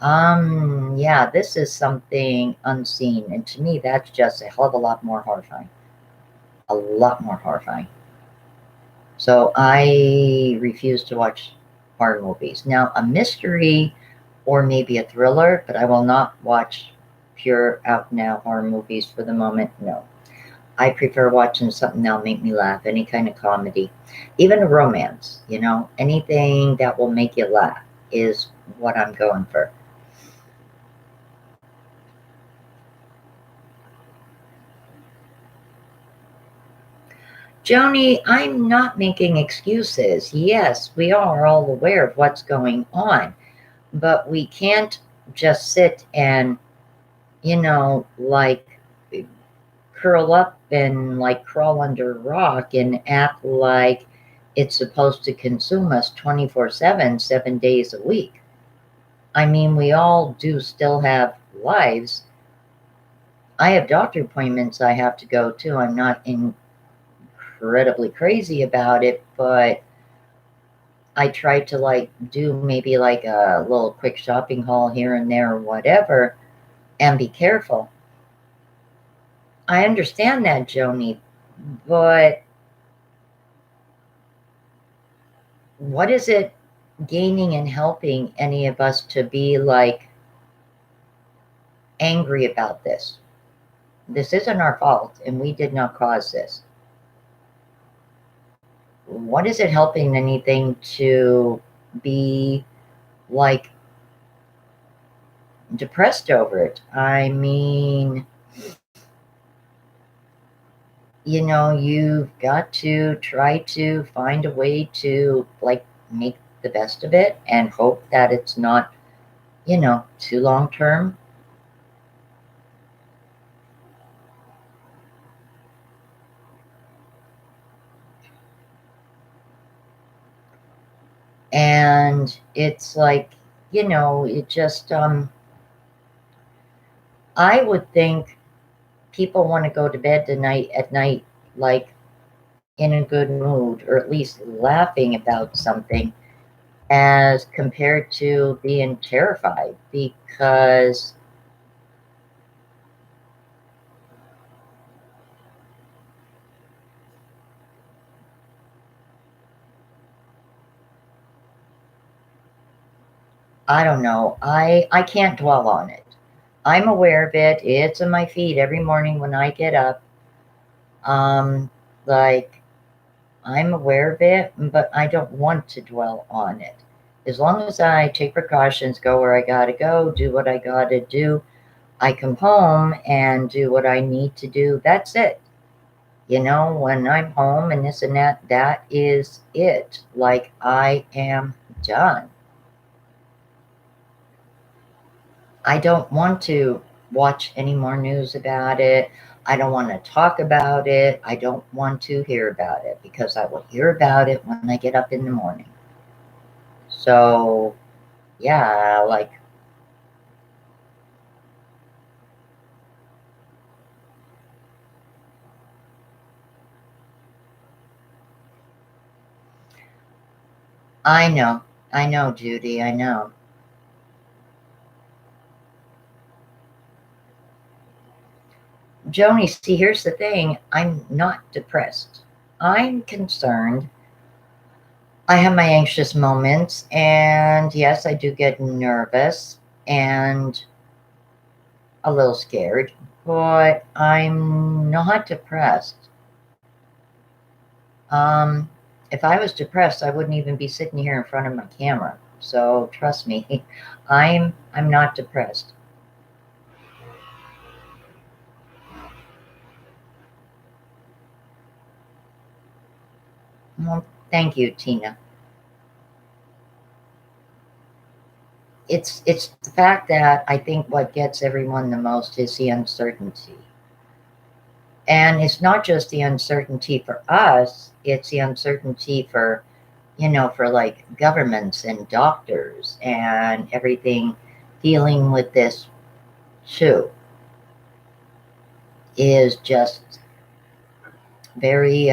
Yeah, this is something unseen, and to me, that's just a hell of a lot more horrifying. A lot more horrifying. So I refuse to watch horror movies. Now, a mystery or maybe a thriller, but I will not watch pure out now horror movies for the moment. No. I prefer watching something that'll make me laugh, any kind of comedy, even a romance, you know, anything that will make you laugh is what I'm going for. Joni, I'm not making excuses. Yes, we are all aware of what's going on, but we can't just sit and, like curl up and like crawl under a rock and act like it's supposed to consume us 24/7, 7 days a week. I mean, we all do still have lives. I have doctor appointments I have to go to. I'm not incredibly crazy about it, but I try to like do maybe like a little quick shopping haul here and there or whatever and be careful. I understand that, Joni, but what is it? gaining and helping any of us to be like angry about this. This isn't our fault, and we did not cause this. What is it helping anything to be like depressed over it? I mean, you know, you've got to try to find a way to like make the best of it and hope that it's not, you know, too long term. And it's like, you know, it just I would think people want to go to bed tonight at night like in a good mood or at least laughing about something as compared to being terrified, because I don't know, I can't dwell on it. I'm aware of it. It's in my feed every morning when I get up. um like, I'm aware of it, but I don't want to dwell on it. As long as I take precautions, go where I gotta go, do what I gotta do, I come home and do what I need to do, that's it. You know, when I'm home and this and that, that is it. Like, I am done. I don't want to watch any more news about it. I don't want to talk about it. I don't want to hear about it because I will hear about it when I get up in the morning. So, yeah, like, I know, Judy, I know. Joni, see, here's the thing, I'm not depressed. I'm concerned. I have my anxious moments, and yes, I do get nervous and a little scared, but I'm not depressed. Um, if I was depressed, I wouldn't even be sitting here in front of my camera. So trust me, I'm not depressed. Well, thank you, Tina. It's the fact that I think what gets everyone the most is the uncertainty. And it's not just the uncertainty for us, it's the uncertainty for, you know, for like governments and doctors and everything dealing with this too, is just very,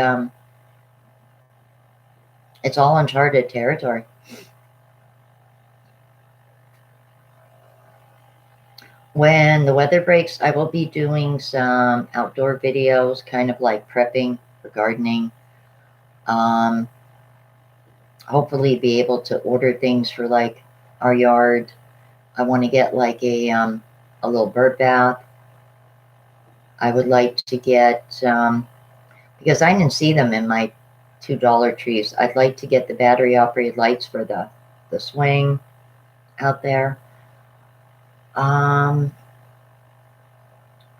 it's all uncharted territory. When the weather breaks, I will be doing some outdoor videos, kind of like prepping for gardening. Um, Hopefully be able to order things for like our yard. I want to get like a little bird bath. I would like to get, because I didn't see them in my $2 trees. I'd like to get the battery operated lights for the swing out there. Um,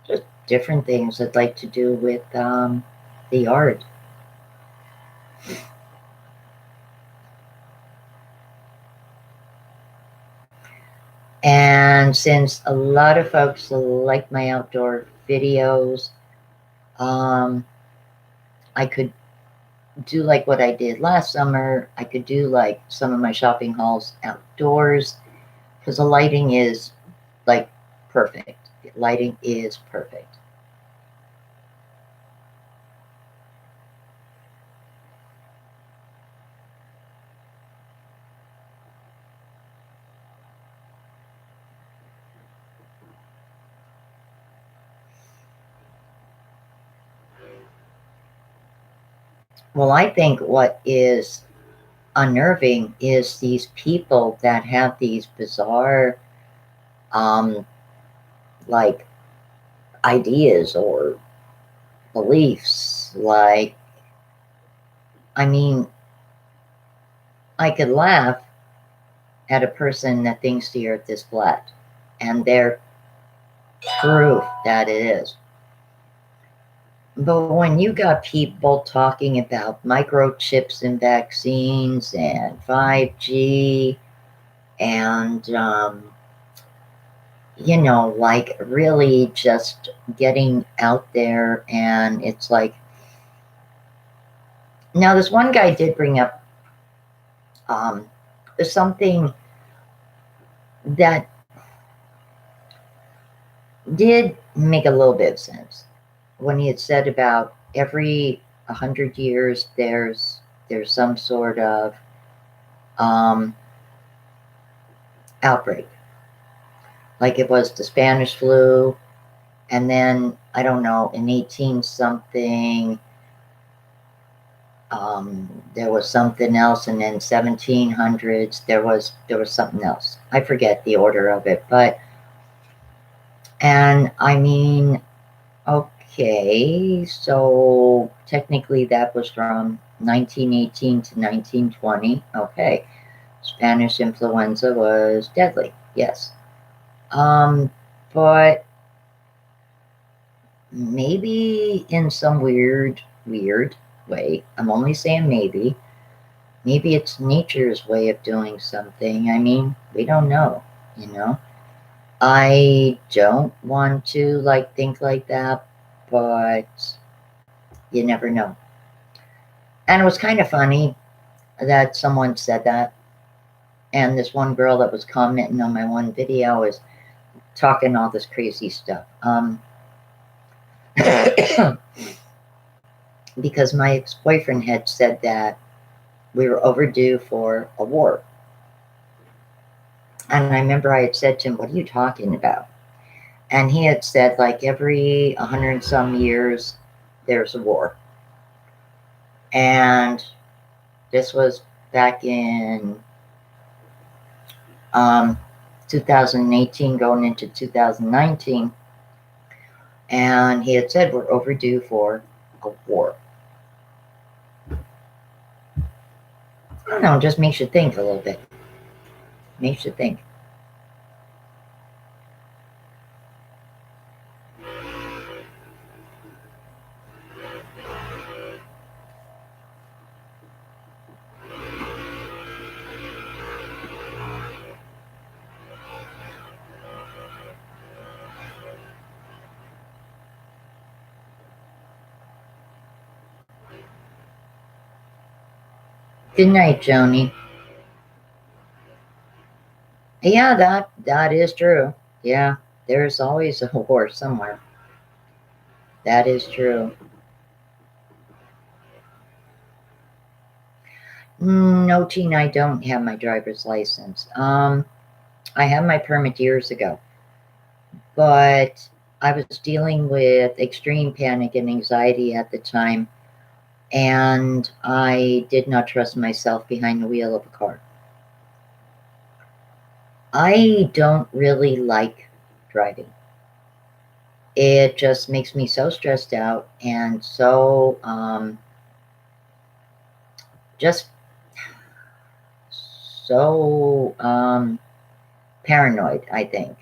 just different things I'd like to do with the yard. And since a lot of folks like my outdoor videos, um, I could do like what I did last summer. I could do like some of my shopping hauls outdoors because the lighting is like perfect. The lighting is perfect. Well, I think what is unnerving is these people that have these bizarre, like, ideas or beliefs. Like, I mean, I could laugh at a person that thinks the earth is flat, and they're proof that it is. But when you got people talking about microchips and vaccines and 5G and, you know, like really just getting out there, and it's like, now this one guy did bring up something that did make a little bit of sense when he had said about every 100 years there's some sort of outbreak, like it was the Spanish flu, and then I don't know, in 18 something there was something else, and then 1700s there was something else. I forget the order of it, but, and I mean, okay, so technically that was from 1918 to 1920. Okay, Spanish influenza was deadly, yes. But maybe in some weird way, I'm only saying maybe it's nature's way of doing something. I mean, we don't know, you know. I don't want to like think like that, but you never know. And it was kind of funny that someone said that, and this one girl that was commenting on my one video is talking all this crazy stuff. Because my ex-boyfriend had said that we were overdue for a war. And I remember I had said to him, what are you talking about? And he had said, like, every 100 and some years, there's a war. And this was back in 2018 going into 2019. And he had said, we're overdue for a war. I don't know, it just makes you think a little bit. Makes you think. Good night, Joni. Yeah, that is true. Yeah, there's always a war somewhere. That is true. No, Tina, I don't have my driver's license. I had my permit years ago, but I was dealing with extreme panic and anxiety at the time, and I did not trust myself behind the wheel of a car. I don't really like driving. It just makes me so stressed out and so just so paranoid, I think.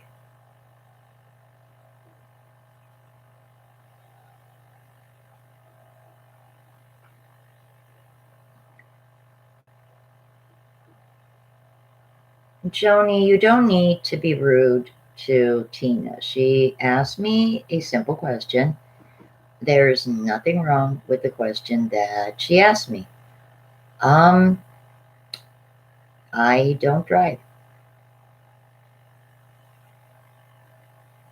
Joni, you don't need to be rude to Tina. She asked me a simple question. There's nothing wrong with the question that she asked me. I don't drive.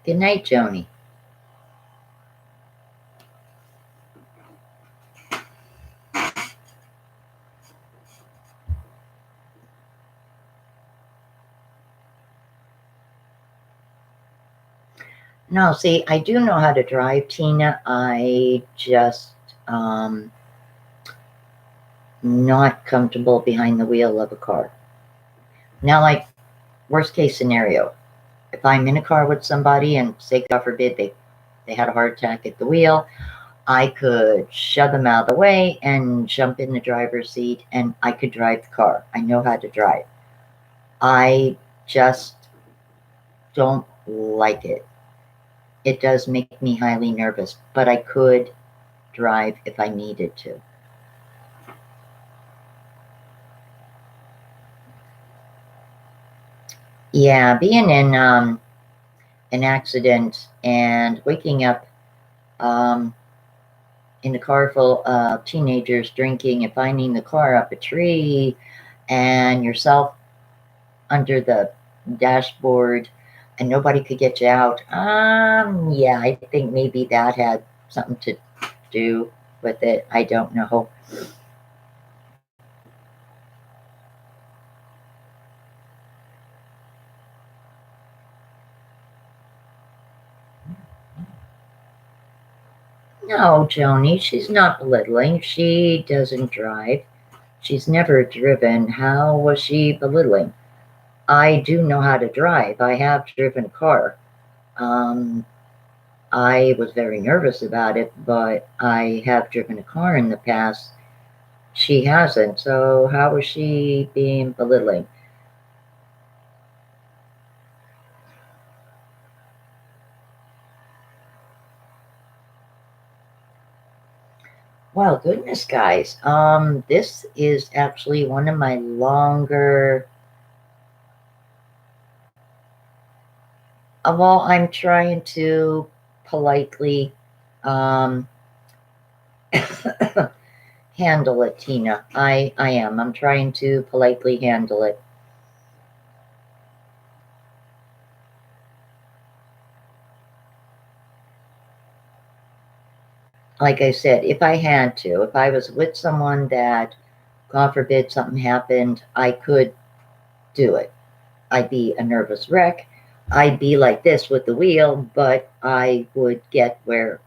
Good night, Joni. No, see, I do know how to drive, Tina. I just not comfortable behind the wheel of a car. Now, like, worst case scenario, if I'm in a car with somebody and say, God forbid, they had a heart attack at the wheel, I could shove them out of the way and jump in the driver's seat and I could drive the car. I know how to drive. I just don't like it. It does make me highly nervous, but I could drive if I needed to. Yeah, being in an accident and waking up in a car full of teenagers drinking and finding the car up a tree and yourself under the dashboard and nobody could get you out. Yeah, I think maybe that had something to do with it. I don't know. No, Joni, she's not belittling. She doesn't drive. She's never driven. How was she belittling? I do know how to drive. I have driven a car. I was very nervous about it, but I have driven a car in the past. She hasn't. So how is she being belittling? Well, goodness, guys. This is actually one of my longer. Well, I'm trying to politely um, handle it, Tina. I am. I'm trying to politely handle it. Like I said, if I had to, if I was with someone that, God forbid, something happened, I could do it. I'd be a nervous wreck. I'd be like this with the wheel, but I would get where,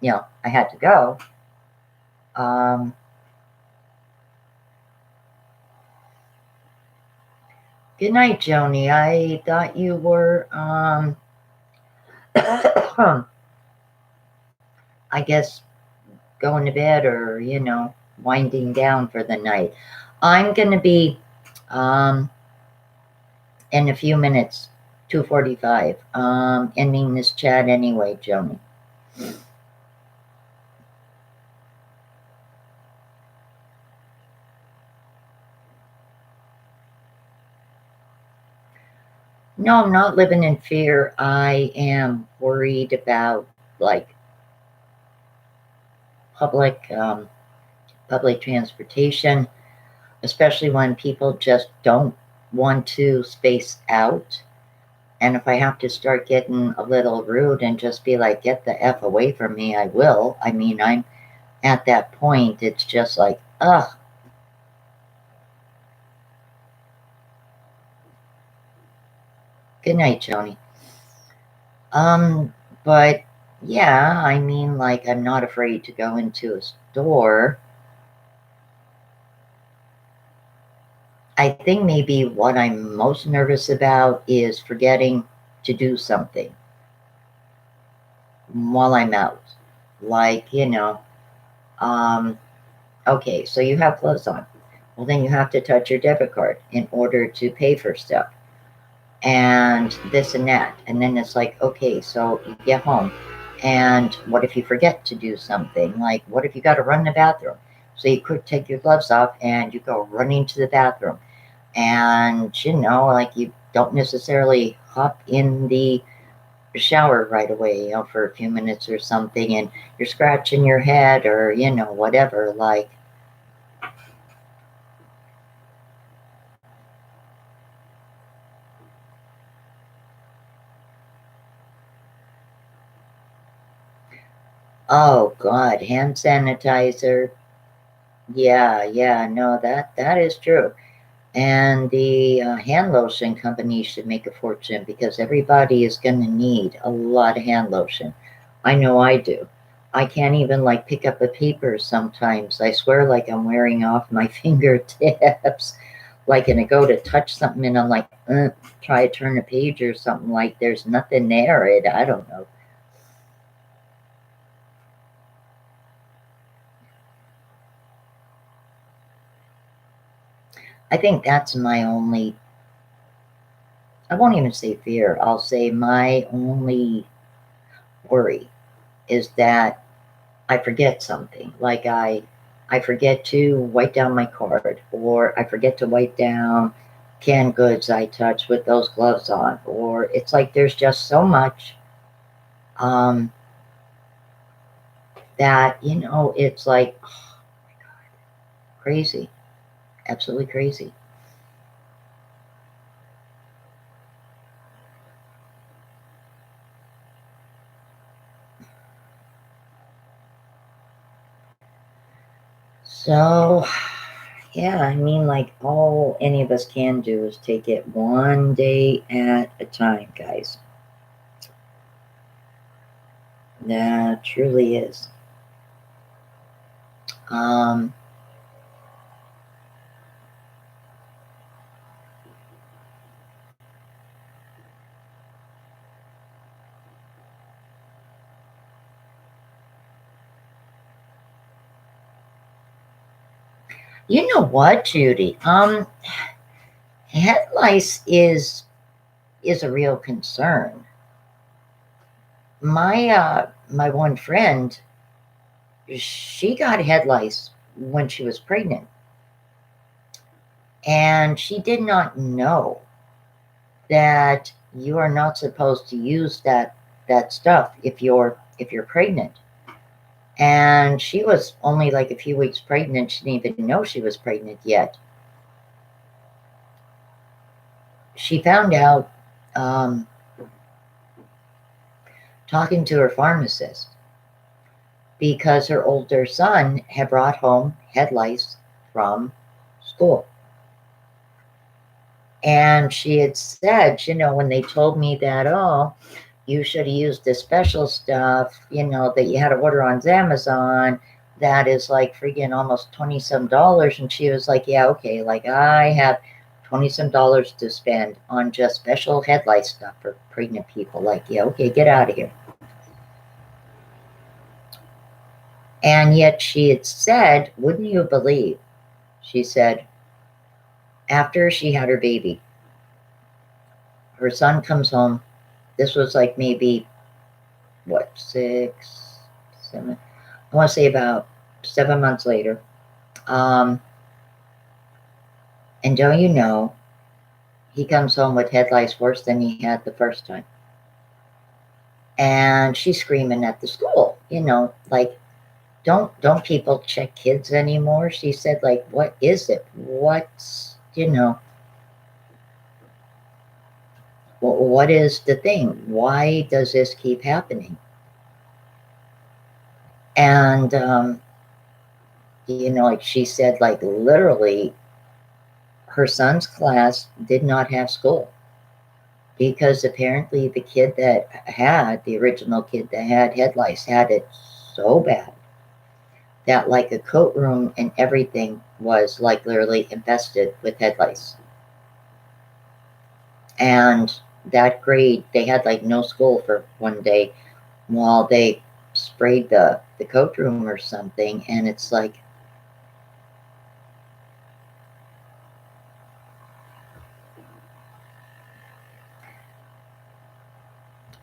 I had to go. Um, Good night, Joni. I thought you were, I guess, going to bed or, winding down for the night. I'm going to be in a few minutes, 2:45, ending this chat anyway, Joni. No, I'm not living in fear. I am worried about like public transportation, especially when people just don't want to space out. And if I have to start getting a little rude and just be like, get the F away from me, I will. I mean, I'm at that point, it's just like, ugh. Good night, Joni. But yeah, I mean, like, I'm not afraid to go into a store. I think maybe what I'm most nervous about is forgetting to do something while I'm out. Like, okay, so you have clothes on. Well, then you have to touch your debit card in order to pay for stuff and this and that. And then it's like, okay, so you get home. And what if you forget to do something? Like, what if you got to run to the bathroom? So you could take your gloves off and you go running to the bathroom. And, like you don't necessarily hop in the shower right away, for a few minutes or something. And you're scratching your head or, whatever. Like, oh God, hand sanitizer. Yeah, no, that is true. And the hand lotion company should make a fortune because everybody is going to need a lot of hand lotion. I know I do. I can't even like pick up a paper sometimes. I swear like I'm wearing off my fingertips. Like, and I go to touch something and I'm like, try to turn a page or something, like there's nothing there. I don't know. I think that's my only, I won't even say fear. I'll say my only worry is that I forget something. Like I forget to wipe down my card, or I forget to wipe down canned goods I touch with those gloves on, or it's like there's just so much um, that, you know, it's like, oh my God, crazy, absolutely crazy. So, yeah, I mean, like, all any of us can do is take it one day at a time, guys. That truly is. Um, you know what, Judy? Head lice is a real concern. My one friend, she got head lice when she was pregnant, and she did not know that you are not supposed to use that stuff if you're pregnant. And she was only like a few weeks pregnant. She didn't even know she was pregnant yet. She found out um, talking to her pharmacist, because her older son had brought home head lice from school. And she had said, you know, when they told me that, oh, you should have used this special stuff, you know, that you had to order on Amazon, that is like freaking almost 20 some dollars. And she was like, yeah, okay, like I have 20 some dollars to spend on just special head lice stuff for pregnant people. Like, yeah, okay, get out of here. And yet she had said, wouldn't you believe, she said, after she had her baby, her son comes home. This was like maybe, what, 6, 7, I want to say about 7 months later. Um, and don't you know, he comes home with head lice worse than he had the first time. And she's screaming at the school, you know, like, don't people check kids anymore? She said, like, what is it? What's, you know, what is the thing? Why does this keep happening? And, you know, like she said, like literally, her son's class did not have school because apparently the kid that had, the original kid that had head lice, had it so bad that like a coat room and everything was like literally infested with head lice. And that grade, they had like no school for one day while they sprayed the coat room or something. And it's like,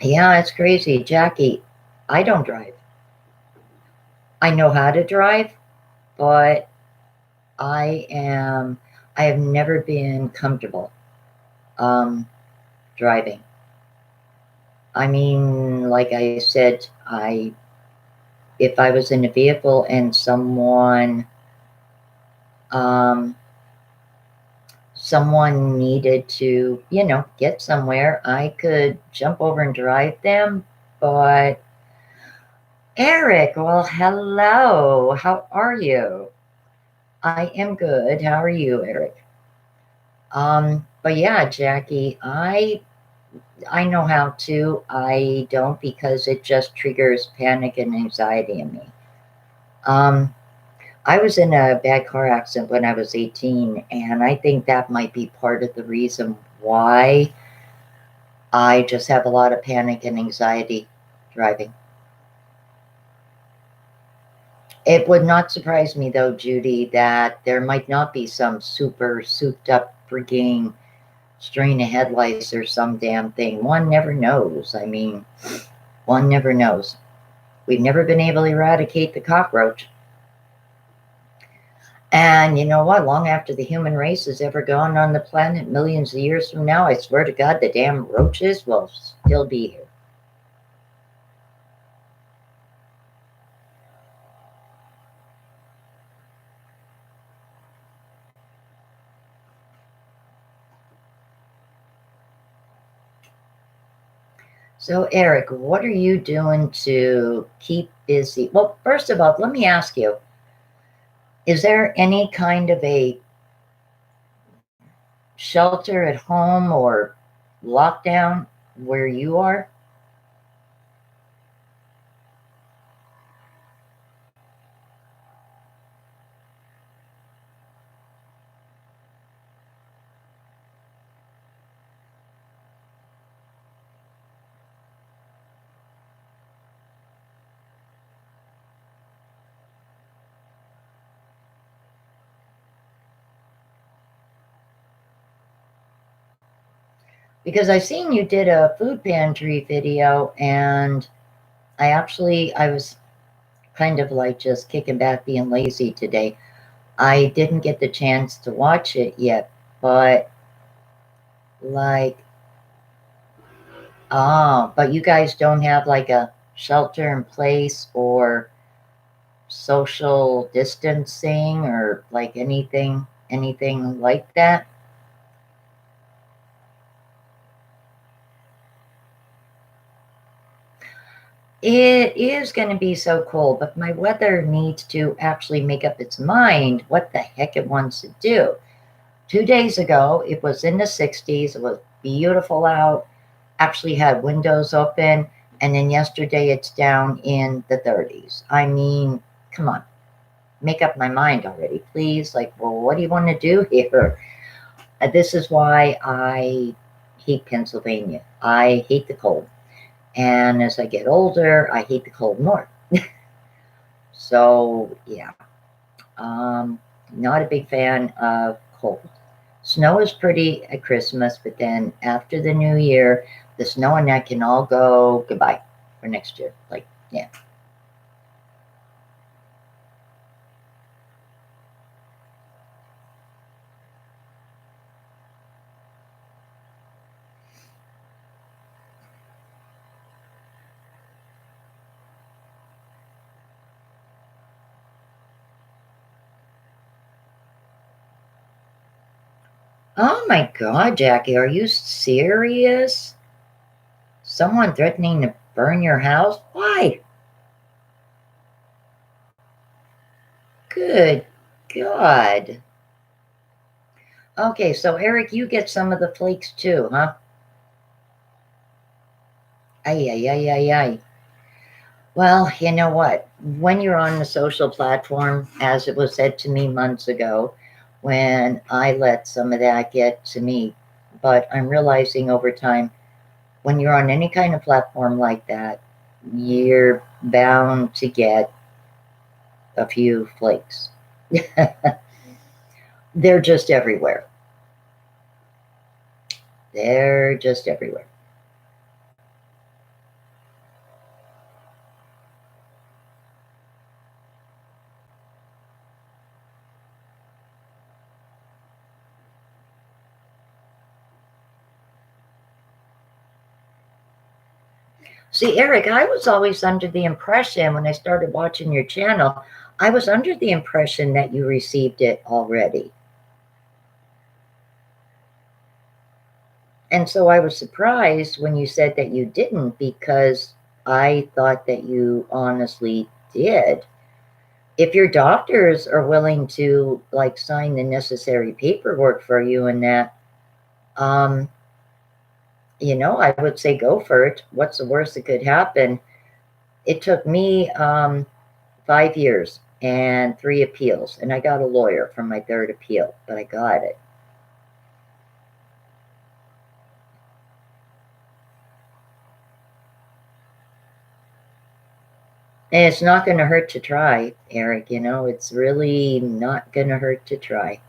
yeah, it's crazy. Jackie, I don't drive. I know how to drive, but I have never been comfortable driving. I mean, like I said, if I was in a vehicle and um, someone needed to, you know, get somewhere, I could jump over and drive them. But Eric, well, hello. How are you? I am good. How are you, Eric? But yeah, Jackie, I I know how to. I don't because it just triggers panic and anxiety in me. Um, I was in a bad car accident when I was 18, and I think that might be part of the reason why I just have a lot of panic and anxiety driving. It would not surprise me, though, Judy, that there might not be some super souped up freaking string of headlights or some damn thing. One never knows. I mean, one never knows. We've never been able to eradicate the cockroach. And you know what? Long after the human race has ever gone on the planet, millions of years from now, I swear to God, the damn roaches will still be here. So, Eric, what are you doing to keep busy? Well, first of all, let me ask you, is there any kind of a shelter at home or lockdown where you are? Because I seen you did a food pantry video, and I was kind of like just kicking back being lazy today. I didn't get the chance to watch it yet, but like, but you guys don't have like a shelter in place or social distancing or like anything like that? It is going to be so cold, but my weather needs to actually make up its mind what the heck it wants to do. 2 days ago, it was in the 60s. It was beautiful out, actually had windows open. And then yesterday, it's down in the 30s. I mean, come on, make up my mind already, please. Like, well, what do you want to do here? This is why I hate Pennsylvania. I hate the cold. And as I get older, I hate the cold more. So, yeah, not a big fan of cold. Snow is pretty at Christmas, but then after the new year, the snow and that can all go goodbye for next year. Like, yeah. Oh my God, Jackie, are you serious? Someone threatening to burn your house? Why? Good God. Okay, so Eric, you get some of the flakes too, huh? Ay, ay, ay, ay, ay. Well, you know what? When you're on a social platform, as it was said to me months ago, when I let some of that get to me, but I'm realizing over time, when you're on any kind of platform like that, you're bound to get a few flakes. They're just everywhere. They're just everywhere. See, Eric, I was always under the impression when I started watching your channel, I was under the impression that you received it already. And so I was surprised when you said that you didn't because I thought that you honestly did. If your doctors are willing to like sign the necessary paperwork for you and that, um, I would say go for it. What's the worst that could happen? It took me 5 years and 3 appeals, and I got a lawyer for my third appeal, but I got it. And it's not going to hurt to try, Eric. It's really not going to hurt to try.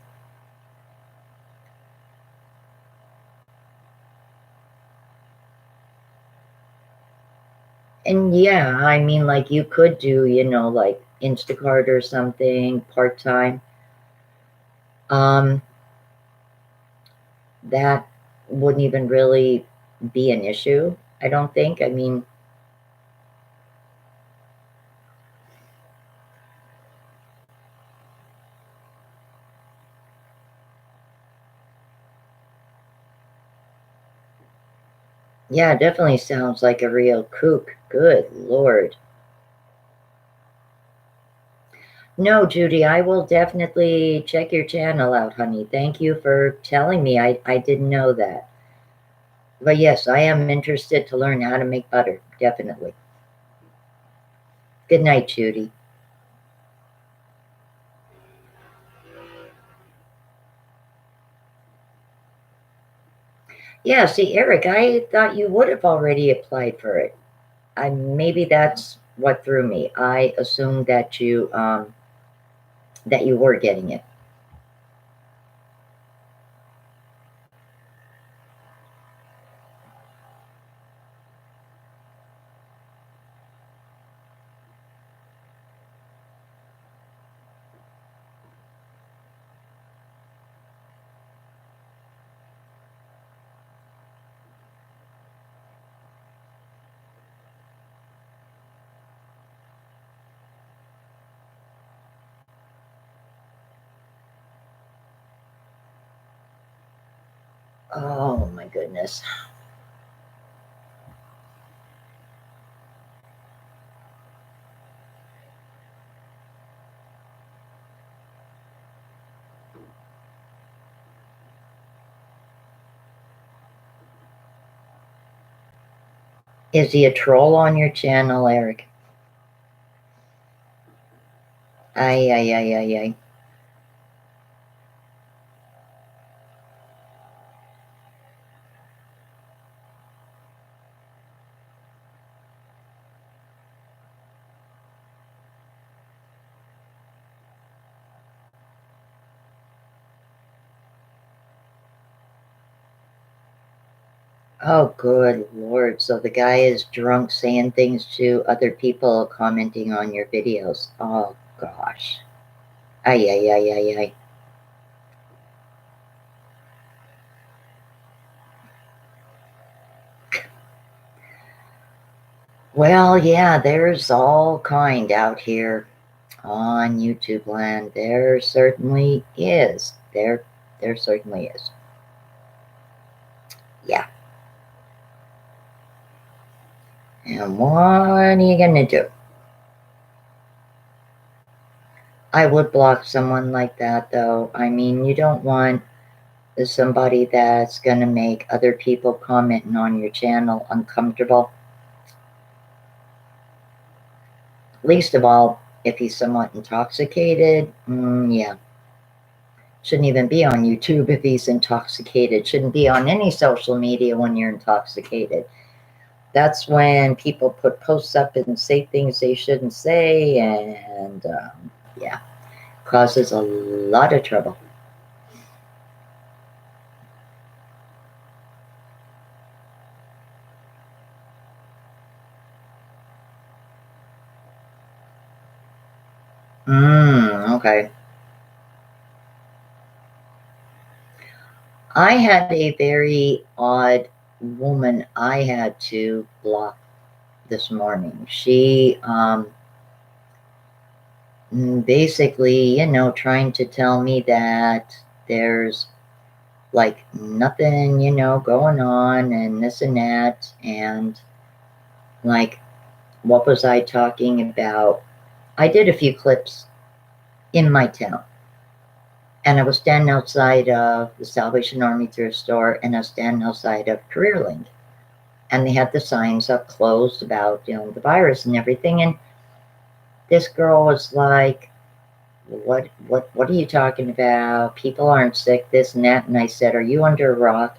And yeah, I mean, like you could do, like Instacart or something part-time. That wouldn't even really be an issue, I don't think. I mean, yeah, it definitely sounds like a real kook. Good Lord. No, Judy, I will definitely check your channel out, honey. Thank you for telling me. I didn't know that. But yes, I am interested to learn how to make butter. Definitely. Good night, Judy. Yeah, see, Eric, I thought you would have already applied for it. Maybe that's what threw me. I assumed that you were getting it. Oh my goodness. Is he a troll on your channel, Eric? Ay, ay, ay, ay, ay. Oh, good Lord. So the guy is drunk saying things to other people commenting on your videos. Oh, gosh. Ay, ay, ay, ay, ay. Well, yeah, there's all kind out here on YouTube land. There certainly is. There certainly is. Yeah. And what are you going to do? I would block someone like that, though. I mean, you don't want somebody that's going to make other people commenting on your channel uncomfortable. Least of all, if he's somewhat intoxicated, yeah. Shouldn't even be on YouTube if he's intoxicated. Shouldn't be on any social media when you're intoxicated. That's when people put posts up and say things they shouldn't say, and yeah, causes a lot of trouble. Okay. I had a very odd woman I had to block this morning. She basically, trying to tell me that there's like nothing, going on and this and that. And like, what was I talking about? I did a few clips in my town. And I was standing outside of the Salvation Army thrift store, and I was standing outside of CareerLink. and they had the signs up closed about, you know, the virus and everything. And this girl was like, what are you talking about? People aren't sick, this and that. And I said, are you under a rock?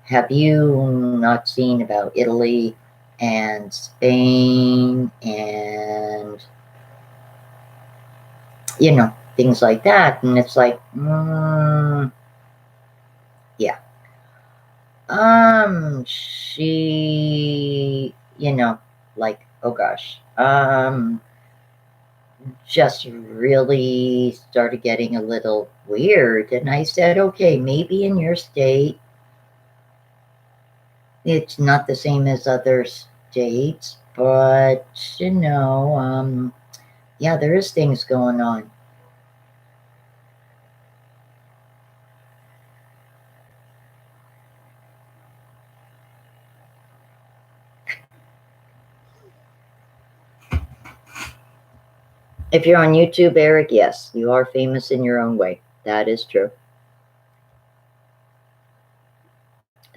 Have you not seen about Italy and Spain and, you know, things like that? And it's like, yeah. She, you know, like, oh gosh, just really started getting a little weird. And I said, okay, maybe in your state, it's not the same as other states, but, you know, yeah, there is things going on. If you're on YouTube, Eric, yes, you are famous in your own way. That is true.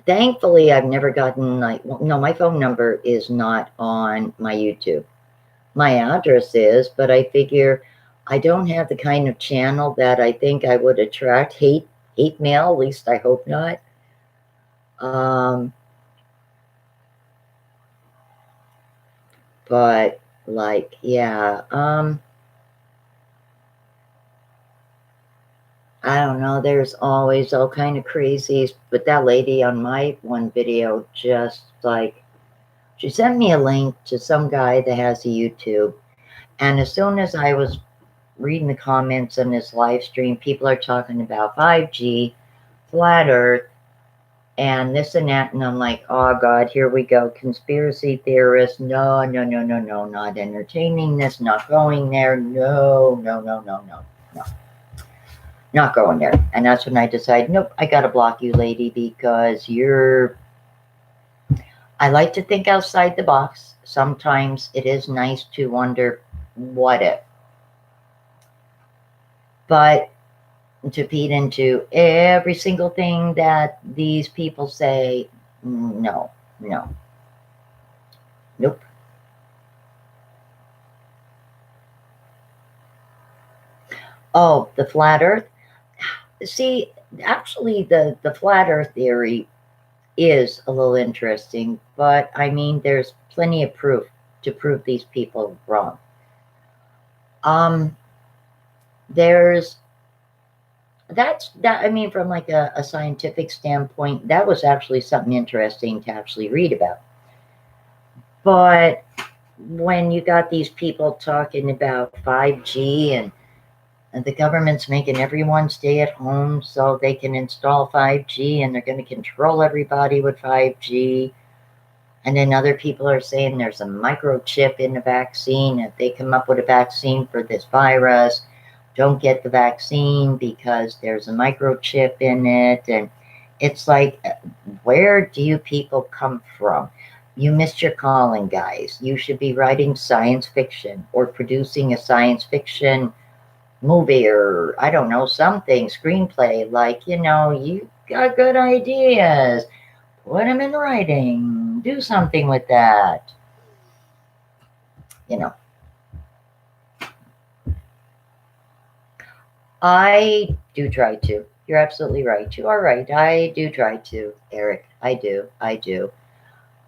Thankfully, I've never gotten like, well, no, my phone number is not on my YouTube. My address is, but I figure I don't have the kind of channel that I think I would attract hate mail. At least I hope not. But like, yeah, I don't know. There's always all kind of crazies. But that lady on my one video just like, she sent me a link to some guy that has a YouTube. And as soon as I was reading the comments on this live stream, people are talking about 5G, flat earth, and this and that. And I'm like, oh God, here we go. Conspiracy theorists. No, no, no, no, no, not entertaining this, not going there. No, no, no, no, no, no. Not going there. And that's when I decided, nope, I got to block you, lady, because you're, I like to think outside the box. Sometimes it is nice to wonder, what if? But to feed into every single thing that these people say, no, no, nope. Oh, the flat earth. See, actually, the flat earth theory is a little interesting, but I mean, there's plenty of proof to prove these people wrong. There's that, I mean, from like a scientific standpoint, that was actually something interesting to actually read about. But when you got these people talking about 5G and the government's making everyone stay at home so they can install 5G and they're going to control everybody with 5G. And then other people are saying there's a microchip in the vaccine. If they come up with a vaccine for this virus, don't get the vaccine because there's a microchip in it. And it's like, where do you people come from? You missed your calling, guys. You should be writing science fiction or producing a science fiction movie or, I don't know, something, screenplay. Like, you know, you got good ideas. Put them in writing. Do something with that. You know. I do try to. You're absolutely right. You are right. I do try to, Eric. I do. I do.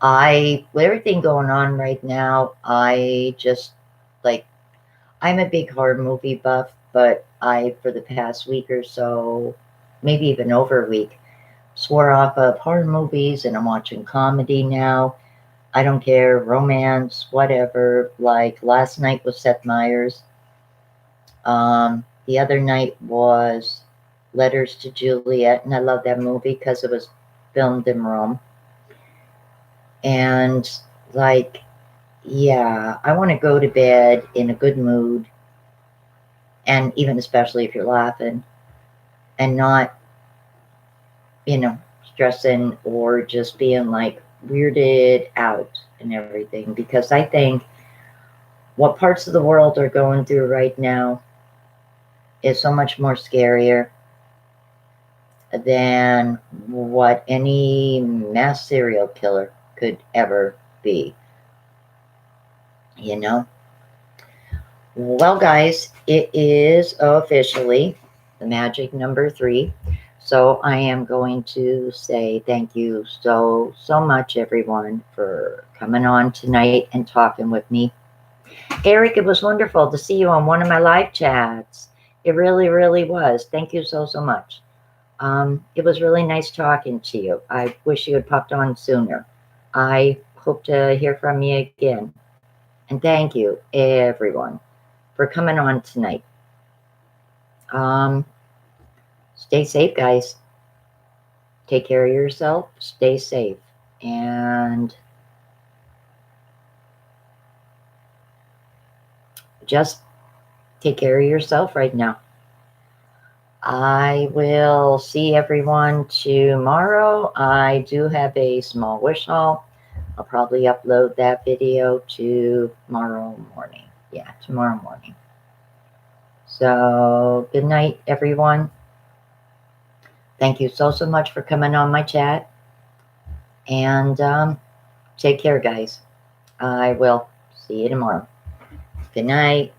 With everything going on right now, I just, like, I'm a big horror movie buff, but for the past week or so, maybe even over a week, swore off of horror movies and I'm watching comedy now. I don't care, romance, whatever. Like last night was Seth Meyers. The other night was Letters to Juliet, and I love that movie because it was filmed in Rome. And like, yeah, I want to go to bed in a good mood, and even especially if you're laughing, and not, you know, stressing or just being like weirded out and everything. Because I think what parts of the world are going through right now is so much more scarier than what any mass serial killer could ever be. You know? Well, guys, it is officially the magic number 3. So I am going to say thank you so much, everyone, for coming on tonight and talking with me. Eric, it was wonderful to see you on one of my live chats. It really, really was. Thank you so much. It was really nice talking to you. I wish you had popped on sooner. I hope to hear from you again. And thank you, everyone, for coming on tonight. Stay safe, guys. Take care of yourself. Stay safe. And just take care of yourself right now. I will see everyone tomorrow. I do have a small wish haul. I'll probably upload that video tomorrow morning. Yeah, tomorrow morning. So good night, everyone. Thank you so much for coming on my chat. And take care, guys. I will see you tomorrow. Good night.